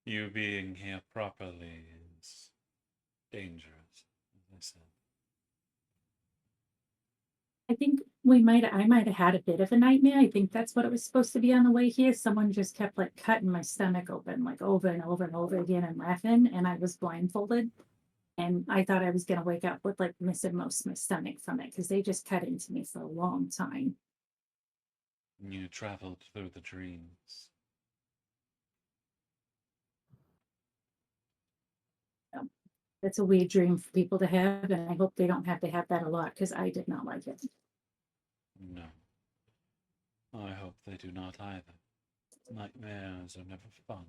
You being here properly is dangerous, as I said. I think I might have had a bit of a nightmare. I think that's what it was supposed to be on the way here. Someone just kept like cutting my stomach open like over and over and over again and laughing, and I was blindfolded. And I thought I was gonna wake up with like missing most of my stomach from it because they just cut into me for a long time. You traveled through the dreams. It's a weird dream for people to have, and I hope they don't have to have that a lot because I did not like it. No. I hope they do not either. Nightmares are never fun,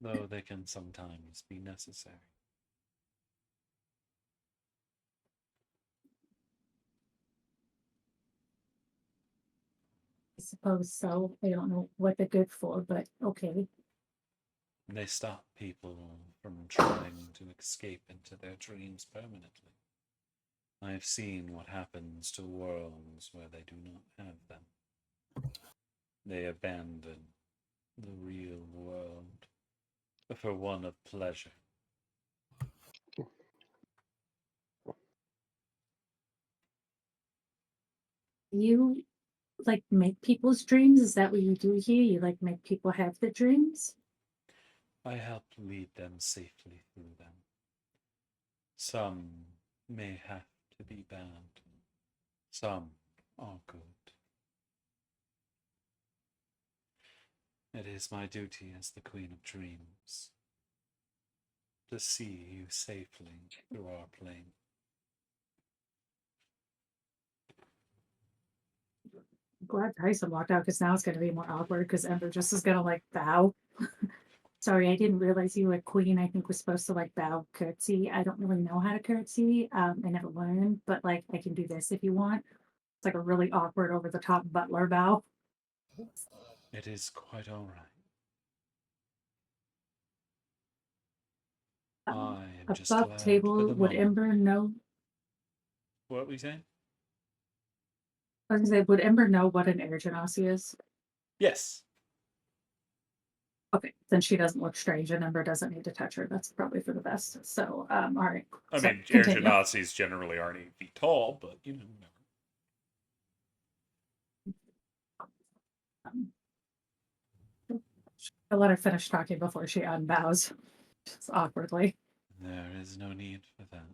though they can sometimes be necessary. I suppose so. I don't know what they're good for, but okay. They stop people from trying to escape into their dreams permanently. I have seen what happens to worlds where they do not have them. They abandon the real world for one of pleasure. You like make people's dreams? Is that what you do here? You like make people have the dreams? I help lead them safely through them. Some may have to be banned. Some are good. It is my duty as the Queen of Dreams to see you safely through our plane. I'm glad Tyson walked out because now it's gonna be more awkward because Ember just is gonna like bow. Sorry, I didn't realize you were queen. I think we're supposed to like bow curtsy. I don't really know how to curtsy. I never learned, but like I can do this if you want. It's like a really awkward over the top butler bow. It is quite all right. I am just Above glad table, for the would moment. Ember know? What were you saying? I was gonna say, would Ember know what an air genasi is? Yes. Okay, then she doesn't look strange and Ember doesn't need to touch her. That's probably for the best. So, all right. I So, mean, air continue. genazis generally aren't 8 feet tall, but you know. I'll let her finish talking before she unbows. Just awkwardly. There is no need for that.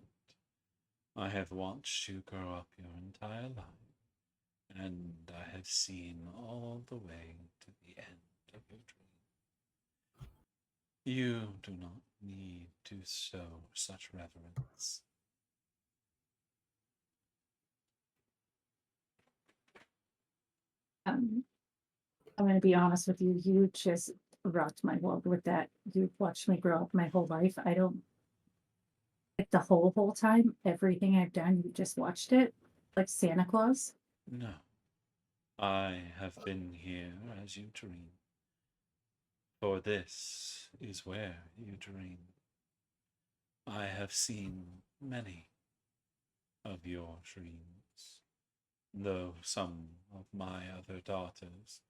I have watched you grow up your entire life, and I have seen all the way to the end of your dream. You do not need to show such reverence. I'm going to be honest with you. You just rocked my world with that. You've watched me grow up my whole life. I don't like the whole time. Everything I've done, you just watched it like Santa Claus. No. I have been here as you dream. For this is where you dream. I have seen many of your dreams, though some of my other daughters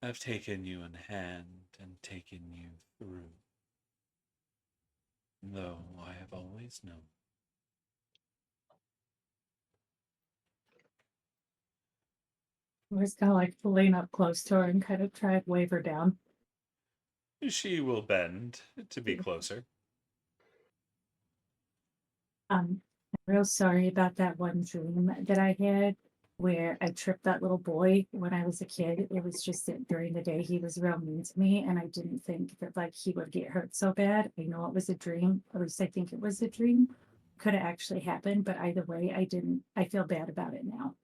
have taken you in hand and taken you through. Though I have always known. I was kind of like lean up close to her and kind of try and wave her down. She will bend to be closer. I'm real sorry about that one dream that I had where I tripped that little boy when I was a kid. It was just that during the day he was real mean to me, and I didn't think that like he would get hurt so bad. I know it was a dream, at least I think it was a dream. Could have actually happened, but either way, I didn't. I feel bad about it now.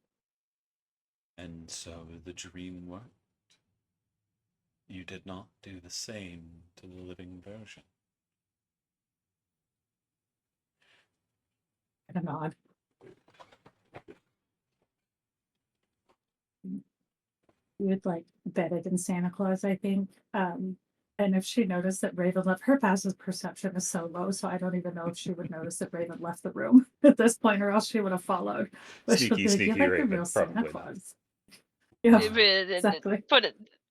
And so the dream worked. You did not do the same to the living version. Kind of odd. You'd like better than Santa Claus, I think. And if she noticed that Raven left, her passive perception is so low, so I don't even know if she would notice that Raven left the room at this point, or else she would have followed. But she'll Sneaky, be like, "You're sneaky like the Raven, real Santa probably not. Claus." Yeah, But exactly.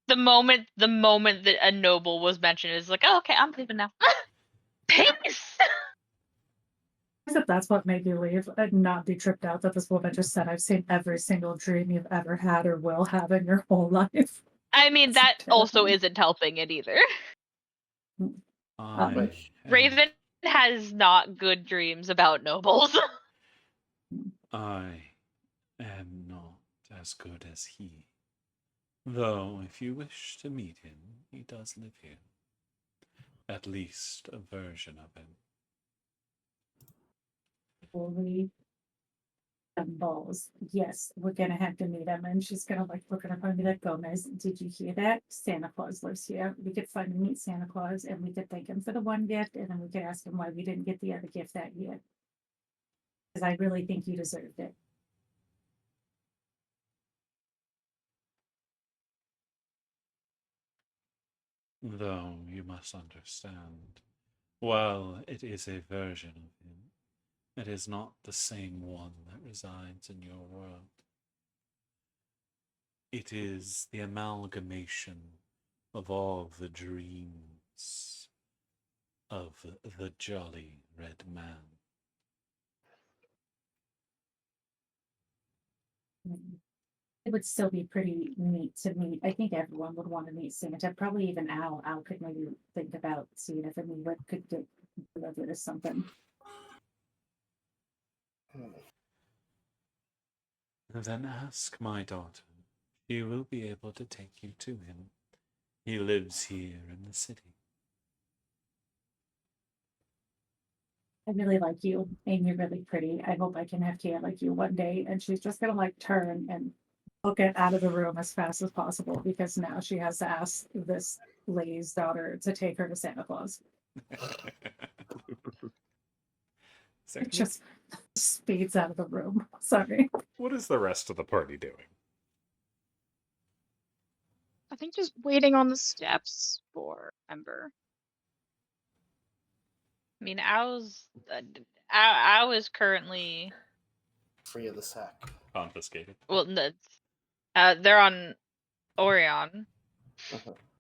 the moment that a noble was mentioned is like, oh, okay, I'm leaving now. Peace. Except that's what made you leave and not be tripped out that this woman just said, "I've seen every single dream you've ever had or will have in your whole life." I mean, That's that also terrifying. isn't helping it either. I But Raven has not good dreams about nobles. I am not as good as he. Though, if you wish to meet him, he does live here. At least a version of him. Holy balls. Yes, we're gonna have to meet him. And she's gonna like look at her phone and be like, "Gomez, did you hear that? Santa Claus lives here. We could finally meet Santa Claus and we could thank him for the one gift, and then we could ask him why we didn't get the other gift that year. Because I really think you deserved it." Though you must understand, while it is a version of him, it is not the same one that resides in your world. It is the amalgamation of all the dreams of the Jolly Red Man. It would still be pretty neat to meet. I think everyone would want to meet Santa, probably even Al. Al could maybe think about seeing if anyone could get delivered or something. Then ask my daughter. She will be able to take you to him. He lives here in the city. I really like you, and you're really pretty. I hope I can have Tia like you one day. And she's just gonna like turn and book it out of the room as fast as possible because now she has to ask this lady's daughter to take her to Santa Claus. It just speeds out of the room. Sorry. What is the rest of the party doing? I think just waiting on the steps for Ember. I mean, Al is currently free of the sack. Confiscated. well, they're on Orion.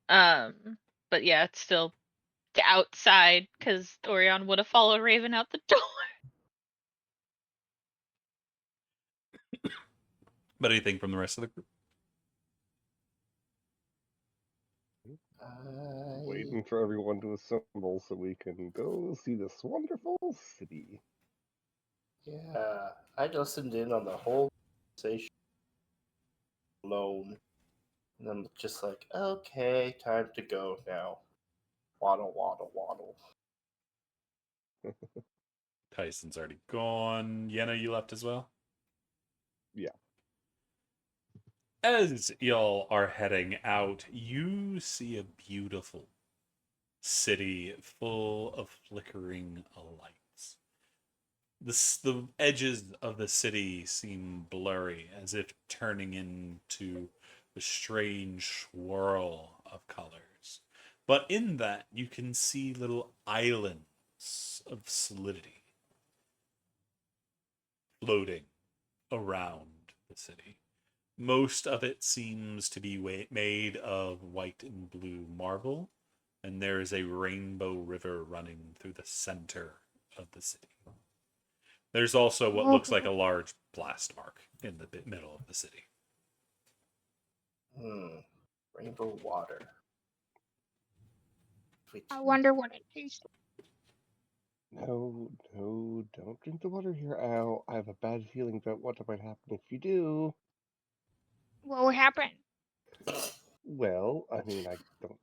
But yeah, it's still outside because Orion would have followed Raven out the door. But anything from the rest of the group? Waiting for everyone to assemble so we can go see this wonderful city. Yeah, I listened in on the whole conversation alone. And I'm just like, okay, time to go now. Waddle, waddle, waddle. Tyson's already gone. Yenna, you left as well? Yeah. As y'all are heading out, you see a beautiful city full of flickering lights. The edges of the city seem blurry, as if turning into a strange swirl of colors. But in that, you can see little islands of solidity floating around the city. Most of it seems to be made of white and blue marble, and there is a rainbow river running through the center of the city. There's also what looks like a large blast mark in the middle of the city. Rainbow water. I wonder what it tastes like. No, don't drink the water here, Al. I have a bad feeling about what might happen if you do. What would happen? Well, I mean, I don't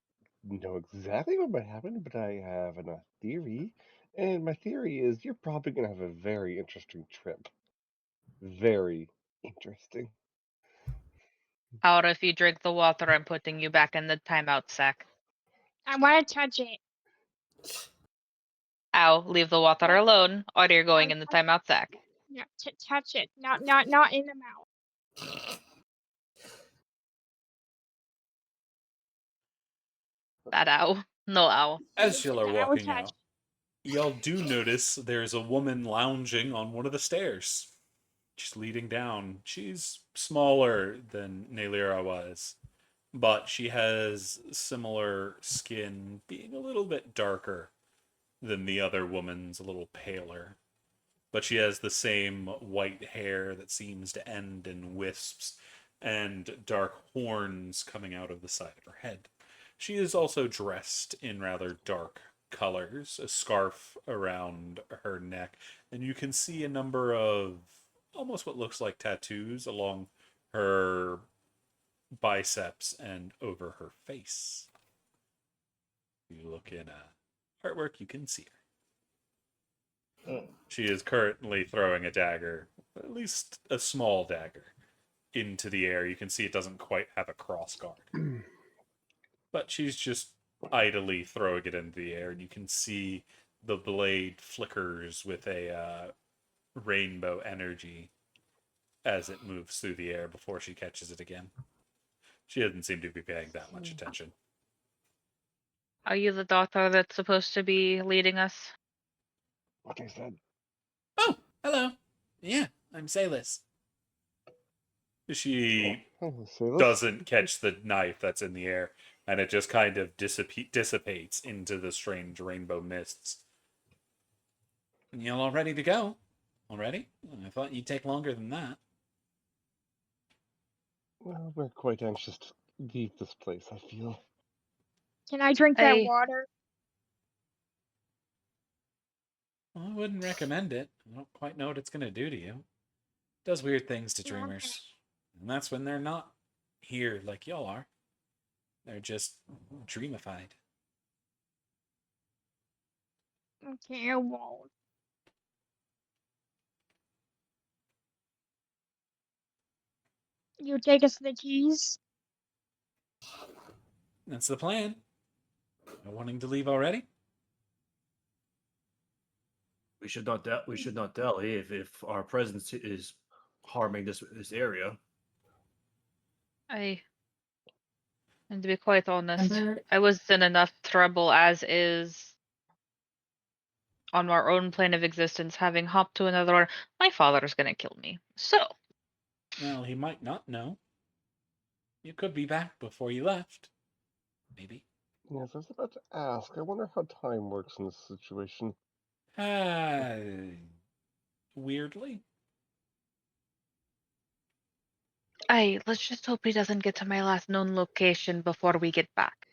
know exactly what might happen, but I have a theory. And my theory is you're probably going to have a very interesting trip. Very interesting. Out if you drink the water, I'm putting you back in the timeout sack. I want to touch it. Ow, leave the water alone, or you're going in the timeout sack. Yeah, touch it. Not in the mouth. That ow. No ow. As y'all are I will walking touch. out, y'all do notice there's a woman lounging on one of the stairs. She's leading down. She's smaller than Naylira was, but she has similar skin, being a little bit darker than the other woman's, a little paler. But she has the same white hair that seems to end in wisps and dark horns coming out of the side of her head. She is also dressed in rather dark colors, a scarf around her neck, and you can see a number of almost what looks like tattoos along her biceps and over her face. If you look in artwork, you can see her. She is currently throwing a dagger, at least a small dagger, into the air. You can see it doesn't quite have a cross guard. But she's just idly throwing it into the air, and you can see the blade flickers with a rainbow energy as it moves through the air before she catches it again. She doesn't seem to be paying that much attention. Are you the daughter that's supposed to be leading us? What I said. Oh, hello. Yeah, I'm Salis. She Hello, Salis. doesn't catch the knife that's in the air, and it just kind of dissipates into the strange rainbow mists. Y'all all ready to go? Already? I thought you'd take longer than that. Well, we're quite anxious to leave this place, I feel. Can I drink that water? Well, I wouldn't recommend it. I don't quite know what it's going to do to you. It does weird things to dreamers. And that's when they're not here like y'all are. They're just dreamified. Okay, I won't. You take us the keys? That's the plan. Are wanting to leave already? We should not dally if our presence is harming this area. And to be quite honest, Remember- I was in enough trouble as is on our own plane of existence, having hopped to another one. My father's gonna kill me. So, Well, he might not know. You could be back before you left. Maybe. Yes, I was about to ask. I wonder how time works in this situation. Weirdly. let's just hope he doesn't get to my last known location before we get back.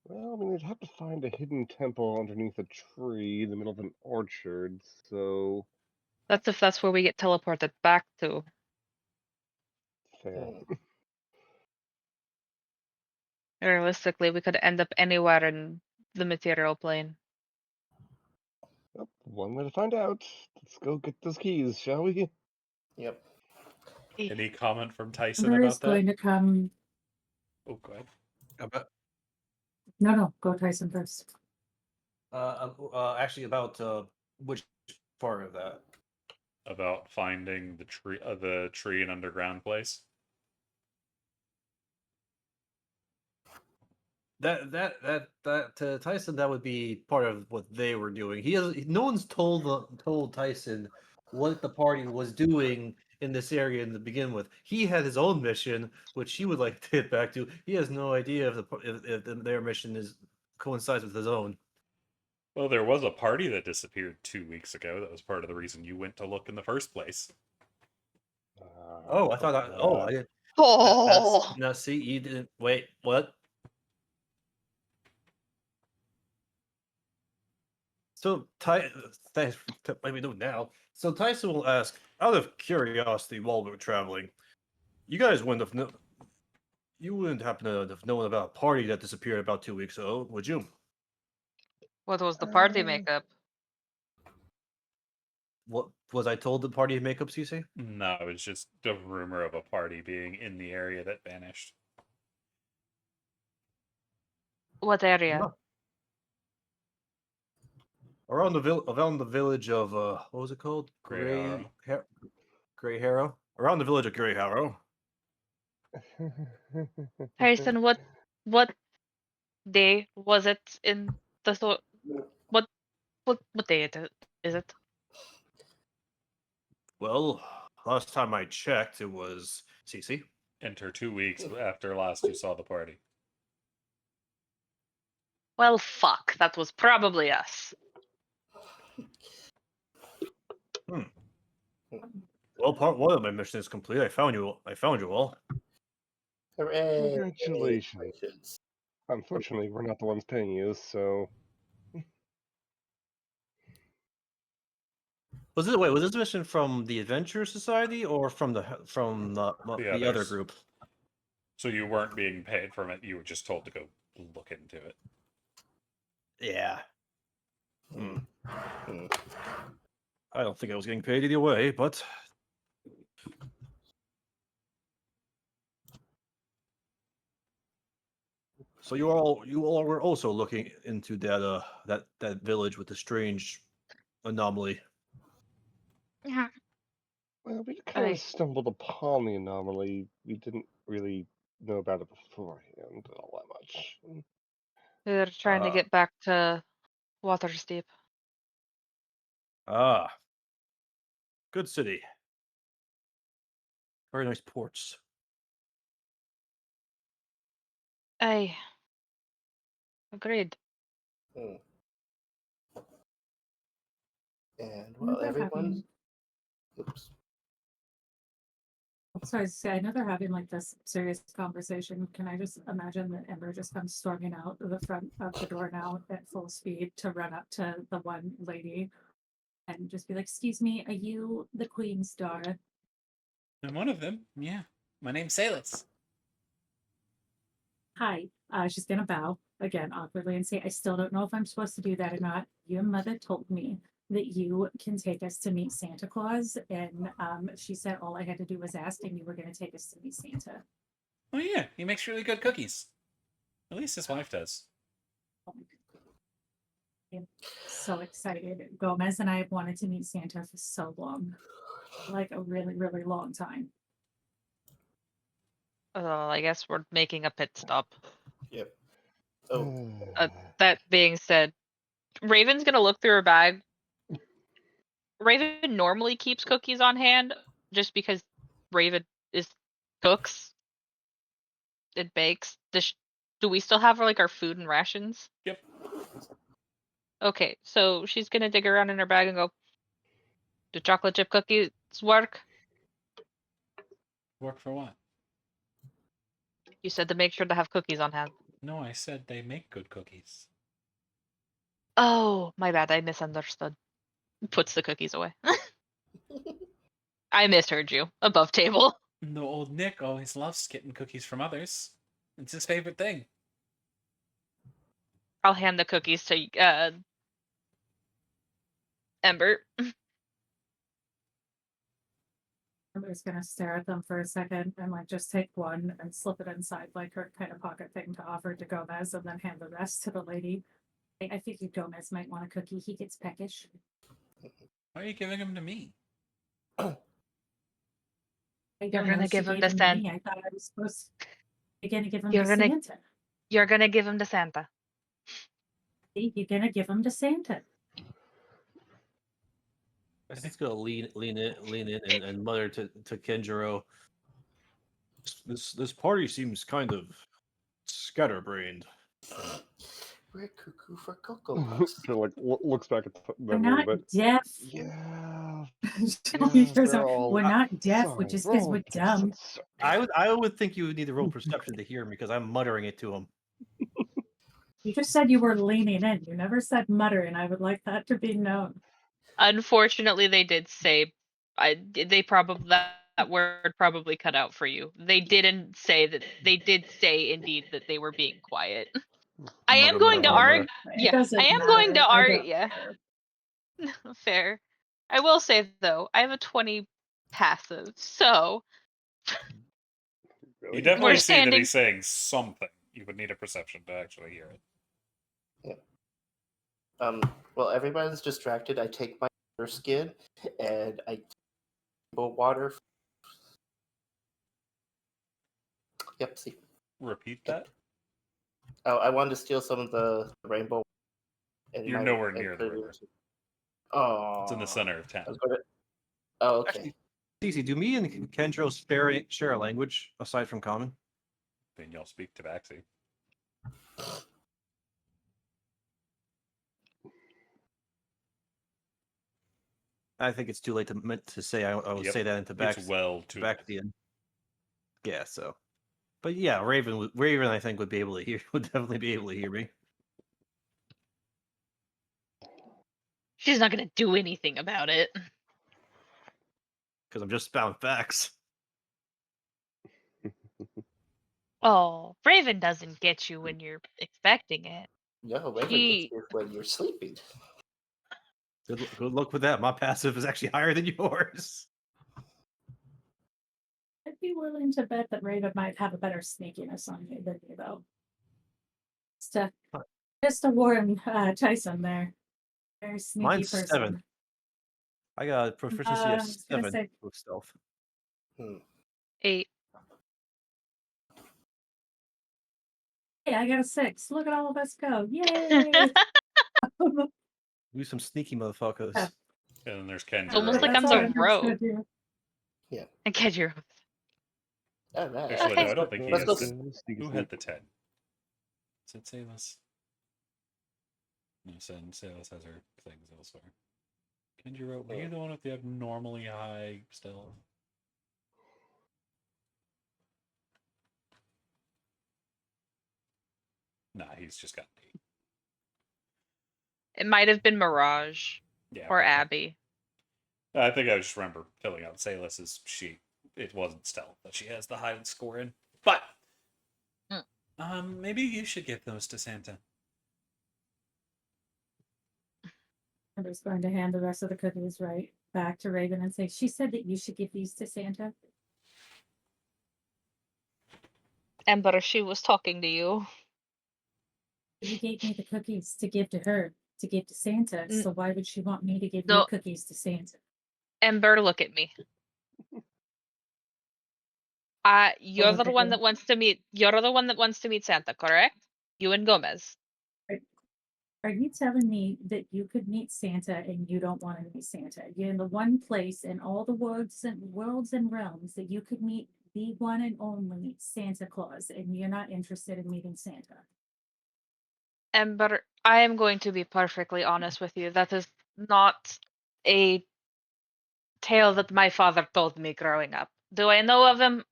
Well, I mean, they'd have to find a hidden temple underneath a tree in the middle of an orchard, so... That's if that's where we get teleported back to. Fair. Realistically, we could end up anywhere in the material plane. Well, one way to find out. Let's go get those keys, shall we? Yep. Any comment from Tyson Ember is about that? going to come. Oh, go ahead. No, go Tyson first. Actually, about which part of that? About finding the tree and underground place. That to Tyson, that would be part of what they were doing. No one's told Tyson what the party was doing in this area to begin with. He had his own mission, which he would like to get back to. He has no idea if their mission coincides with his own. Well, there was a party that disappeared 2 weeks ago. That was part of the reason you went to look in the first place. Oh, I thought. I didn't. Oh, No, see, you didn't. Wait, what? So, thanks. Let me know now. So Tyson will ask, out of curiosity, while we were traveling, you guys you wouldn't happen to have known about a party that disappeared about 2 weeks ago, would you? what was the party Uh, makeup? What was I told? The party makeups, you say? No, it was just a rumor of a party being in the area that vanished. What area? No. Around the village of what was it called? Grey Grey Harrow. Around the village of Grey Harrow. Harrison, what day was it in the what day is it? Well, last time I checked, it was CC. Enter 2 weeks after last you saw the party. Well, fuck, that was probably us. Well, part one of my mission is complete. I found you all. Hooray! Congratulations. Unfortunately, we're not the ones paying you, so Was this mission from the Adventure Society or from the other others. group? So you weren't being paid from it. You were just told to go look into it. Yeah. Hmm. I don't think I was getting paid either way, but so you all were also looking into that village with the strange anomaly. Yeah. well, we kind Aye. of stumbled upon the anomaly. We didn't really know about it beforehand all that much. We're trying to get back to Waterdeep. Ah, good city. Very nice ports. Aye. Agreed. Hmm. And I know well, they're everyone. having- Oops. Sorry to say, I know they're having like this serious conversation. Can I just imagine that Ember just comes storming out of the front of the door now at full speed to run up to the one lady and just be like, "Excuse me, are you the Queen's daughter?" I'm one of them. Yeah. My name's Salus. Hi. She's gonna bow again awkwardly and say, "I still don't know if I'm supposed to do that or not. Your mother told me that you can take us to meet Santa Claus, and she said all I had to do was ask, and you were gonna take us to meet Santa." Oh yeah, he makes really good cookies. At least his wife does. I'm so excited. Gomez and I have wanted to meet Santa for so long, like a really, really long time. I guess we're making a pit stop. Yep. Oh, That being said, Raven's gonna look through her bag. Raven normally keeps cookies on hand just because Raven cooks. It bakes. Do we still have like our food and rations? Yep. Okay, so she's gonna dig around in her bag and go, "Do chocolate chip cookies work?" Work for what? You said to make sure to have cookies on hand. No, I said they make good cookies. Oh, my bad. I misunderstood. Puts the cookies away. I misheard you. Above table. No, old Nick always loves getting cookies from others. It's his favorite thing. I'll hand the cookies to Ember. Ember's gonna stare at them for a second and like just take one and slip it inside like her kind of pocket thing to offer to Gomez and then hand the rest to the lady. I figured Gomez might want a cookie. He gets peckish. Why are you giving them to me? I You're don't gonna know. She give him gave to them to Santa. me. I thought I was supposed. You're gonna give them You're to gonna Santa. you're gonna give him to Santa. See, you're gonna give them to Santa. I just gonna lean in, and mutter to Kenjiro. This party seems kind of scatterbrained. We're cuckoo for Cocoa Puffs. Phil like looks back at We're them a little not bit. deaf. Yeah, You yeah, guys they're are- all we're not deaf. sorry. Just We're because all we're dumb. distant. I would think you would need to roll perception to hear me because I'm muttering it to him. You just said you were leaning in. You never said muttering. I would like that to be known. Unfortunately, they did say, they probably that word probably cut out for you. They didn't say that. They did say indeed that they were being quiet. I am Mutter, going to mutter, mutter. argue. It Yeah, doesn't I am matter. going to I argue. don't Yeah, care. fair. I will say though, I have a 20 passive, so You Really? definitely We're see that standing- he's saying something. You would need a perception to actually hear it. Well, everybody's distracted. I take my skin and I water. Yep. See. Repeat that. Oh, I wanted to steal some of the rainbow. You're nowhere near the river. Oh, It's in the center of town. Oh, okay. Actually, Cece, do me and Kenjiro share a language aside from common? Then y'all speak Tabaxi. I think it's too late to say. I would Yep, say that into back It's well too. Tabaxian. Yeah. So, but yeah, Raven, I think would be able to hear. Would definitely be able to hear me. she's not gonna do anything about it. Because I'm just spouting facts. Oh, Raven doesn't get you when you're expecting it. No, Raven He- gets you when you're sleeping. Good luck with that. My passive is actually higher than yours. I'd be willing to bet that Raven might have a better sneakiness on you than you, though. Just to warn Tyson there. Very sneaky Mine's person. 7. I got a proficiency I of was gonna 7 say- with stealth. 8. Hey, I got a 6. Look at all of us go. Yay! We some sneaky motherfuckers. Yeah. And then there's Ken. It's almost like That's I'm all the I'm rogue. gonna do. And get your All right. Actually, no, I don't think he Let's go. is. Who had the 10? Is it Samus? No, Samus has her things elsewhere. Kenjiro, were you the one with the abnormally high stealth? Nah, he's just got 8. It might have been Mirage Yeah. or probably. Abby. I think I just remember filling out Salus's sheet. It wasn't stealth that she has the highest score in. But maybe you should give those to Santa. I'm just going to hand the rest of the cookies right back to Raven and say, she said that you should give these to Santa. Ember, she was talking to you. You gave me the cookies to give to her, to give to Santa. Mm. So why would she want me to give No. you cookies to Santa? Ember, look at me. You're look the at one you. that wants to meet. You're the one that wants to meet Santa, correct? You and Gomez. Are you telling me that you could meet Santa and you don't want to meet Santa? You're in the one place in all the worlds and realms that you could meet the one and only Santa Claus, and you're not interested in meeting Santa. Ember, I am going to be perfectly honest with you. That is not a tale that my father told me growing up. Do I know of him?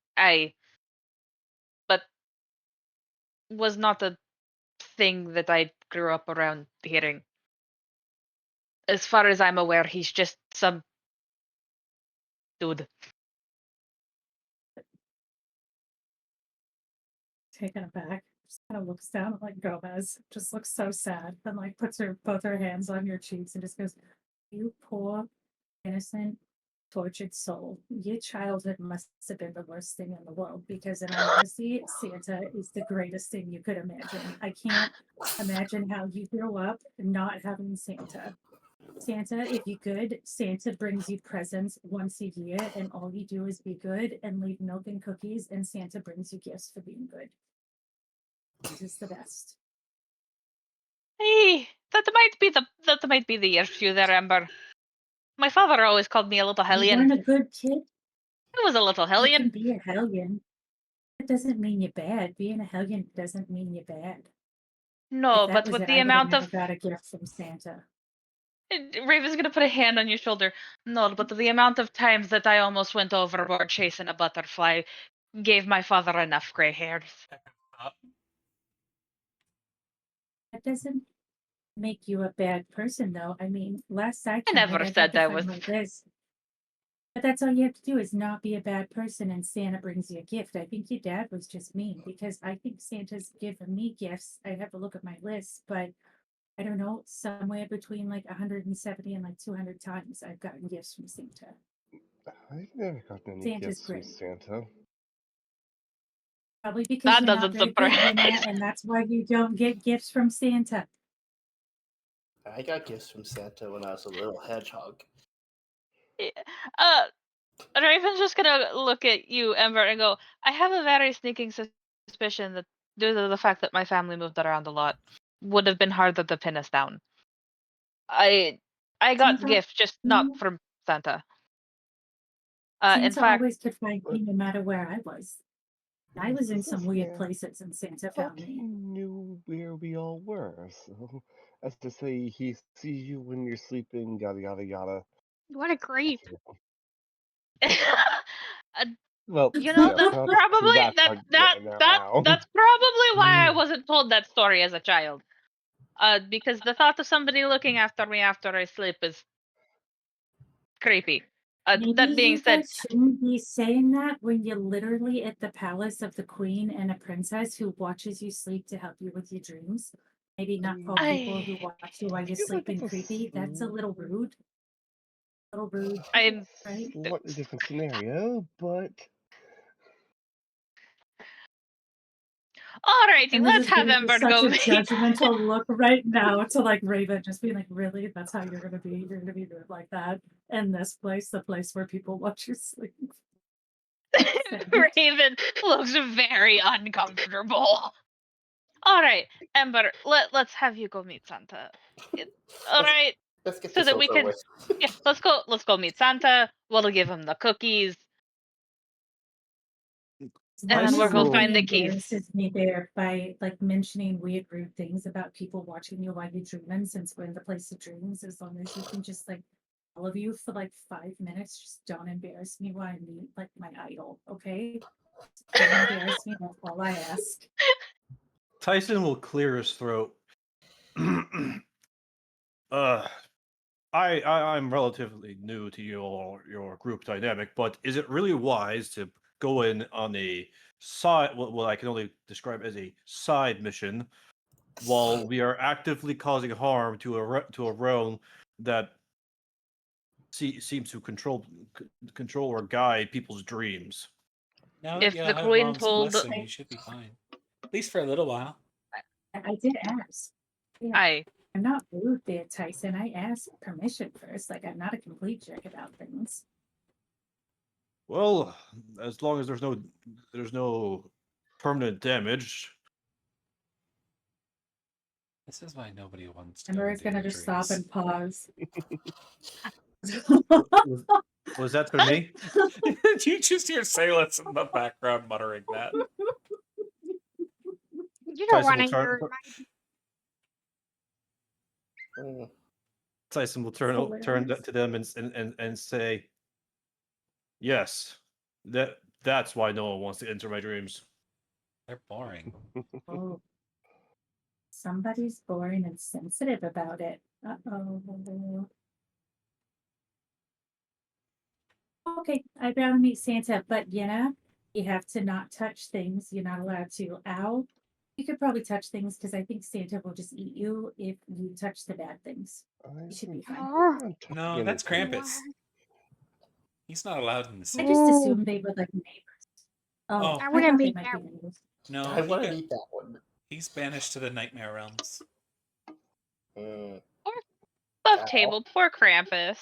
But was not a thing that I grew up around hearing. As far as I'm aware, he's just some dude. Taken aback, just kind of looks down at like Gomez, just looks so sad, and like puts both her hands on your cheeks and just goes, "You poor, innocent, tortured soul. Your childhood must have been the worst thing in the world, because in all honesty, Santa is the greatest thing you could imagine. I can't imagine how you grew up not having Santa. Santa, if you could, Santa brings you presents once a year, and all you do is be good and leave milk and cookies, and Santa brings you gifts for being good. This is the best. Hey, that might be the issue there, Ember. My father always called me a little You hellion. weren't a good kid. I was a little You hellion. can be a hellion. That doesn't mean you're bad. Being a hellion doesn't mean you're bad. No, If that but was with it, the I would have amount never of got a gift from Santa. Raven's gonna put a hand on your shoulder. No, but the amount of times that I almost went overboard chasing a butterfly gave my father enough gray hairs. That doesn't make you a bad person, though. I mean, last I I counted, never I've had said to I find was. my list. But that's all you have to do is not be a bad person, and Santa brings you a gift. I think your dad was just mean because I think Santa's given me gifts. I have to look at my list, but I don't know, somewhere between like 170 and like 200 times I've gotten gifts from Santa. I've never gotten any Santa's gifts from great. Santa. Probably because That you're not doesn't very good, surprise Yenna, me. and that's why you don't get gifts from Santa. I got gifts from Santa when I was a little hedgehog. Uh, Raven's just gonna look at you, Ember, and go, I have a very sneaking suspicion that due to the fact that my family moved around a lot, would have been harder to pin us down. I got Santa, gifts, just not from Santa. In Santa fact, always could find me no matter where I was. I was in This some is weird fair, places and Santa but found he me. knew where we all were, so as to say, he sees you when you're sleeping, yada yada yada. What a creep. Well, you know, yes, that's not to probably that part now. that's probably why I wasn't told that story as a child. Because the thought of somebody looking after me after I sleep is creepy. Maybe That being you said, guys shouldn't be saying that when you're literally at the palace of the queen and a princess who watches you sleep to help you with your dreams. Maybe not call people who I watch you while you're feel like sleeping that's a creepy. That's a little rude. A little rude, I'm right? slightly different scenario, but alrighty. And this Let's is have gonna be Ember such go a meet. judgmental look right now to like Raven just being like, really? That's how you're gonna be? You're gonna be rude like that in this place, the place where people watch you sleep. Raven looks very uncomfortable. All right, Ember. Let's have you go meet Santa. All right, Let's get so this that we over can. with. Yeah, let's go meet Santa. We'll give him the cookies, and then we'll go still- find the keys. Embarrasses me there by like mentioning weird, rude things about people watching you while you're dreaming. Since we're in the place of dreams, as long as you can just like all of you for like 5 minutes, just don't embarrass me while I meet like my idol. Okay, don't embarrass me. That's all I ask. Tyson will clear his throat. I'm relatively new to your group dynamic, but is it really wise to go in on a side, what I can only describe as a side mission, while we are actively causing harm to a realm that seems to control or guide people's dreams? Now If that you the have queen Mom's told- blessing, you should be fine. At least for a little while. I did ask. Yeah. I I'm not rude there, Tyson. I asked permission first. Like I'm not a complete jerk about things. Well, as long as there's no permanent damage. This is why nobody wants to And go Maria's into gonna your just stop dreams. and pause. Was that for me? You just hear Salus in the background muttering that. You don't Tyson want will to turn. hear my Mm. Tyson will turn Hilarious. to them and say, "Yes, that's why no one wants to enter my dreams." They're boring. Oh. Somebody's boring and sensitive about it. Uh-oh. Okay, I'd rather meet Santa, but Yenna, you have to not touch things. You're not allowed to. Ow. You could probably touch things because I think Santa will just eat you if you touch the bad things. You should be fine. No, that's Krampus. He's not allowed in the I city. just assumed they were like neighbors. Oh. I I wouldn't thought they meet might that be neighbors. No, I he want to got- eat that one. he's banished to the Nightmare Realms. Mm. the Al. table. Poor Krampus.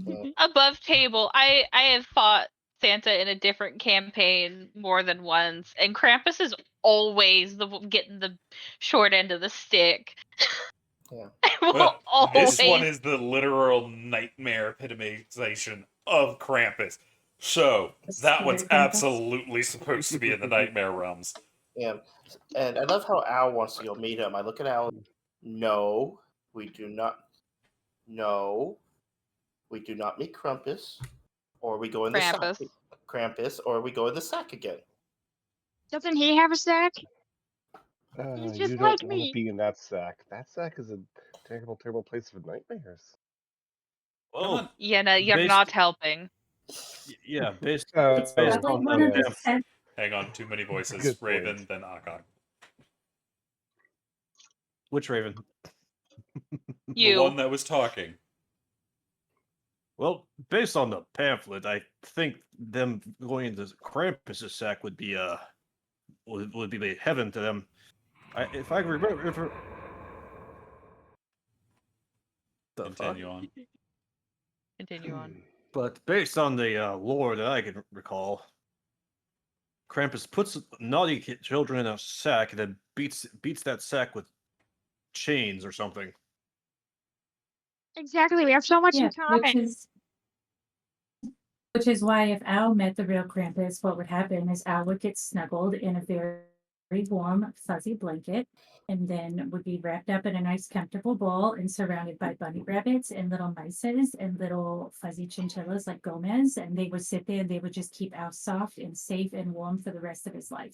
Yeah. Above table. I have fought Santa in a different campaign more than once, and Krampus is always getting the short end of the stick. Yeah. Will Well, always. this one is the literal nightmare epitomization of Krampus. So, The that one's scared Krampus. absolutely supposed to be in the nightmare realms. Yeah. And I love how Al wants to go meet him. I look at Al. No, we do not. No, we do not meet Krampus, or we go in the sack. Krampus. Krampus, or we go in the sack again. Doesn't he have a sack? He's You just don't like want me. to be in that sack. That sack is a terrible, terrible place for nightmares. Come Well, on. Yeah, no, you're Based- not helping. yeah, based It's based probably on one of the the sen- Hang on, too many voices. Good Raven, point. then Akag. which Raven? The You. one that was talking. Well, based on the pamphlet, I think them going into Krampus's sack would be would be heaven to them. If I remember, the fuck? Continue on. Continue on. But based on the lore that I can recall, Krampus puts naughty children in a sack and then beats that sack with chains or something. Exactly. We have so much yeah, in common. which is why if Al met the real Krampus, what would happen is Al would get snuggled in a very warm, fuzzy blanket, and then would be wrapped up in a nice, comfortable ball and surrounded by bunny rabbits and little mices and little fuzzy chinchillas like Gomez. And they would sit there and they would just keep Al soft and safe and warm for the rest of his life.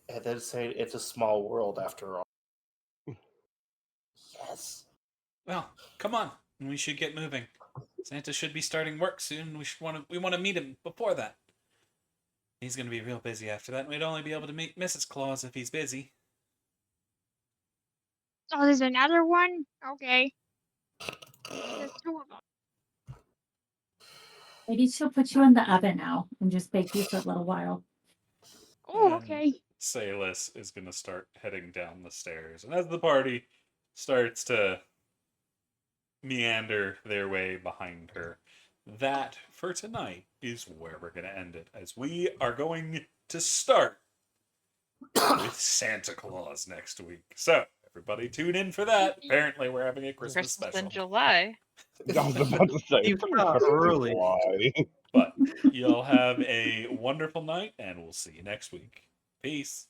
And then say it's a small world after all. Yes. Well, come on. We should get moving. Santa should be starting work soon. We want to meet him before that. He's going to be real busy after that. We'd only be able to meet Mrs. Claus if he's busy. Oh, there's another one? Okay. There's two of them. Maybe she'll put you in the oven now and just bake you for a little while. Oh, And okay. Salis is going to start heading down the stairs. And as the party starts to meander their way behind her, that for tonight is where we're going to end it, as we are going to start with Santa Claus next week. So everybody tune in for that. Apparently we're having a Christmas Christmas special. in July. I was about to say, You it's got early. July. But you'll have a wonderful night, and we'll see you next week. Peace.